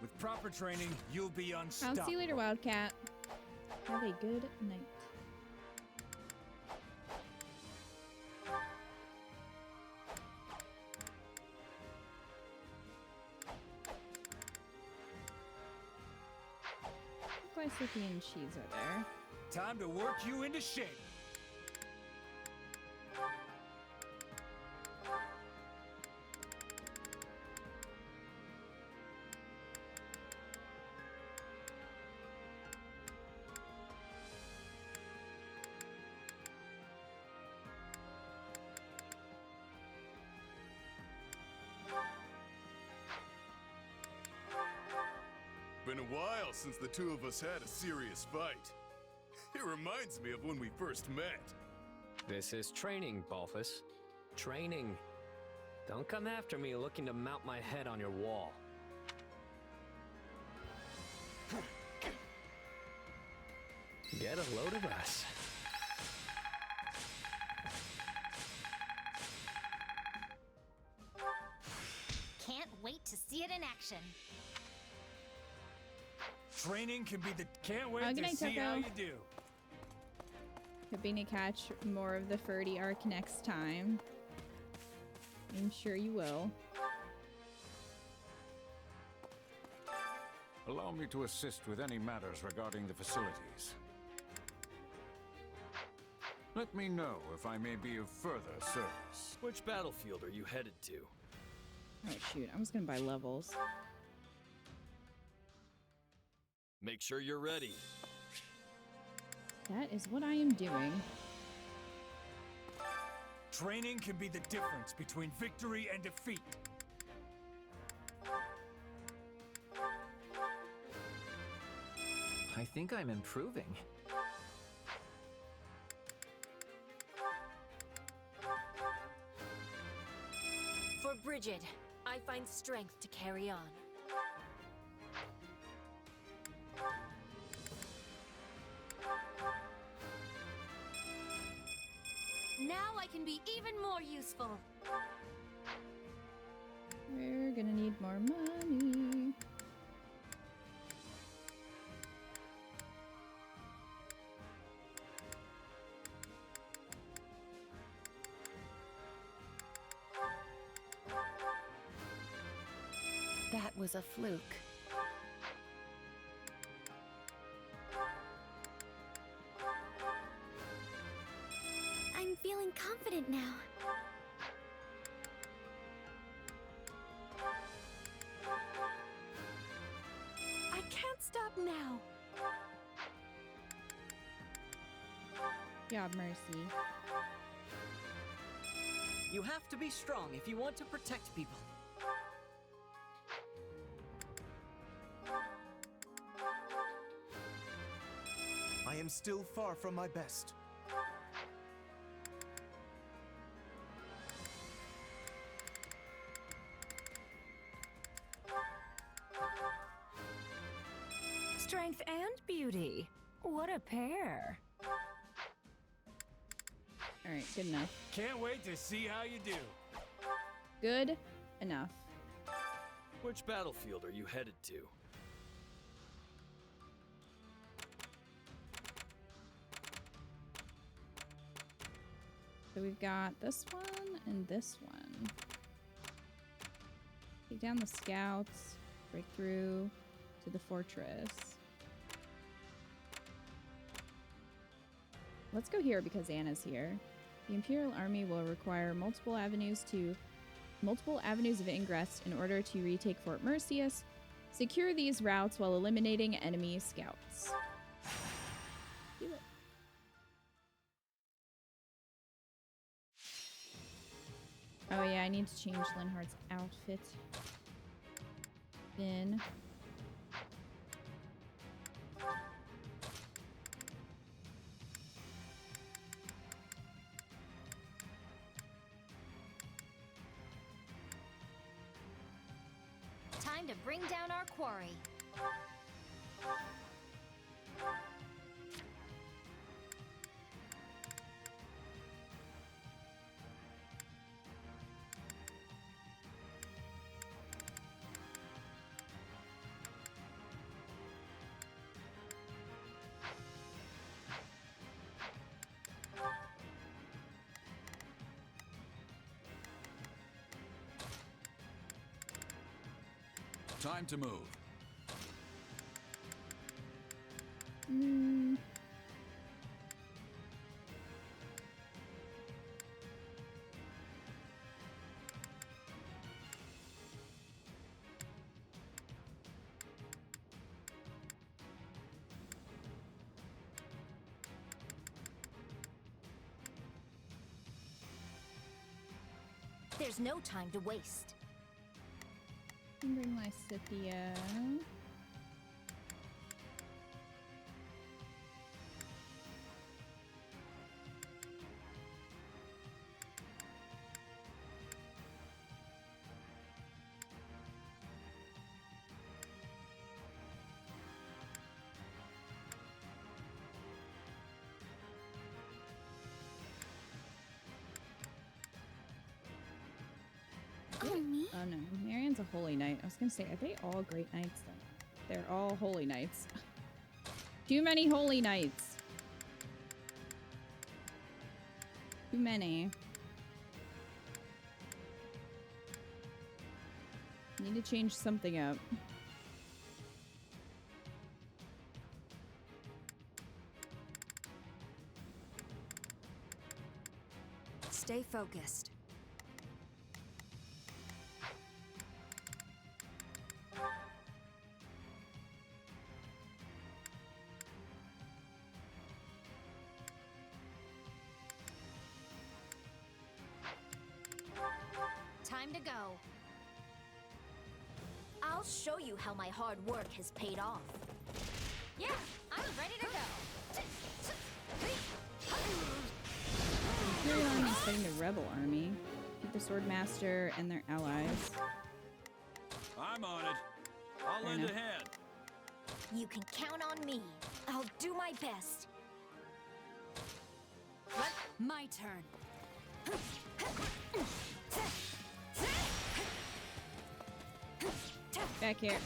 With proper training, you'll be unstoppable. I'll see you later, Wildcat. Have a good night. Glycopy and cheese are there. Time to work you into shape. Been a while since the two of us had a serious fight. It reminds me of when we first met. This is training, Balthus. Training. Don't come after me looking to mount my head on your wall. Get a load of us. Can't wait to see it in action. Training can be the... Can't wait good to night, see how Tucko. you do. Hoping to catch more of the Ferdy arc next time. I'm sure you will. Allow me to assist with any matters regarding the facilities. Let me know if I may be of further service. Which battlefield are you headed to? Oh shoot, I was gonna buy levels. Make sure you're ready. That is what I am doing. Training can be the difference between victory and defeat. I think I'm improving. For Bridget, I find strength to carry on. Now I can be even more useful. We're gonna need more money. That was a fluke. I'm feeling confident now. I can't stop now. Job, Mercy. You have to be strong if you want to protect people. I am still far from my best. Strength and beauty. What a pair. Alright, good enough. Can't wait to see how you do. Good enough. Which battlefield are you headed to? So we've got this one and this one. Take down the scouts, break through to the fortress. Let's go here because Anna's here. The Imperial Army will require multiple avenues of ingress in order to retake Fort Mercius. Secure these routes while eliminating enemy scouts. Do it. Oh yeah, I need to change Linhardt's outfit. Then Time to bring down our quarry. Time to move. There's no time to waste. bring my Scythia. Oh no, Marianne's a holy knight. I was gonna say, are they all great knights then? They're all holy knights. Too many holy knights. Too many. Need to change something up. Stay focused. Time to go. I'll show you how my hard work has paid off. Yeah, I'm ready to go. Imperial Army is fighting the Rebel Army. Keep the Swordmaster and their allies. I'm on it. I'll lend a hand. You can count on me. I'll do my best. My turn. Back here.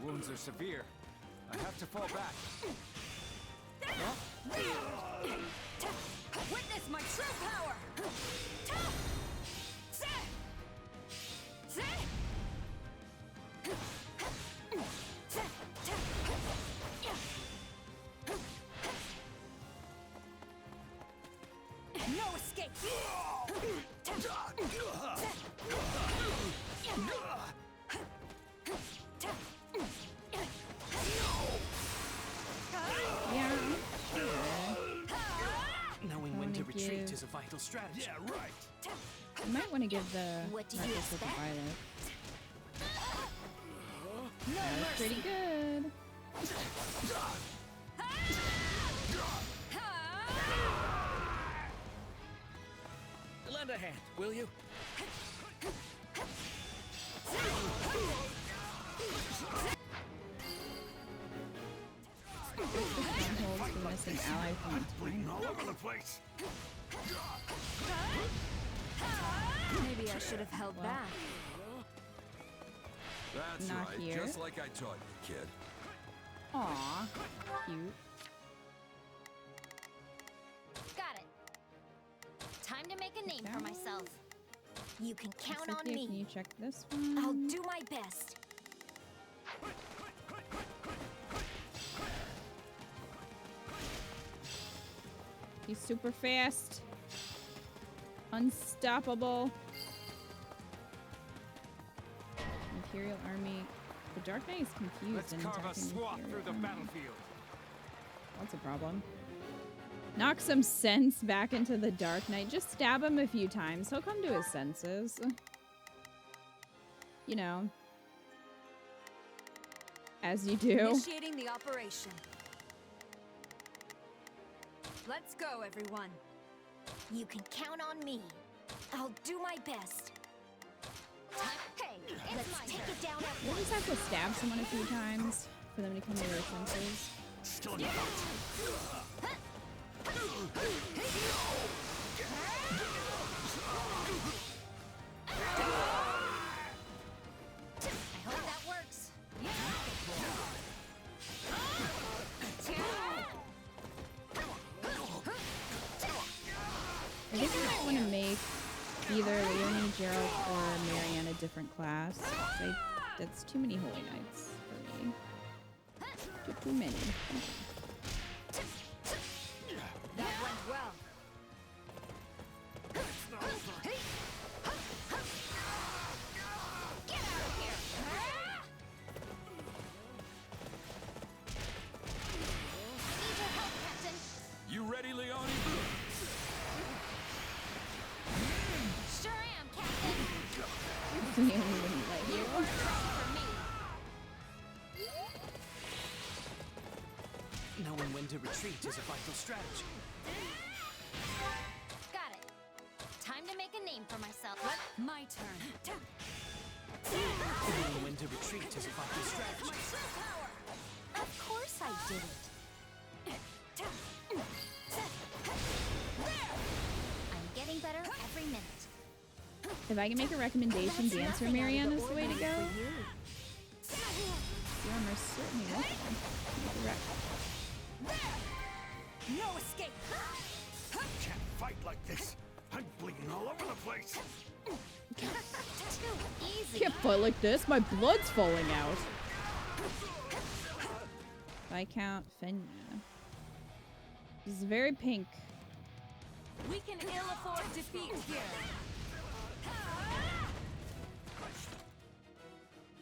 Wounds are severe. I have to fall back. Witness my true power! No escape! Yeah. Knowing when to retreat is a vital strategy. Yeah, right. You might want to give the What did you Marcus with the expect? Violet. That was pretty good. Lend a hand, will you? Strongholds for missing ally from the time. All over the place. Maybe I should have held back. That's Not right. here. Just like I taught you, kid. Aw, cute. Got it. Time to make a name for myself. You can count on Sophia, can me. you check this one? I'll do my best. He's super fast. Unstoppable. Imperial Army. The Dark Knight is confused Let's and carve a attacking the swath Imperial through the Army. battlefield. That's a problem. Knock some sense back into the Dark Knight. Just stab him a few times. He'll come to his senses. You know. As you do. Initiating the operation. Let's go, everyone. You can count on me. I'll do my best. Hey, let's take it down at You just have to stab someone a few times for them to come to their senses. I hope that works. I think I might want to make either Leonie, Gerald, or Marianne a different class. That's too many Holy Knights for me. Too many. That went well. Get out of here! Need your help, Captain. You ready, Leone? Sure am, Captain. Leonie wouldn't let you. For me. Knowing when to retreat is a vital strategy. Got it. Time to make a name for myself. My turn. Knowing when to retreat is a vital strategy. Of course I did it. I'm getting better every minute. If I can make a recommendation, Dancer Marianne is the way to go. You are most certainly welcome. No escape. Can't fight like this. I'm bleeding all over the place. Too easy. Can't fight like this. My blood's falling out. Viscount Fenya. This is very pink. We can ill afford defeat here.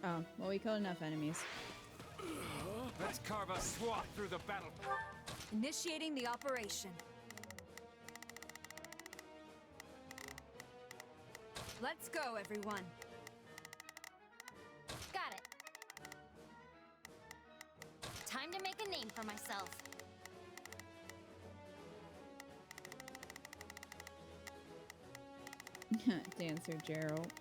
Oh, well, we killed enough enemies. Let's carve a swath through the battle. Initiating the operation. Let's go, everyone. Got it. Time to make a name for myself. Dancer Gerald.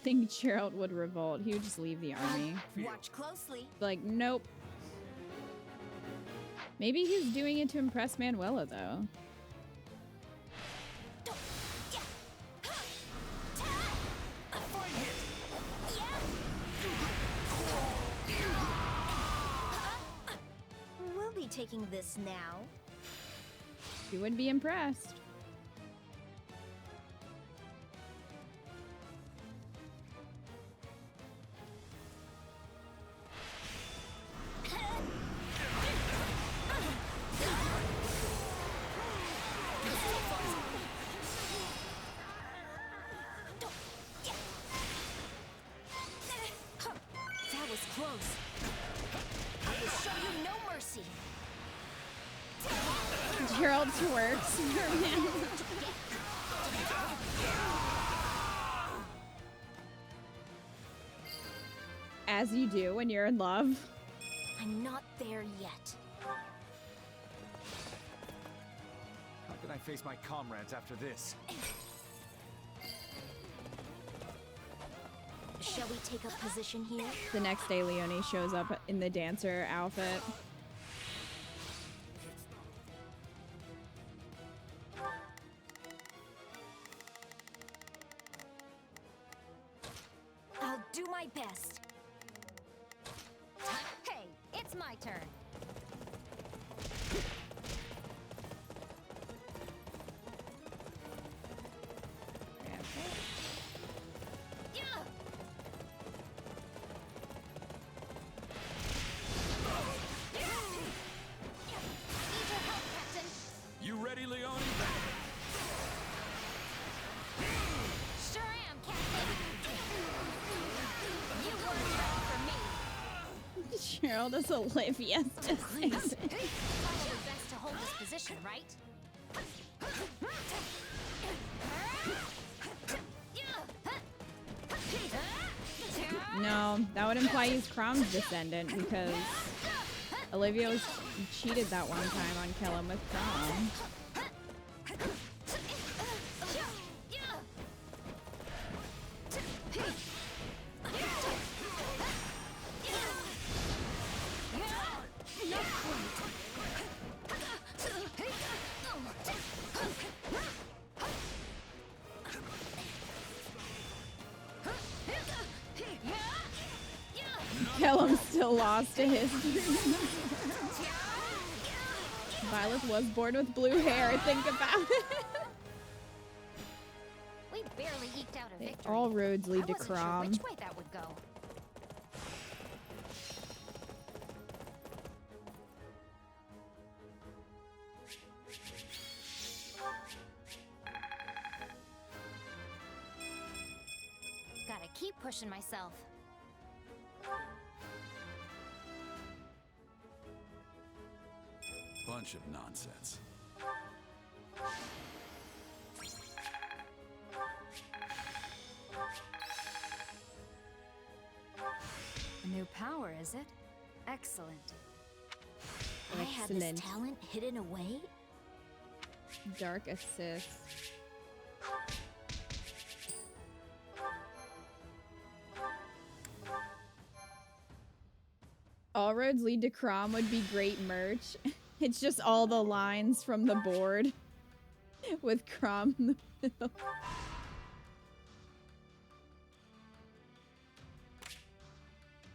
Think Gerald would revolt. He would just leave the army. Watch closely. Like, nope. Maybe he's doing it to impress Manuela, though. We'll be taking this now. You would be impressed. That was close. I will show you no mercy. Gerald twerks. As you do when you're in love. I'm not there yet. How can I face my comrades after this? Shall we take up position here? The next day, Leonie shows up in the dancer outfit. I'll do my best. Hey, it's my turn. You ready, Leone? Sure am, Captain. You weren't ready for me. Gerald is Olivia's Please. descendant. Probably best to hold this position, right? No, that would imply he's Crom's descendant because Olivia cheated that one time on Kill Him with Crom. Kellum still lost to history. Violet was born with blue hair. Think about it. We barely eked out a victory. All roads lead to I wasn't sure Crom. which way that would go. Gotta keep pushing myself. Bunch of nonsense. A new power, is it? Excellent. I have this talent hidden away? Dark assist. All roads lead to Crom would be great merch. It's just all the lines from the board with Crom in the middle.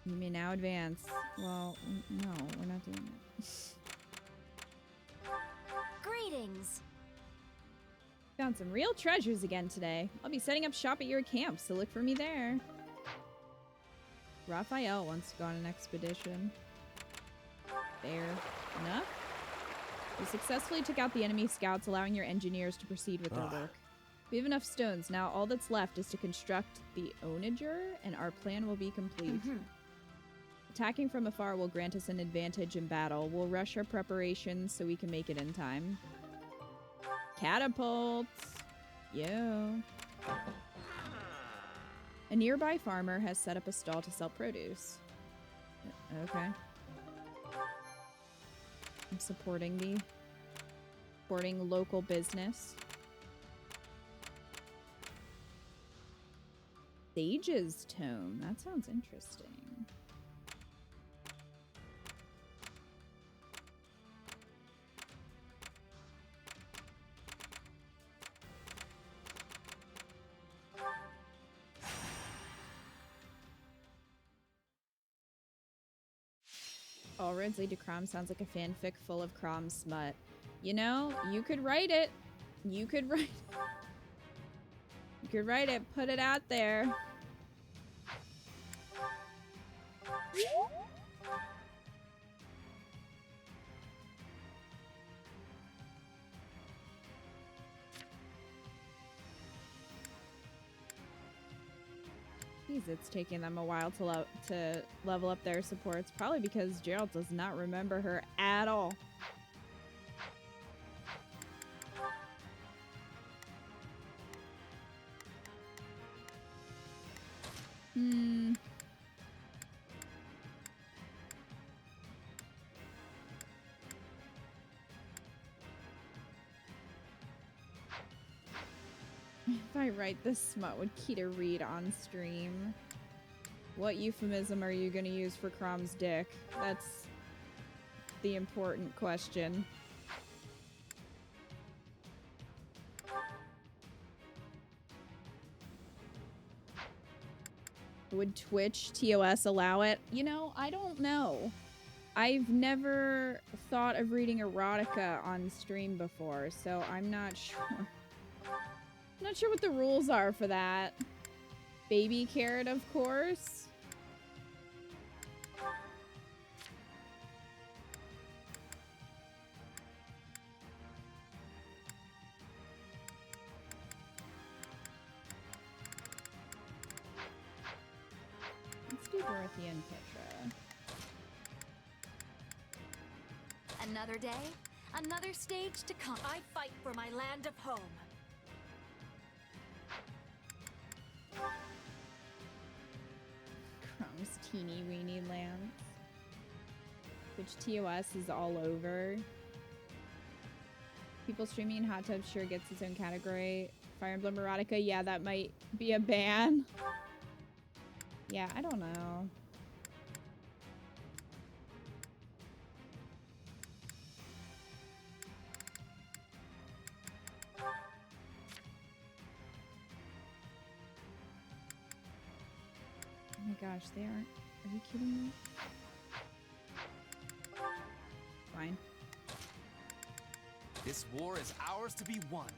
You may now advance. Well, no, we're not doing that. Greetings. Found some real treasures again today. I'll be setting up shop at your camp, so look for me there. Raphael wants to go on an expedition. Fair enough. You successfully took out the enemy scouts, allowing your engineers to proceed with their work. We have enough stones. Now all that's left is to construct the onager, and our plan will be complete. Attacking from afar will grant us an advantage in battle. We'll rush our preparations so we can make it in time. Catapults! Yo. A nearby farmer has set up a stall to sell produce. Okay. I'm supporting local business. Sage's Tome. That sounds interesting. All roads lead to Crom sounds like a fanfic full of Crom smut. You know, you could write it. You could write it. Put it out there. Jeez, it's taking them a while to level up their supports. Probably because Gerald does not remember her at all. If I write this smut, would Keita read on stream? What euphemism are you gonna use for Crom's dick? That's the important question. Would Twitch TOS allow it? You know, I don't know. I've never thought of reading erotica on stream before, so I'm not sure. I'm not sure what the rules are for that. Baby carrot, of course. Let's do Dorothy and Petra. Another day, another stage to come. I fight for my land of home. Crom's teeny weeny lands. Which TOS is all over. People streaming in hot tubs sure gets its own category. Fire Emblem erotica, yeah, that might be a ban. Yeah, I don't know. Oh my gosh, they aren't. Are you kidding me? Fine. This war is ours to be won.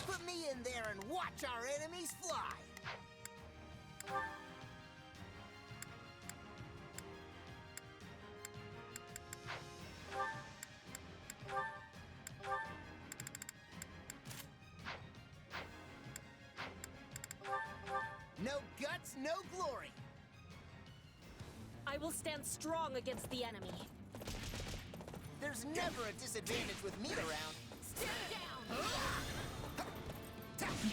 Put me in there and watch our enemies fly. No guts, no glory. I will stand strong against the enemy. There's never a disadvantage with me around. Stand down!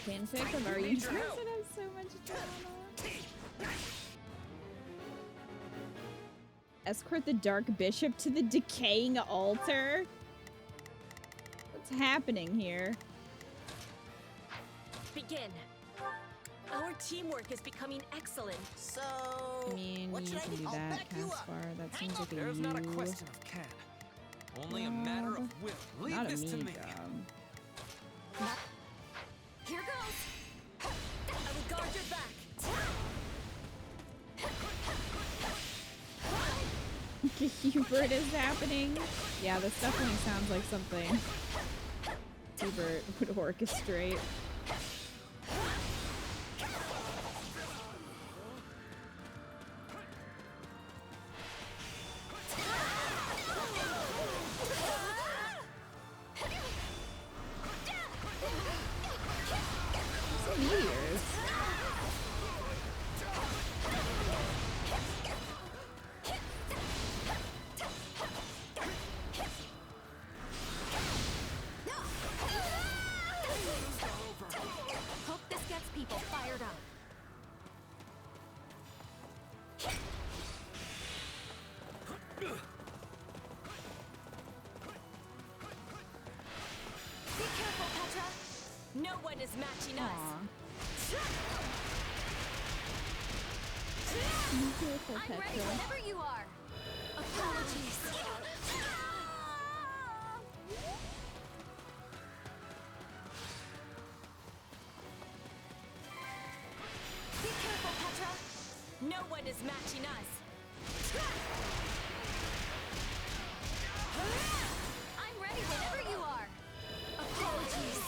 Fanfic of our users that have so much drama. Escort the Dark Bishop to the decaying altar? What's happening here? Begin. Our teamwork is becoming excellent. So, I mean, what you should I can do? do I'll that, back you up. Caspar. That seems like a There's you. not a question of can. Only a matter of will. Leave Not a this me to me. job. Here goes. I will guard your back. Hubert is happening. Yeah, this definitely sounds like something Hubert would orchestrate. Some meteors. Hope this gets people fired up. Be careful, Petra. No one is matching us. Be careful, I'm ready Petra. whenever you are. Apologies. Be careful, Petra. No one is matching us. I'm ready whenever you are. Apologies.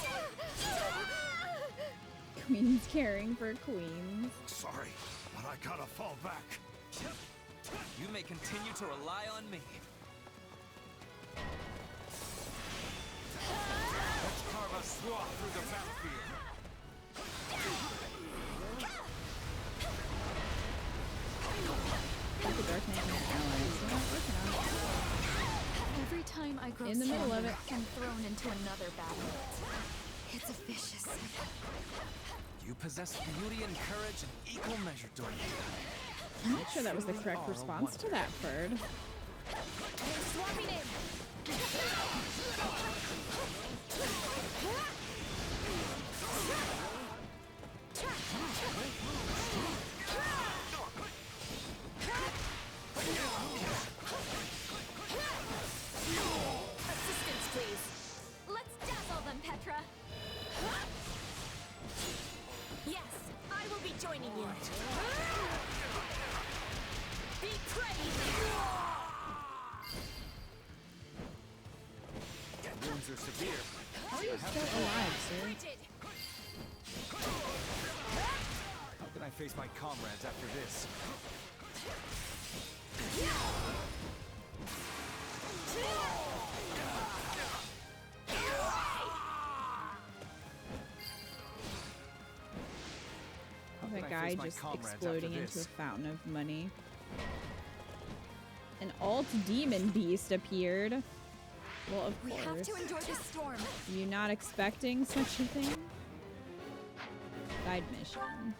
Queen's caring for queens. Sorry, but I gotta fall back. You may continue to rely on me. Let's carve a swath through the battlefield. Keep the Dark Knight and their allies. We're not working on it. Every time I grow In the middle of it. I'm thrown into another battle. It's a vicious cycle. You possess beauty and courage in equal measure, Dorothy. I'm not sure that was the correct response to that, Ferd. Swapping in. Assistance, please. Let's dazzle them, Petra. Yes, I will be joining you. Be praised. Wounds are severe. How are you still alive, sir? How can I face my comrades after this? That guy just exploding into a fountain of money. An alt demon beast appeared. Well, of course. We have to enjoy the storm. You not expecting such a thing? Side mission.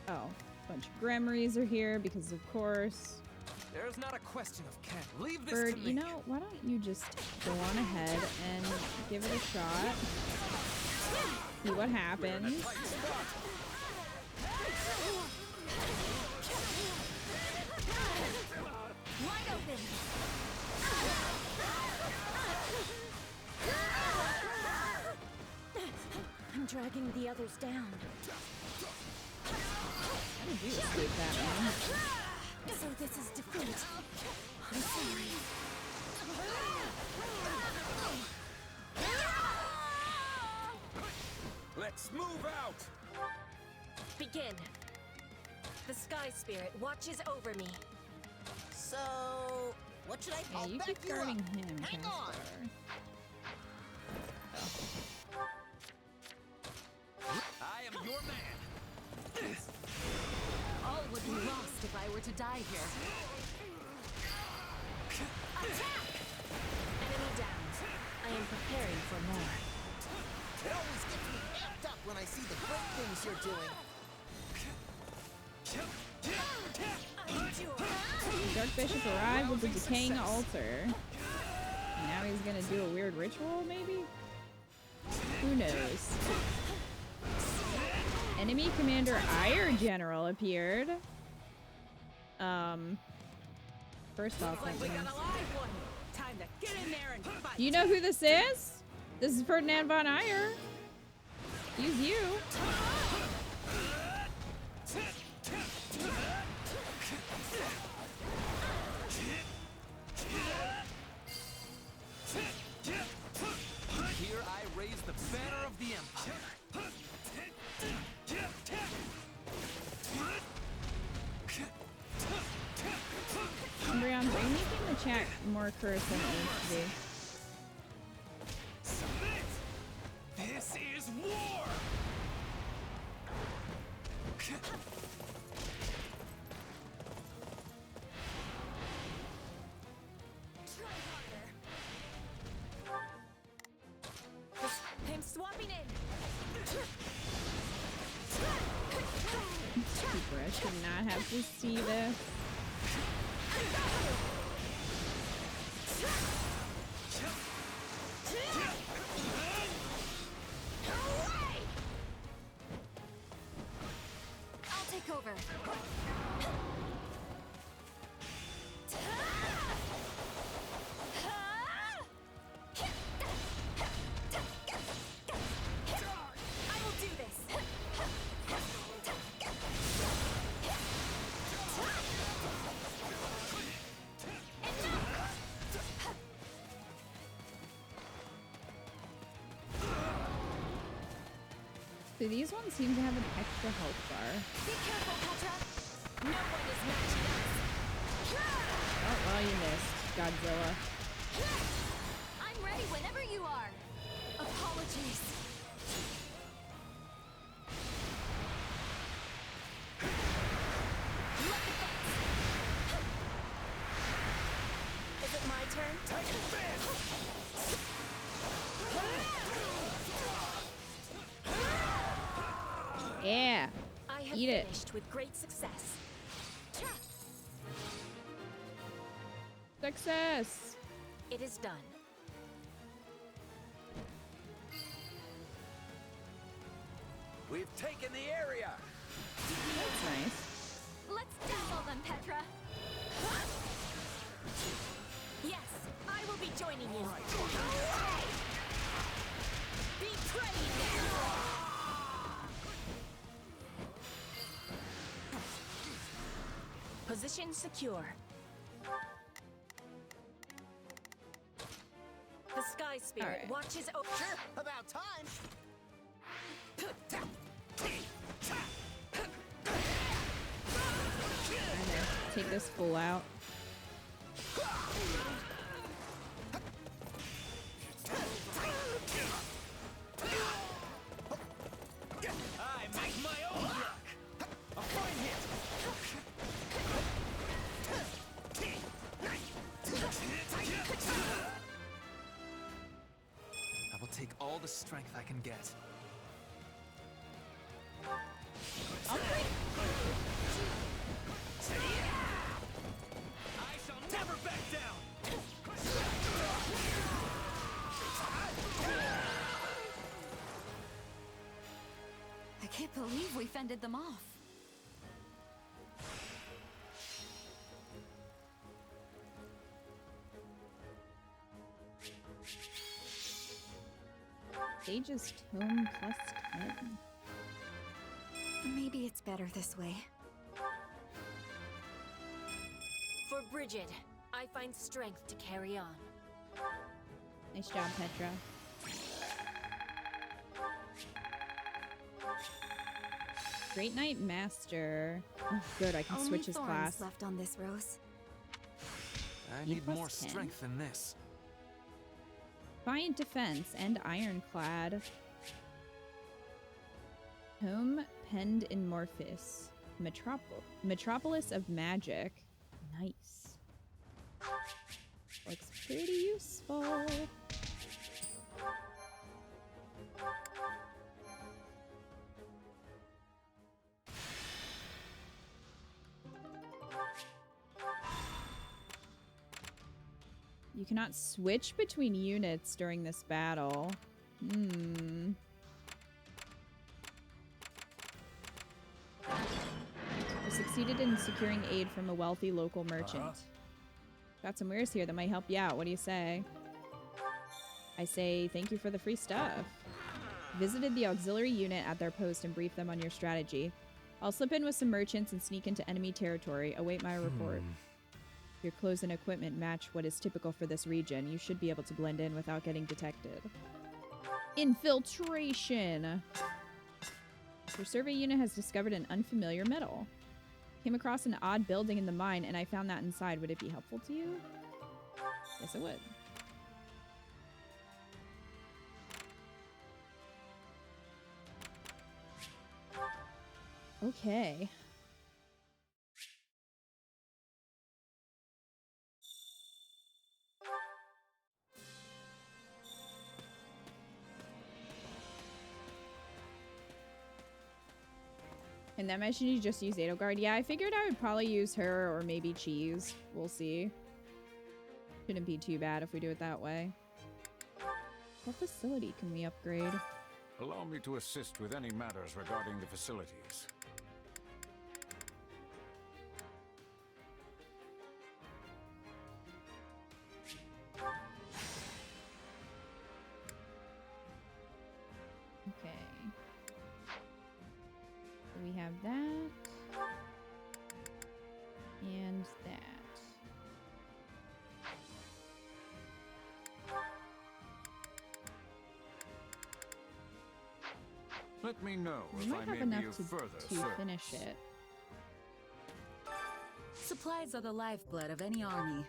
Oh, a bunch of Grimoires are here because of course. There's not a question of can. Leave this Bird, to me. you know, why don't you just go on ahead and give it a shot? See what happens. Wide open. I'm dragging the others down. How did you escape that one? So this is defeat. I'm sorry. Let's move out! Begin. The Sky Spirit watches over me. So, what should I Yeah, you keep guarding him, Hang on. I am your man. All would be lost if I were to die here. Attack! Enemy down. I am preparing for more. It always gets me amped up when I see the great things you're doing. Dark Bishop arrived with the decaying altar. Now he's gonna do a weird ritual, maybe? Who knows? Enemy Commander Ire General appeared. First off, that means... Do you know who this is? This is Ferdinand von Ire. He's you. Here I raise the banner of the Empire. Emblem, are you making the chat more cursed than it needs to be? This is war! I'm swapping in. Super, I should not have to see this. I'll take over. I will do this. So these ones seem to have an extra health bar. Be careful, Petra. No one is matching us. Oh, well, you missed, Godzilla. I'm ready whenever you are. Apologies. Is it my turn? Yeah. I have Eat it. finished with great success. Success. It is done. We've taken the area. That's nice. Let's dazzle them, Petra. Yes, I will be joining you. Betray now. Position secure. The Sky Spirit right. watches over. About time. I'm gonna take this full out. I make my own luck. A fine hit. I will take all the strength I can get. I shall never back down. I can't believe we fended them off. Sage's Tome plus 10. Maybe it's better this way. For Bridget, I find strength to carry on. Nice job, Petra. Great Knight Master. Oh, good, I can Only switch his thorns class. left on this rose. I E need plus more 10. strength than this. Defiant Defense and Ironclad. Home penned in Morphis. Metropolis of Magic. Nice. Looks pretty useful. You cannot switch between units during this battle. Hmm. You succeeded in securing aid from a wealthy local merchant. Got some wares here that might help you out. What do you say? I say thank you for the free stuff. Visited the auxiliary unit at their post and briefed them on your strategy. I'll slip in with some merchants and sneak into enemy territory. Await my report. If your clothes and equipment match what is typical for this region, you should be able to blend in without getting detected. Infiltration! Your survey unit has discovered an unfamiliar metal. Came across an odd building in the mine, and I found that inside. Would it be helpful to you? Yes, it would. Okay. And that mentioned you just use Edelgard. Yeah, I figured I would probably use her or maybe Cheese. We'll see. Shouldn't be too bad if we do it that way. What facility can we upgrade? Allow me to assist with any matters regarding the facilities. Okay. So we have that. And that. Let me know We if might I have may be enough of further to service. finish it. Supplies are the lifeblood of any army.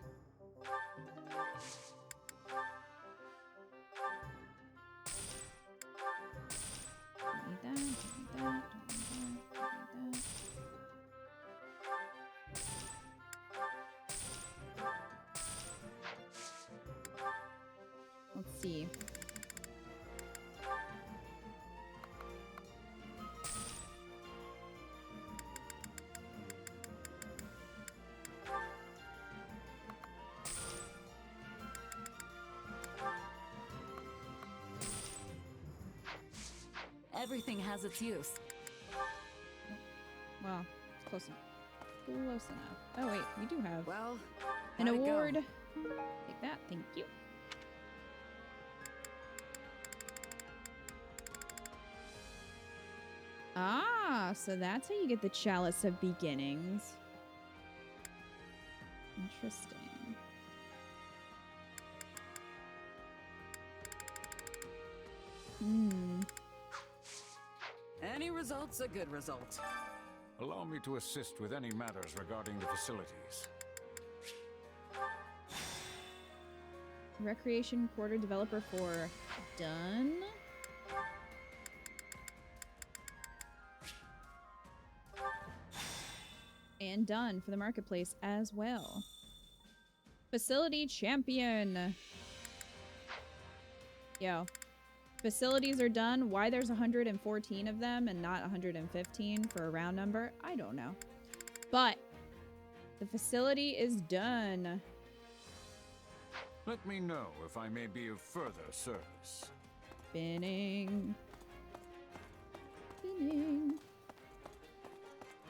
Don't need that, don't need that, don't need that, don't need that. Let's see. Everything has its use. Well, it's close enough. Close enough. Oh wait, we do have an how'd it go? award. Take that, thank you. Ah, so that's how you get the Chalice of Beginnings. Interesting. Hmm. Any result's a good result. Allow me to assist with any matters regarding the facilities. Recreation Quarter Developer for done. And done for the marketplace as well. Facility Champion. Yo. Facilities are done. Why there's 114 of them and not 115 for a round number, I don't know. But the facility is done. Let me know if I may be of further service. Spinning. Spinning.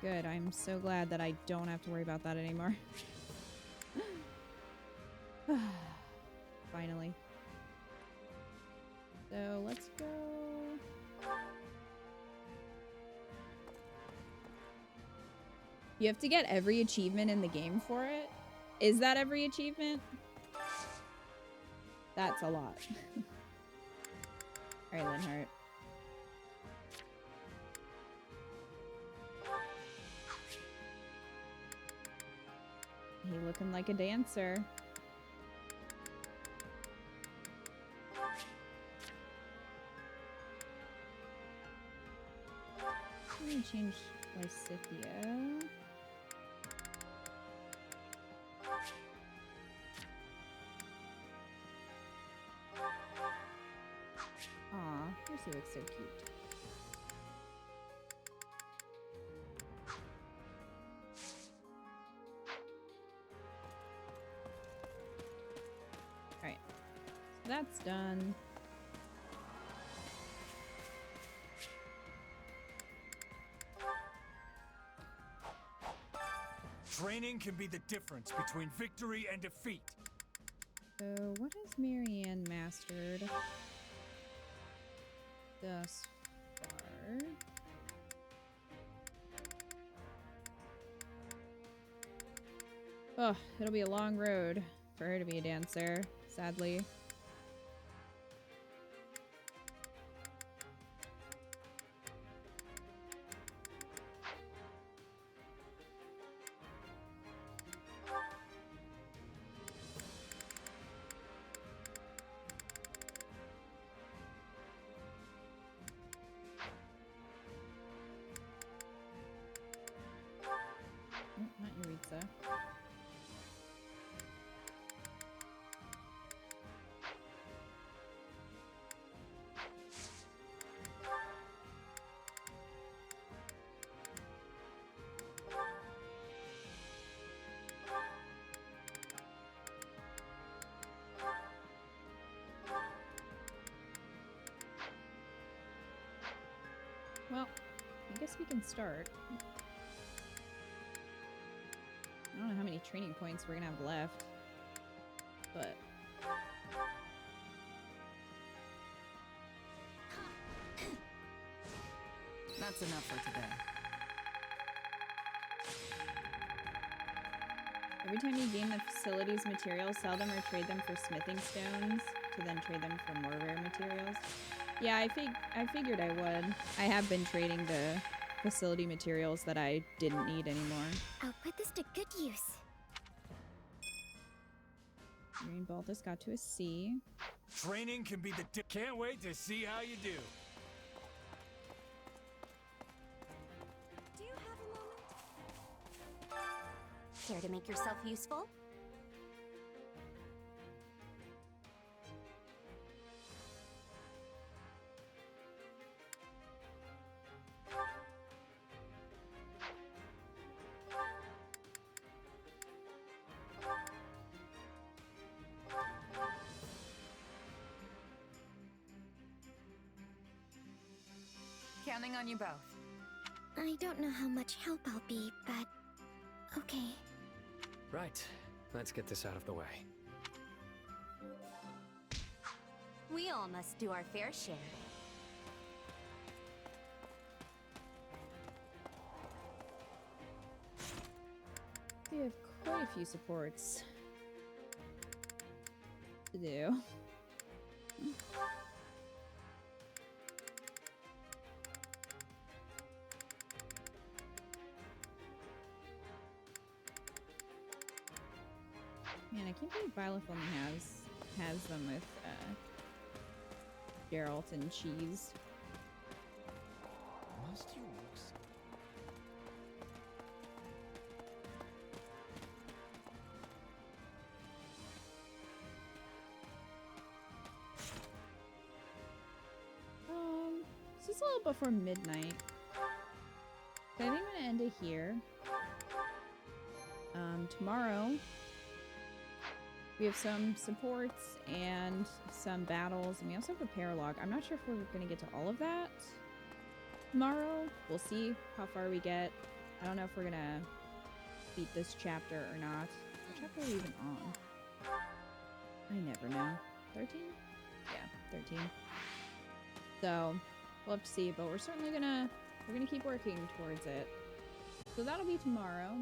Good, I'm so glad that I don't have to worry about that anymore. Finally. So let's go. You have to get every achievement in the game for it? Is that every achievement? That's a lot. Alright, Linhart. He looking like a dancer. Let me change Lysithia. Aw, Percy looks so cute. that's done. Training can be the difference between victory and defeat. So, what has Marianne mastered thus far? Oh, it'll be a long road for her to be a dancer, sadly. Not Yuritsa. Well, I guess we can start. I don't know how many training points we're gonna have left, but That's enough for today. every time you gain the facility's materials, sell them or trade them for smithing stones to then trade them for more rare materials. Yeah, I figured I would. I have been trading the facility materials that I didn't need anymore. I'll put this to good use. Green Baltus got to a C. Training can be the can't wait to see how you do. Do you have a moment? Care to make yourself useful? Counting on you both. I don't know how much help I'll be, but okay. Right. Let's get this out of the way. We all must do our fair share. We have quite a few supports to do. Man, I can't believe Violet only has them with Geralt and Cheese. Must you look so... This is a little before midnight. So I think I'm gonna end it here. Tomorrow we have some supports and some battles, and we also have a paralog. I'm not sure if we're gonna get to all of that tomorrow. We'll see how far we get. I don't know if we're gonna beat this chapter or not. What chapter are we even on? I never know. 13? Yeah, 13. So we'll have to see, but we're certainly gonna keep working towards it. So that'll be tomorrow.